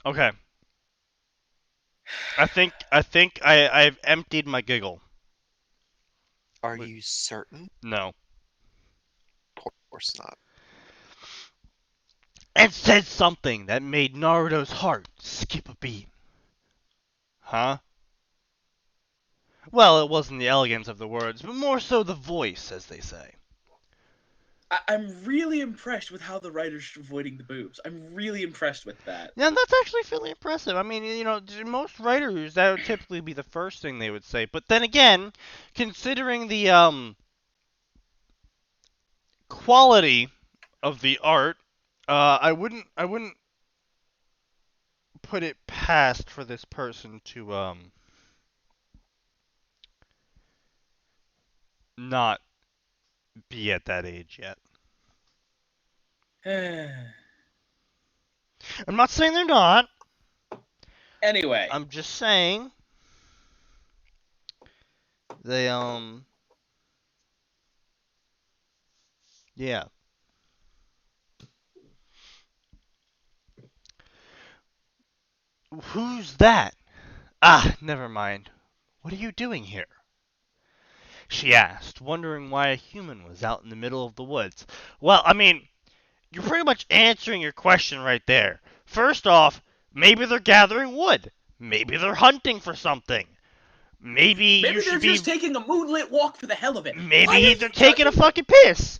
Speaker 1: Okay. I've emptied my giggle.
Speaker 4: Are you certain?
Speaker 1: No.
Speaker 4: Of course not.
Speaker 1: And said something that made Naruto's heart skip a beat. Huh? Well, it wasn't the elegance of the words, but more so the voice, as they say.
Speaker 2: I'm really impressed with how the writers are avoiding the boobs. I'm really impressed with that.
Speaker 1: Yeah, that's actually fairly impressive. I mean, to most writers, that would typically be the first thing they would say. But then again, considering the quality of the art, I wouldn't put it past for this person to not be at that age yet. I'm not saying they're not.
Speaker 2: Anyway,
Speaker 1: I'm just saying they yeah. Who's that? Ah, never mind. What are you doing here? She asked, wondering why a human was out in the middle of the woods. Well, I mean, you're pretty much answering your question right there. First off, maybe they're gathering wood. Maybe they're hunting for something. Maybe you
Speaker 2: maybe they're
Speaker 1: should be.
Speaker 2: just taking a moonlit walk for the hell of it. Why are
Speaker 1: Maybe they're
Speaker 2: you
Speaker 1: taking a
Speaker 2: judging them?
Speaker 1: fucking piss.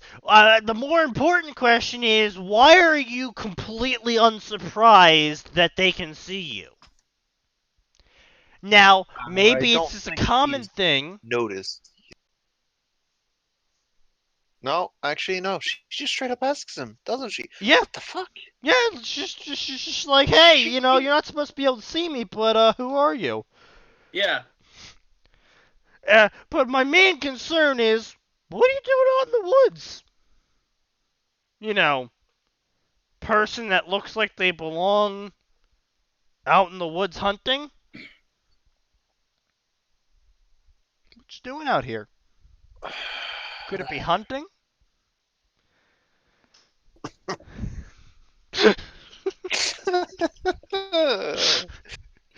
Speaker 1: The more important question is, why are you completely unsurprised that they can see you? Now,
Speaker 4: I
Speaker 1: maybe it's
Speaker 4: don't
Speaker 1: just a
Speaker 4: think
Speaker 1: common
Speaker 4: she's
Speaker 1: thing.
Speaker 4: noticed. No, actually, no. She just straight up asks him, doesn't she?
Speaker 1: Yeah,
Speaker 4: What the fuck?
Speaker 1: yeah, it's just like, hey, you're not supposed to be able to see me, but who are you?
Speaker 2: Yeah.
Speaker 1: But my main concern is, what are you doing out in the woods? You know, person that looks like they belong out in the woods hunting? What you doing out here? Could it be hunting?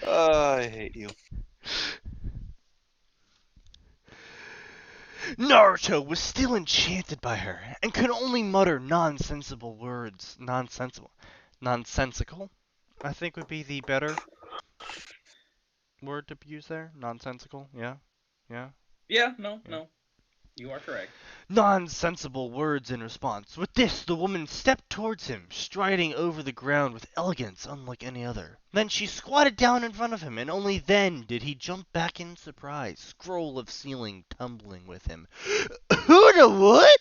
Speaker 4: I hate you.
Speaker 1: Naruto was still enchanted by her and could only mutter nonsensical words. Nonsensical, I think would be the better word to use there. Nonsensical, yeah, yeah,
Speaker 2: Yeah, no,
Speaker 1: yeah.
Speaker 2: no. You are correct.
Speaker 1: Nonsensible words in response. With this, the woman stepped towards him, striding over the ground with elegance unlike any other. Then she squatted down in front of him, and only then did he jump back in surprise, scroll of ceiling tumbling with him. Who the what?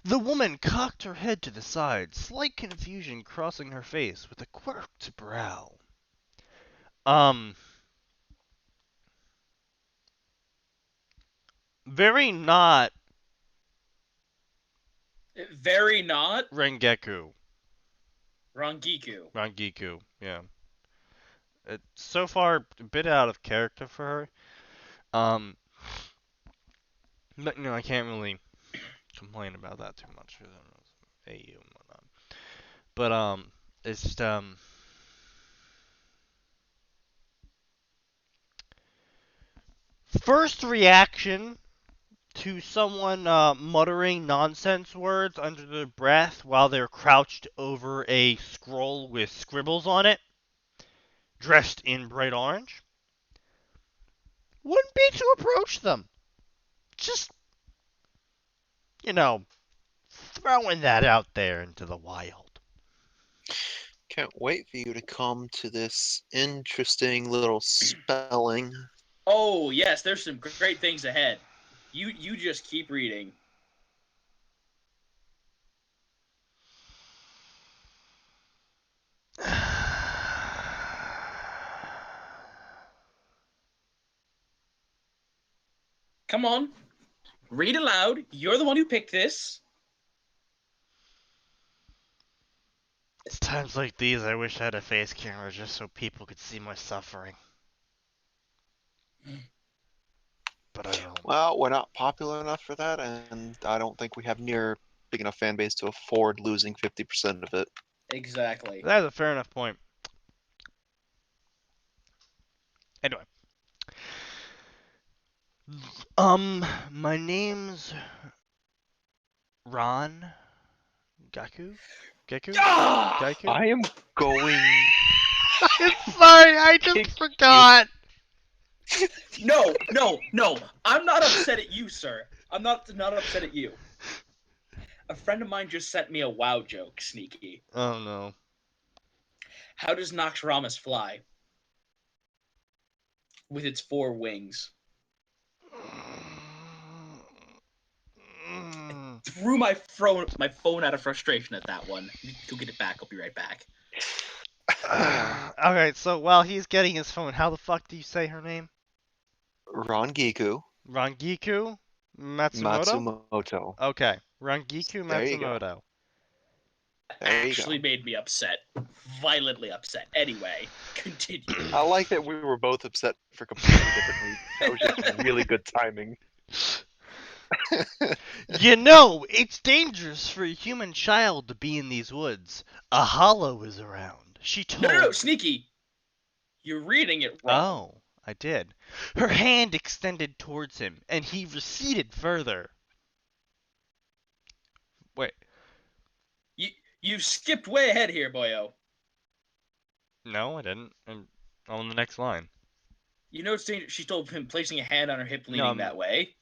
Speaker 1: The woman cocked her head to the side, slight confusion crossing her face with a quirked brow. Um, very not
Speaker 2: Very not
Speaker 1: Rengeku.
Speaker 2: Rangiku.
Speaker 1: Rangiku, yeah. It's so far a bit out of character for her. But I can't really complain about that too much. I don't know, AU and whatnot. But it's just first reaction to someone muttering nonsense words under their breath while they're crouched over a scroll with scribbles on it, dressed in bright orange, wouldn't be to approach them. Just, you know, throwing that out there into the wild.
Speaker 4: Can't wait for you to come to this interesting little spelling.
Speaker 2: Oh yes, there's some great things ahead. You just keep reading. Come on, read aloud. You're the one who picked this.
Speaker 1: It's times like these I wish I had a face camera just so people could see my suffering. but I don't.
Speaker 4: Well, we're not popular enough for that, and I don't think we have near big enough fan base to afford losing 50% of it.
Speaker 2: Exactly.
Speaker 1: That's a fair enough point. Anyway. My name's Ron Gaku? Geku?
Speaker 2: Ah!
Speaker 1: Gaiku?
Speaker 4: I am going.
Speaker 1: I'm sorry, I just forgot.
Speaker 2: No. I'm not upset at you, sir. I'm not upset at you. A friend of mine just sent me a WoW joke, Sneaky.
Speaker 1: Oh no.
Speaker 2: How does Noxramas fly? With its 4 wings. Threw my phone out of frustration at that one. Go get it back. I'll be right back.
Speaker 1: Alright, so while he's getting his phone, how the fuck do you say her name?
Speaker 4: Rangiku
Speaker 1: Rangiku Matsumoto?
Speaker 4: Matsumoto.
Speaker 1: Okay, Rangiku
Speaker 4: There you go.
Speaker 1: Matsumoto.
Speaker 4: There you
Speaker 2: Actually
Speaker 4: go.
Speaker 2: made me upset. Violently upset. Anyway, continue.
Speaker 4: I like that we were both upset for completely different reasons. That was just really good timing.
Speaker 1: You know, it's dangerous for a human child to be in these woods. A hollow is around. She told.
Speaker 2: No, Sneaky. You're reading it wrong.
Speaker 1: Oh, I did. Her hand extended towards him, and he receded further. Wait,
Speaker 2: You skipped way ahead here, boyo.
Speaker 1: no, I didn't. I'm on the next line.
Speaker 2: You know it's dangerous. She told him, placing a hand on her hip,
Speaker 1: No,
Speaker 2: leaning that way.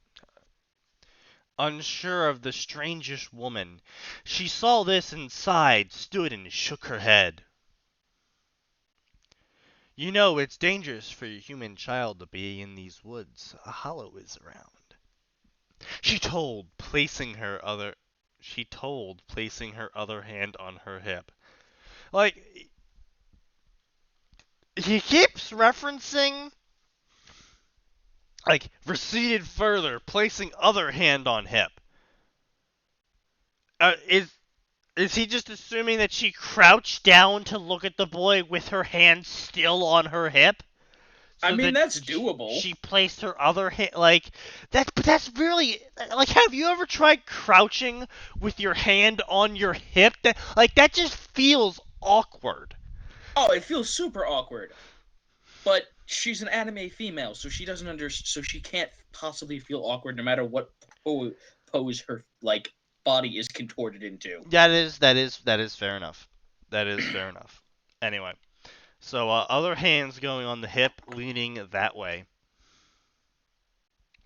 Speaker 1: Unsure of the strangest woman, she saw this and sighed, stood and shook her head. You know, it's dangerous for a human child to be in these woods. A hollow is around. She told, placing her other hand on her hip. Like, he keeps referencing, like, receded further, placing other hand on hip. Is he just assuming that she crouched down to look at the boy with her hand still on her hip?
Speaker 2: I
Speaker 1: So
Speaker 2: mean,
Speaker 1: that
Speaker 2: that's doable.
Speaker 1: She placed her other hand, like, that, but that's really, like, have you ever tried crouching with your hand on your hip? That just feels awkward.
Speaker 2: Oh, it feels super awkward. But she's an anime female, so she doesn't so she can't possibly feel awkward no matter what pose her, like, body is contorted into.
Speaker 1: That is fair enough. That is fair enough. Anyway, so other hands going on the hip, leaning that way.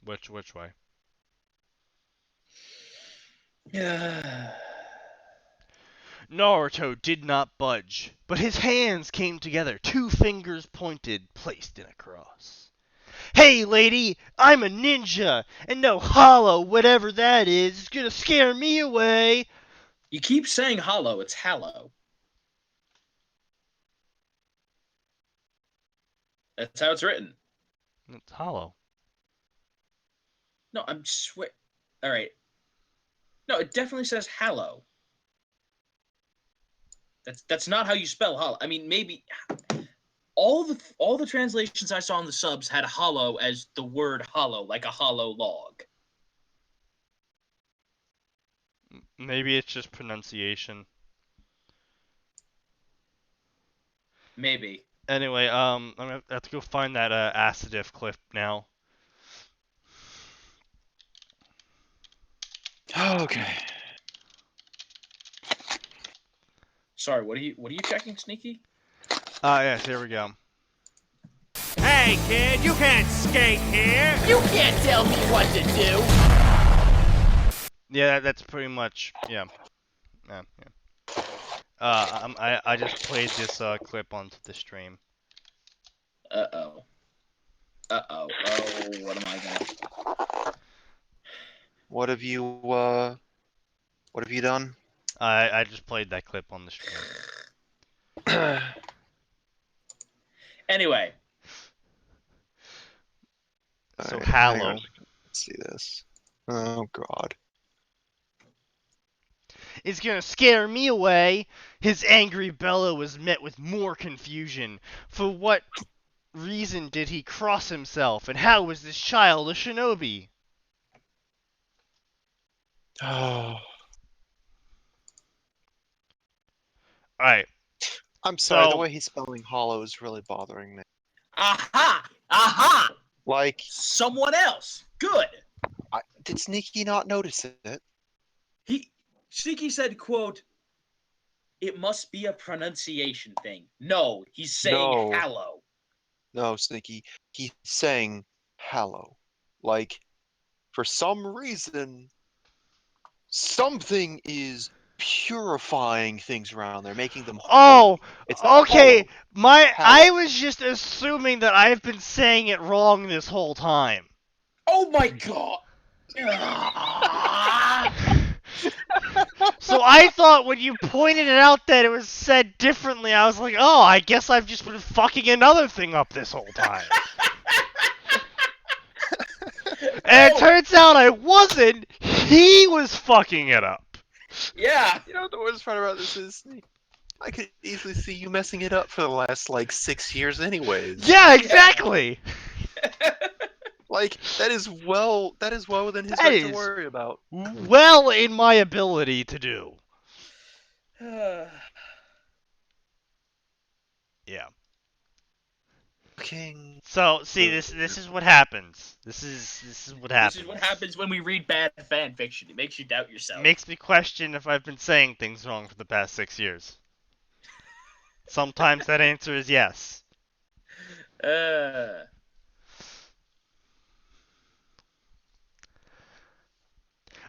Speaker 1: Which way?
Speaker 2: Yeah.
Speaker 1: Naruto did not budge, but his hands came together, 2 fingers pointed, placed in a cross. Hey, lady, I'm a ninja, and no hollow, whatever that is gonna scare me away.
Speaker 2: You keep saying hollow, it's hallow. That's how it's written.
Speaker 1: It's hollow.
Speaker 2: No, Alright. No, it definitely says hallow. That's not how you spell hollow. I mean, maybe all the translations I saw in the subs had hollow as the word hollow, like a hollow log.
Speaker 1: Maybe it's just pronunciation.
Speaker 2: Maybe.
Speaker 1: Anyway, I'm gonna have to go find that Acidif clip now.
Speaker 4: Okay.
Speaker 2: Sorry, what are you checking, Sneaky?
Speaker 1: Yes, here we go.
Speaker 3: Hey, kid, you can't skate here!
Speaker 5: You can't tell me what to do!
Speaker 1: Yeah, that's pretty much, yeah. Yeah. I just played this clip onto the stream.
Speaker 2: Uh-oh. Oh, what am I gonna...
Speaker 4: What have you done?
Speaker 1: I just played that clip on the stream.
Speaker 2: Anyway.
Speaker 1: So
Speaker 4: Alright, hang on
Speaker 1: Hallow.
Speaker 4: a second. Let's see this. Oh god.
Speaker 1: Is gonna scare me away. His angry bellow was met with more confusion. For what reason did he cross himself, and how was this child a shinobi?
Speaker 4: Oh,
Speaker 1: Alright,
Speaker 4: I'm sorry. The
Speaker 1: so
Speaker 4: way he's spelling hollow is really bothering me.
Speaker 2: Aha! Aha!
Speaker 4: Like,
Speaker 2: Someone else. Good.
Speaker 4: did Sneaky not notice it?
Speaker 2: Sneaky said, quote, "It must be a pronunciation thing." No, he's saying
Speaker 4: No.
Speaker 2: hello.
Speaker 4: No, Sneaky. He's saying hello. Like, for some reason, something is purifying things around there, making them
Speaker 1: oh,
Speaker 4: holy. It's not
Speaker 1: okay.
Speaker 4: hollow.
Speaker 1: I was just assuming that I've been saying it wrong this whole time.
Speaker 2: Oh my god. Ah!
Speaker 1: So I thought when you pointed it out that it was said differently, I was like, oh, I guess I've just been fucking another thing up this whole time. And it turns out I wasn't. He was fucking it up.
Speaker 2: Yeah.
Speaker 4: You know what the worst part about this is? I could easily see you messing it up for the last, 6 years anyways.
Speaker 1: Yeah, exactly.
Speaker 4: Like, that is well within his
Speaker 1: That
Speaker 4: right
Speaker 1: is-
Speaker 4: to worry about.
Speaker 1: Well in my ability to do. Yeah.
Speaker 4: King.
Speaker 1: So, see, this is what happens. This is what happens.
Speaker 2: This is what happens when we read bad fan fiction. It makes you doubt yourself.
Speaker 1: It makes me question if I've been saying things wrong for the past 6 years. Sometimes that answer is yes.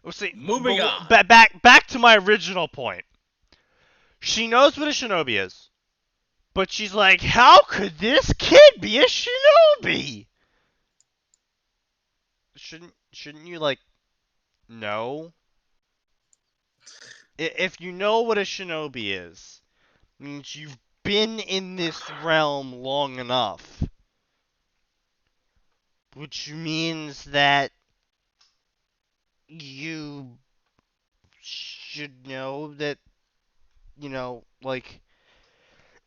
Speaker 1: Well, see,
Speaker 2: Moving on.
Speaker 1: Back to my original point. She knows what a shinobi is, but she's like, how could this kid be a shinobi? Shouldn't you know? If you know what a shinobi is, means you've been in this realm long enough, which means that you should know that,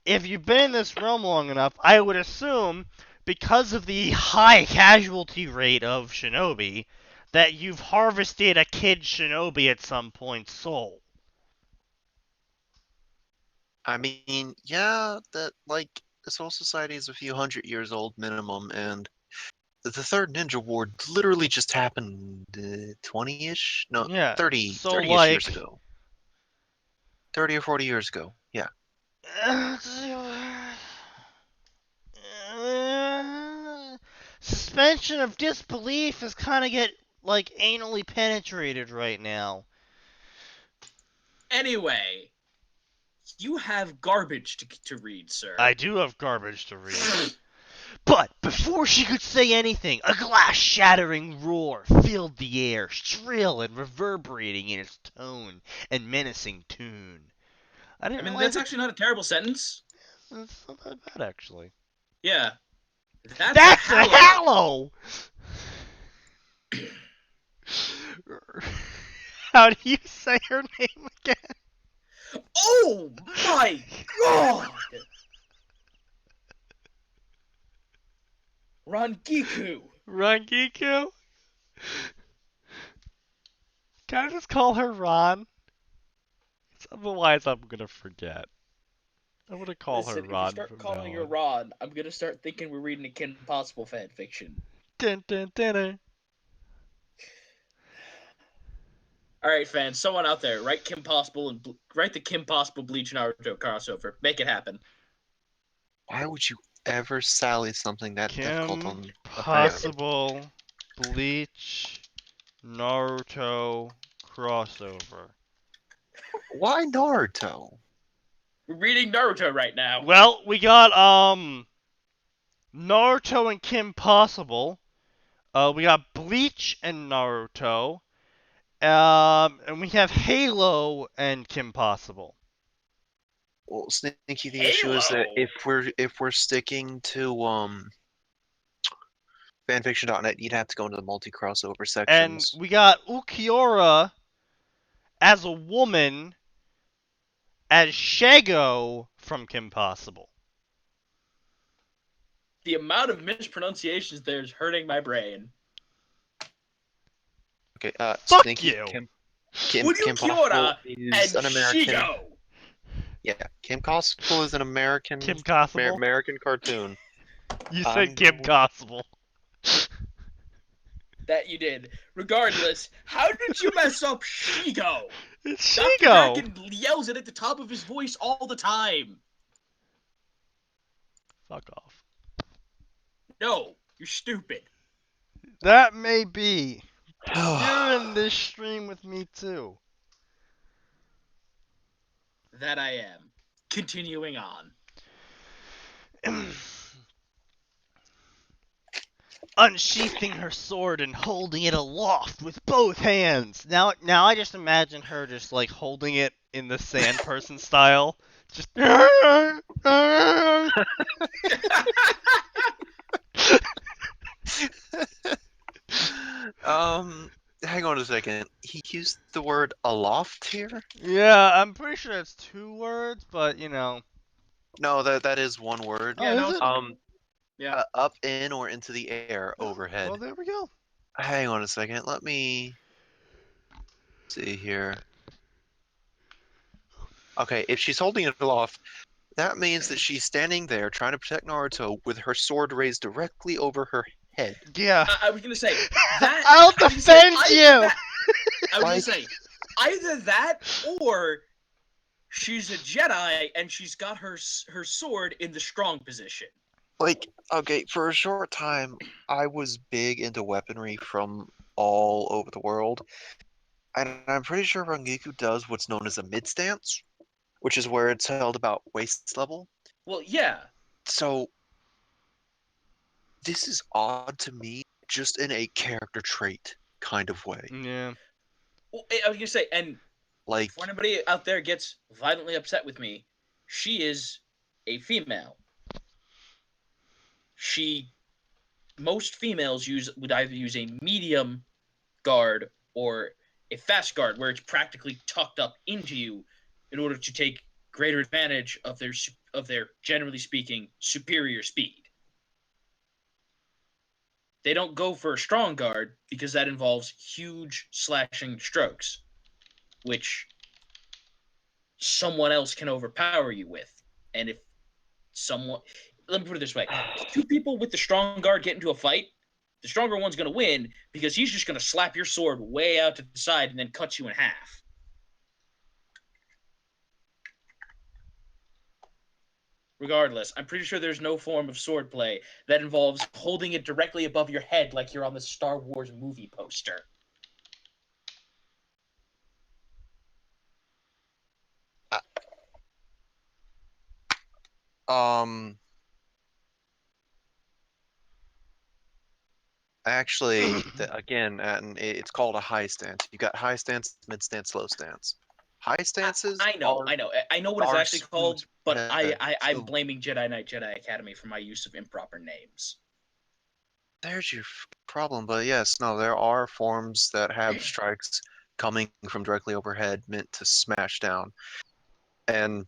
Speaker 1: if you've been in this realm long enough, I would assume, because of the high casualty rate of shinobi, that you've harvested a kid shinobi at some point soul.
Speaker 4: I mean, yeah, that, the Soul Society is a few hundred years old minimum, and the Third Ninja War literally just happened 20-ish? No,
Speaker 1: Yeah,
Speaker 4: 30-ish
Speaker 1: so,
Speaker 4: years ago. 30 or 40 years ago, yeah.
Speaker 1: Suspension of disbelief is kind of get anally penetrated right now.
Speaker 2: Anyway, you have garbage to read, sir.
Speaker 1: I do have garbage to read. But before she could say anything, a glass-shattering roar filled the air, shrill and reverberating in its tone and menacing tune. I
Speaker 2: mean,
Speaker 1: realize
Speaker 2: that's actually not a terrible sentence.
Speaker 1: It's not that bad, actually.
Speaker 2: Yeah.
Speaker 1: That's a hallow! How do you say her name again?
Speaker 2: Oh my god! Rangiku.
Speaker 1: Rangiku? Can I just call her Ron? Otherwise, I'm gonna forget. I'm gonna call her
Speaker 2: Listen,
Speaker 1: Ron.
Speaker 2: if you start
Speaker 1: from
Speaker 2: calling
Speaker 1: now
Speaker 2: her
Speaker 1: on.
Speaker 2: Ron, I'm gonna start thinking we're reading a Kim Possible fan fiction.
Speaker 1: Dun, dun, dun, dun.
Speaker 2: All right, fans, someone out there, write Kim Possible and write the Kim Possible Bleach Naruto crossover. Make it happen.
Speaker 4: Why would you ever sally something that difficult
Speaker 1: Kim
Speaker 4: on a fan?
Speaker 1: Possible Bleach Naruto crossover.
Speaker 4: Why Naruto?
Speaker 2: We're reading Naruto right now.
Speaker 1: Well, we got Naruto and Kim Possible. We got Bleach and Naruto. And we have Halo and Kim Possible.
Speaker 4: Well, Sneaky, the issue is that if we're sticking to fanfiction.net, you'd have to go into the multi-crossover
Speaker 1: And
Speaker 4: sections.
Speaker 1: we got Ukiura as a woman as Shago from Kim Possible.
Speaker 2: The amount of mispronunciations there is hurting my brain.
Speaker 4: Okay,
Speaker 1: Fuck
Speaker 4: Sneaky
Speaker 1: you.
Speaker 4: Kim
Speaker 2: Would you
Speaker 4: Kim
Speaker 2: Kiora
Speaker 4: Possible is
Speaker 2: and
Speaker 4: an American.
Speaker 2: Shigo?
Speaker 4: Yeah, Kim Possible is an American
Speaker 1: Kim Possible?
Speaker 4: American cartoon.
Speaker 1: You
Speaker 4: I'm
Speaker 1: said Kim
Speaker 4: going-
Speaker 1: Possible.
Speaker 2: That you did. Regardless, how did you mess up Shigo?
Speaker 1: It's
Speaker 2: Dr.
Speaker 1: Shigo.
Speaker 2: Draken yells it at the top of his voice all the time.
Speaker 1: Fuck off.
Speaker 2: No, you're stupid.
Speaker 1: That may be. You're in this stream with me too.
Speaker 2: That I am. Continuing on.
Speaker 1: Unsheathing her sword and holding it aloft with both hands. Now I just imagine her just like holding it in the sand person style. Just
Speaker 4: Hang on a second. He used the word aloft here?
Speaker 1: Yeah, I'm pretty sure it's 2 words, but you know.
Speaker 4: No, that is one word.
Speaker 1: Oh, is it?
Speaker 2: Yeah.
Speaker 4: Up, in, or into the air, overhead.
Speaker 1: Well, there we go.
Speaker 4: Hang on a second. Let me see here. Okay, if she's holding it aloft, that means that she's standing there trying to protect Naruto with her sword raised directly over her head.
Speaker 1: Yeah.
Speaker 2: I was gonna say that.
Speaker 1: I'll
Speaker 2: I was gonna say,
Speaker 1: defend
Speaker 2: either
Speaker 1: you.
Speaker 2: that- I was gonna
Speaker 4: Like-
Speaker 2: say either that or she's a Jedi and she's got her sword in the strong position.
Speaker 4: Like, okay, for a short time, I was big into weaponry from all over the world. And I'm pretty sure Rangiku does what's known as a mid stance, which is where it's held about waist level.
Speaker 2: Well, yeah.
Speaker 4: So, this is odd to me, just in a character trait kind of way.
Speaker 1: Yeah.
Speaker 2: Well, I was gonna say, and
Speaker 4: Like,
Speaker 2: before anybody out there gets violently upset with me, she is a female. Most females would either use a medium guard or a fast guard, where it's practically tucked up into you in order to take greater advantage of their generally speaking superior speed. They don't go for a strong guard because that involves huge slashing strokes, which someone else can overpower you with. And if someone, let me put it this way, if 2 people with the strong guard get into a fight, the stronger one's going to win because he's just going to slap your sword way out to the side and then cut you in half. Regardless, I'm pretty sure there's no form of swordplay that involves holding it directly above your head like you're on the Star Wars movie poster.
Speaker 4: actually, again, and it's called a high stance. You got high stance, mid stance, low stance. High stances.
Speaker 2: I know what it's
Speaker 4: are
Speaker 2: actually called,
Speaker 4: smooth
Speaker 2: but
Speaker 4: head,
Speaker 2: I'm
Speaker 4: so-
Speaker 2: blaming Jedi Knight Jedi Academy for my use of improper names.
Speaker 4: There's your problem, but yes, no, there are forms that have strikes coming from directly overhead meant to smash down. And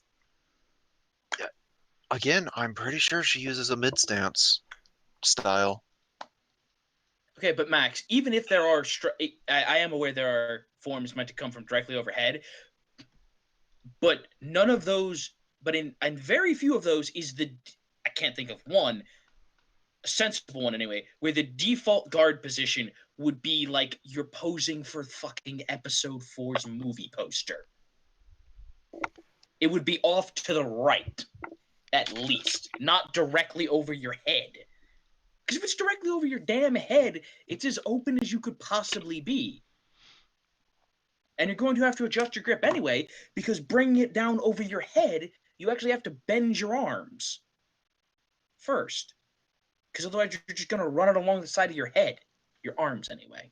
Speaker 4: yeah, again, I'm pretty sure she uses a mid stance style.
Speaker 2: Okay, but Max, even if there are, I am aware there are forms meant to come from directly overhead, but none of those, but in very few of those is I can't think of one, a sensible one anyway, where the default guard position would be like you're posing for fucking episode 4's movie poster. It would be off to the right, at least, not directly over your head. Because if it's directly over your damn head, it's as open as you could possibly be. And you're going to have to adjust your grip anyway, because bringing it down over your head, you actually have to bend your arms first. Because otherwise you're just going to run it along the side of your head. Your arms, anyway.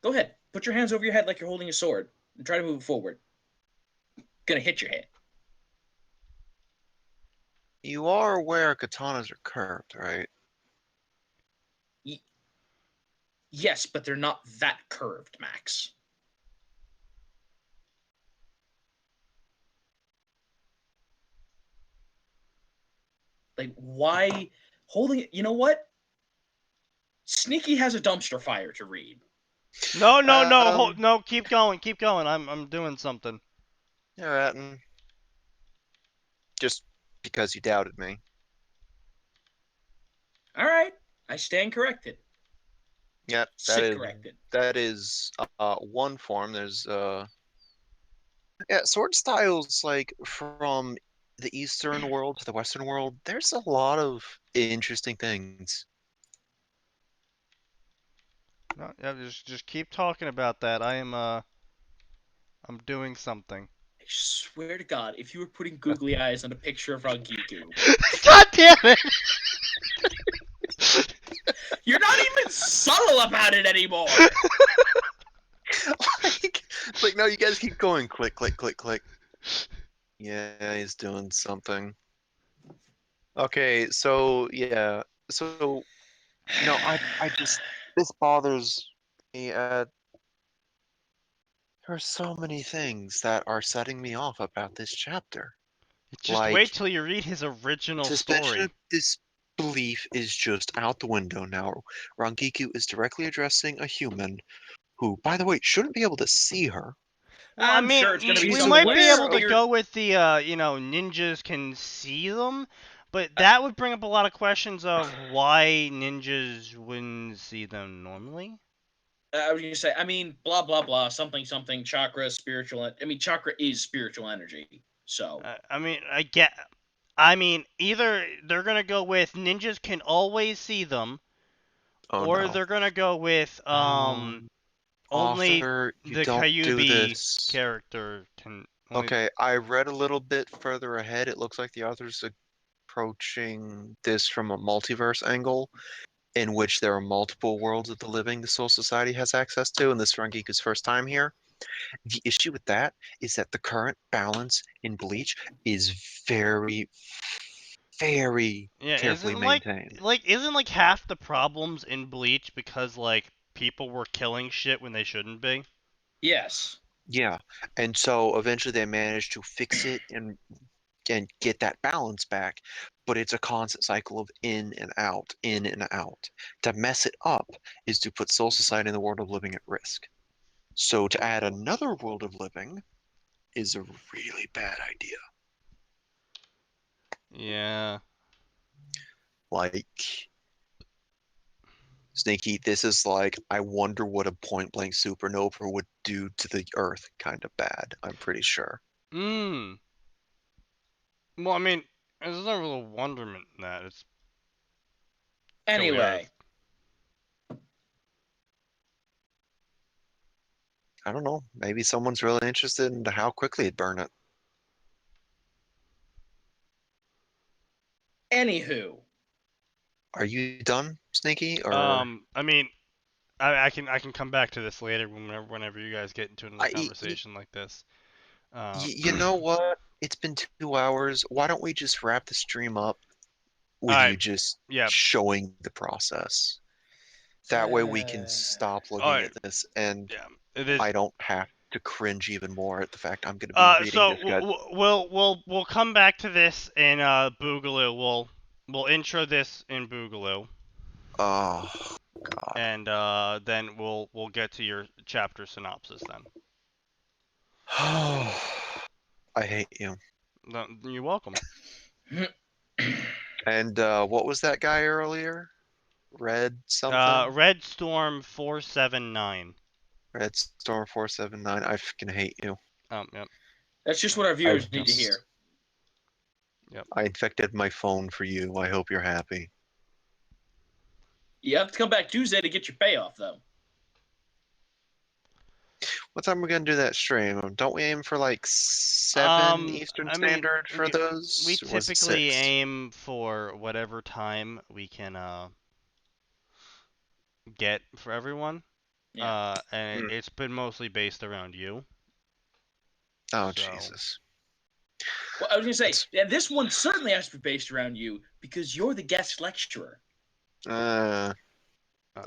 Speaker 2: Go ahead. Put your hands over your head like you're holding a sword. And try to move it forward. Gonna hit your head.
Speaker 4: You are aware katanas are curved, right?
Speaker 2: Yes, but they're not that curved, Max. Like, why holding it? You know what? Sneaky has a dumpster fire to read.
Speaker 1: No, no, no,
Speaker 4: Um,
Speaker 1: no. Keep going, keep going. I'm doing something.
Speaker 4: yeah, Atin. Just because you doubted me.
Speaker 2: All right, I stand corrected.
Speaker 4: Yeah,
Speaker 2: Sit corrected.
Speaker 4: that is one form. There's yeah, sword styles like from the Eastern world to the Western world. There's a lot of interesting things.
Speaker 1: No, yeah, just keep talking about that. I'm doing something.
Speaker 2: I swear to God, if you were putting googly eyes on a picture of Rangiku,
Speaker 1: God damn it!
Speaker 2: you're not even subtle about it anymore.
Speaker 4: like no, you guys keep going. Click, click, click, click. Yeah, he's doing something. Okay, so yeah, so no, I just this bothers me. There are so many things that are setting me off about this chapter.
Speaker 1: Just wait
Speaker 4: Like
Speaker 1: till you read his original
Speaker 4: suspension
Speaker 1: story.
Speaker 4: of disbelief is just out the window now. Rangiku is directly addressing a human who, by the way, shouldn't be able to see her.
Speaker 1: Well, I
Speaker 2: I'm
Speaker 1: mean,
Speaker 2: sure it's going to be
Speaker 1: we
Speaker 4: She's
Speaker 2: something
Speaker 1: might
Speaker 2: like
Speaker 1: be
Speaker 4: aware
Speaker 1: able to
Speaker 4: of
Speaker 2: weird.
Speaker 1: go with the, ninjas can see them, but that would bring up a lot of questions of why ninjas wouldn't see them normally.
Speaker 2: I was going to say, I mean, blah blah blah, something something, chakra, spiritual. I mean, chakra is spiritual energy. So
Speaker 1: I mean, either they're gonna go with ninjas can always see them,
Speaker 4: Oh
Speaker 1: or
Speaker 4: no.
Speaker 1: they're gonna go with
Speaker 4: Um,
Speaker 1: only
Speaker 4: author, you
Speaker 1: the
Speaker 4: don't do
Speaker 1: Kyuubi
Speaker 4: this.
Speaker 1: character can only.
Speaker 4: Okay, I read a little bit further ahead. It looks like the author's approaching this from a multiverse angle, in which there are multiple worlds of the living the Soul Society has access to, and this is Rangiku's first time here. The issue with that is that the current balance in Bleach is very, very
Speaker 1: Yeah,
Speaker 4: carefully
Speaker 1: isn't like
Speaker 4: maintained.
Speaker 1: isn't like half the problems in Bleach because like people were killing shit when they shouldn't be?
Speaker 2: yes,
Speaker 4: Yeah, and so eventually they managed to fix it and get that balance back, but it's a constant cycle of in and out, in and out. To mess it up is to put Soul Society in the world of living at risk. So to add another world of living is a really bad idea.
Speaker 1: Yeah.
Speaker 4: Like, Sneaky, this is like, I wonder what a point blank supernova would do to the Earth kind of bad, I'm pretty sure.
Speaker 1: Mm. Well, I mean, there's no real wonderment in that. It's kill the
Speaker 2: anyway.
Speaker 1: Earth.
Speaker 4: I don't know, maybe someone's really interested in how quickly it'd burn it.
Speaker 2: Anywho,
Speaker 4: Are you done, Sneaky? Or
Speaker 1: I mean, I can come back to this later whenever you guys get into another conversation like this.
Speaker 4: You know what? It's been 2 hours. Why don't we just wrap the stream up with
Speaker 1: Alright,
Speaker 4: you just
Speaker 1: yeah,
Speaker 4: showing the process? That way we can stop looking
Speaker 1: alright,
Speaker 4: at this and
Speaker 1: yeah. It is.
Speaker 4: I don't have to cringe even more at the fact I'm going to be reading
Speaker 1: So
Speaker 4: this guy.
Speaker 1: we'll come back to this in Boogaloo. We'll intro this in Boogaloo,
Speaker 4: Oh, God.
Speaker 1: and then we'll get to your chapter synopsis then.
Speaker 4: I hate you.
Speaker 1: No, you're welcome.
Speaker 4: And what was that guy earlier? Red something?
Speaker 1: Red Storm 479.
Speaker 4: Red Storm 479. I fucking hate you.
Speaker 1: Yep,
Speaker 2: that's just what our
Speaker 4: I
Speaker 2: viewers need to
Speaker 4: just
Speaker 2: hear.
Speaker 1: yep.
Speaker 4: I infected my phone for you. I hope you're happy.
Speaker 2: You have to come back Tuesday to get your payoff, though.
Speaker 4: What time are we gonna do that stream? Don't we aim for like 7 Eastern
Speaker 1: I mean,
Speaker 4: Standard for
Speaker 1: we
Speaker 4: those? Or was it
Speaker 1: typically
Speaker 4: 6?
Speaker 1: aim for whatever time we can get for everyone.
Speaker 2: Yeah.
Speaker 1: And
Speaker 4: Hmm.
Speaker 1: it's been mostly based around you.
Speaker 4: Oh,
Speaker 1: So,
Speaker 4: Jesus.
Speaker 2: Well, I was gonna say, yeah, this one certainly has to be based around you because you're the guest lecturer.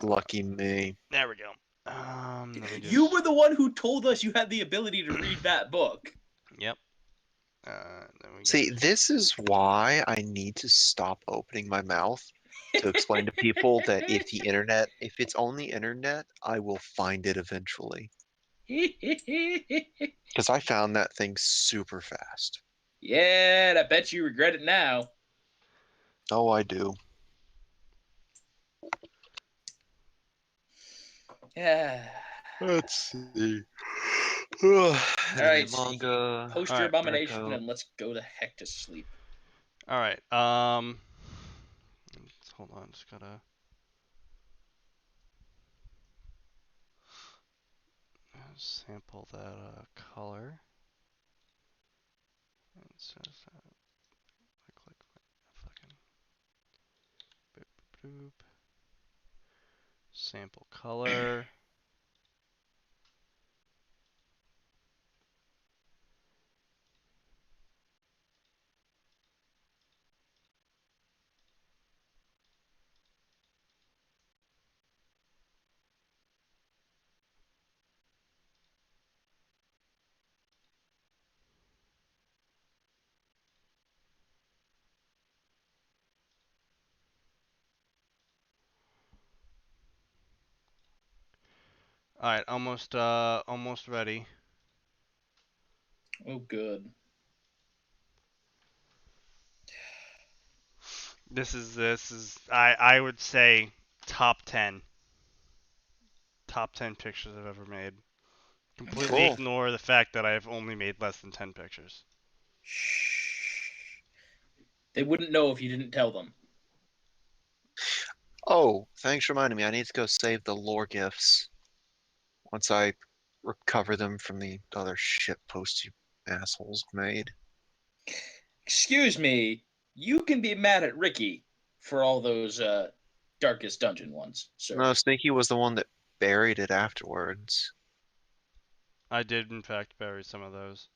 Speaker 4: Lucky me.
Speaker 1: There we go. Let me
Speaker 2: You
Speaker 1: just.
Speaker 2: were the one who told us you had the ability to read that book.
Speaker 1: Yep. Then we
Speaker 4: See, this is why I need to stop opening my mouth to explain to people that if it's on the internet, I will find it eventually. Because I found that thing super fast.
Speaker 2: Yeah, and I bet you regret it now.
Speaker 4: Oh, I do.
Speaker 2: Yeah.
Speaker 4: Let's see.
Speaker 2: All right,
Speaker 4: Manga.
Speaker 2: post your
Speaker 1: Alright.
Speaker 2: abomination
Speaker 4: Naruto.
Speaker 2: and let's go the heck to sleep.
Speaker 1: All right. Hold on. Just gotta sample that color. And it says click fucking boop boop. Sample color. All right. Almost ready.
Speaker 2: Oh, good.
Speaker 1: This is I would say top 10 pictures I've ever made. Completely
Speaker 4: Cool.
Speaker 1: ignore the fact that I've only made less than 10 pictures.
Speaker 2: Shh. They wouldn't know if you didn't tell them.
Speaker 4: Oh, thanks for reminding me. I need to go save the lore gifts once I recover them from the other shit posts you assholes made.
Speaker 2: Excuse me, you can be mad at Ricky for all those darkest dungeon ones, sir.
Speaker 4: No, Sneaky was the one that buried it afterwards.
Speaker 1: I did in fact bury some of those.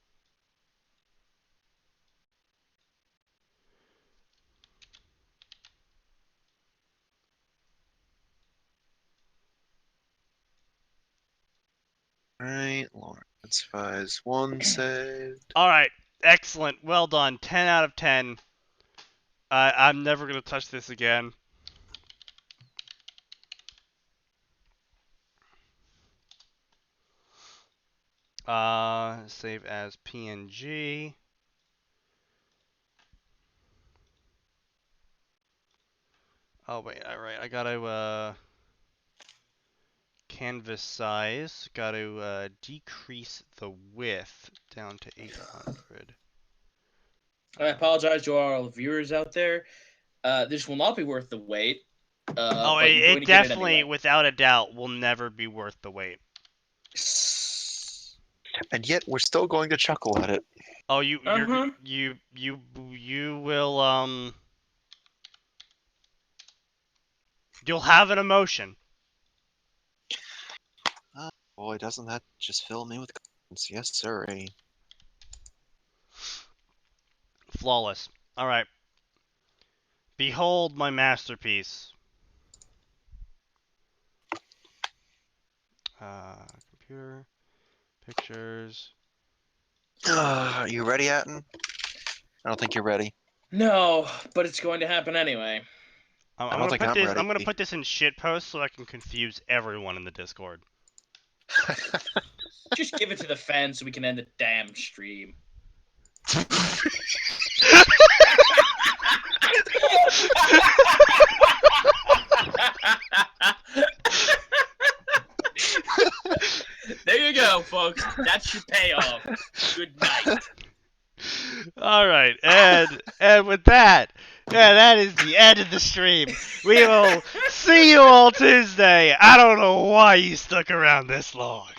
Speaker 4: Alright, Lawrence Phase 1 saved.
Speaker 1: All right. Excellent. Well done. 10 out of 10. I'm never going to touch this again. Save as PNG. Oh wait, alright, I gotta canvas size, gotta decrease the width down to 800.
Speaker 2: I apologize to all viewers out there. This will not be worth the wait.
Speaker 1: Oh,
Speaker 2: but you're going
Speaker 1: it
Speaker 2: to get it
Speaker 1: definitely,
Speaker 2: anyway.
Speaker 1: without a doubt, will never be worth the wait.
Speaker 4: And yet we're still going to chuckle at it.
Speaker 1: Oh, you will you'll have an emotion.
Speaker 4: Boy, doesn't that just fill me with confidence? Yes, sir.
Speaker 1: Flawless. All right. Behold my masterpiece. Computer, pictures.
Speaker 4: You ready, Atin? I don't think you're ready.
Speaker 2: No, but it's going to happen anyway.
Speaker 4: I don't think I'm ready.
Speaker 1: I'm gonna put this in shitpost so I can confuse everyone in the Discord.
Speaker 2: Just give it to the fans so we can end the damn stream. There you go, folks. That's your payoff. Good night.
Speaker 1: All right, and with that, yeah, that is the end of the stream. We will see you all Tuesday. I don't know why you stuck around this long.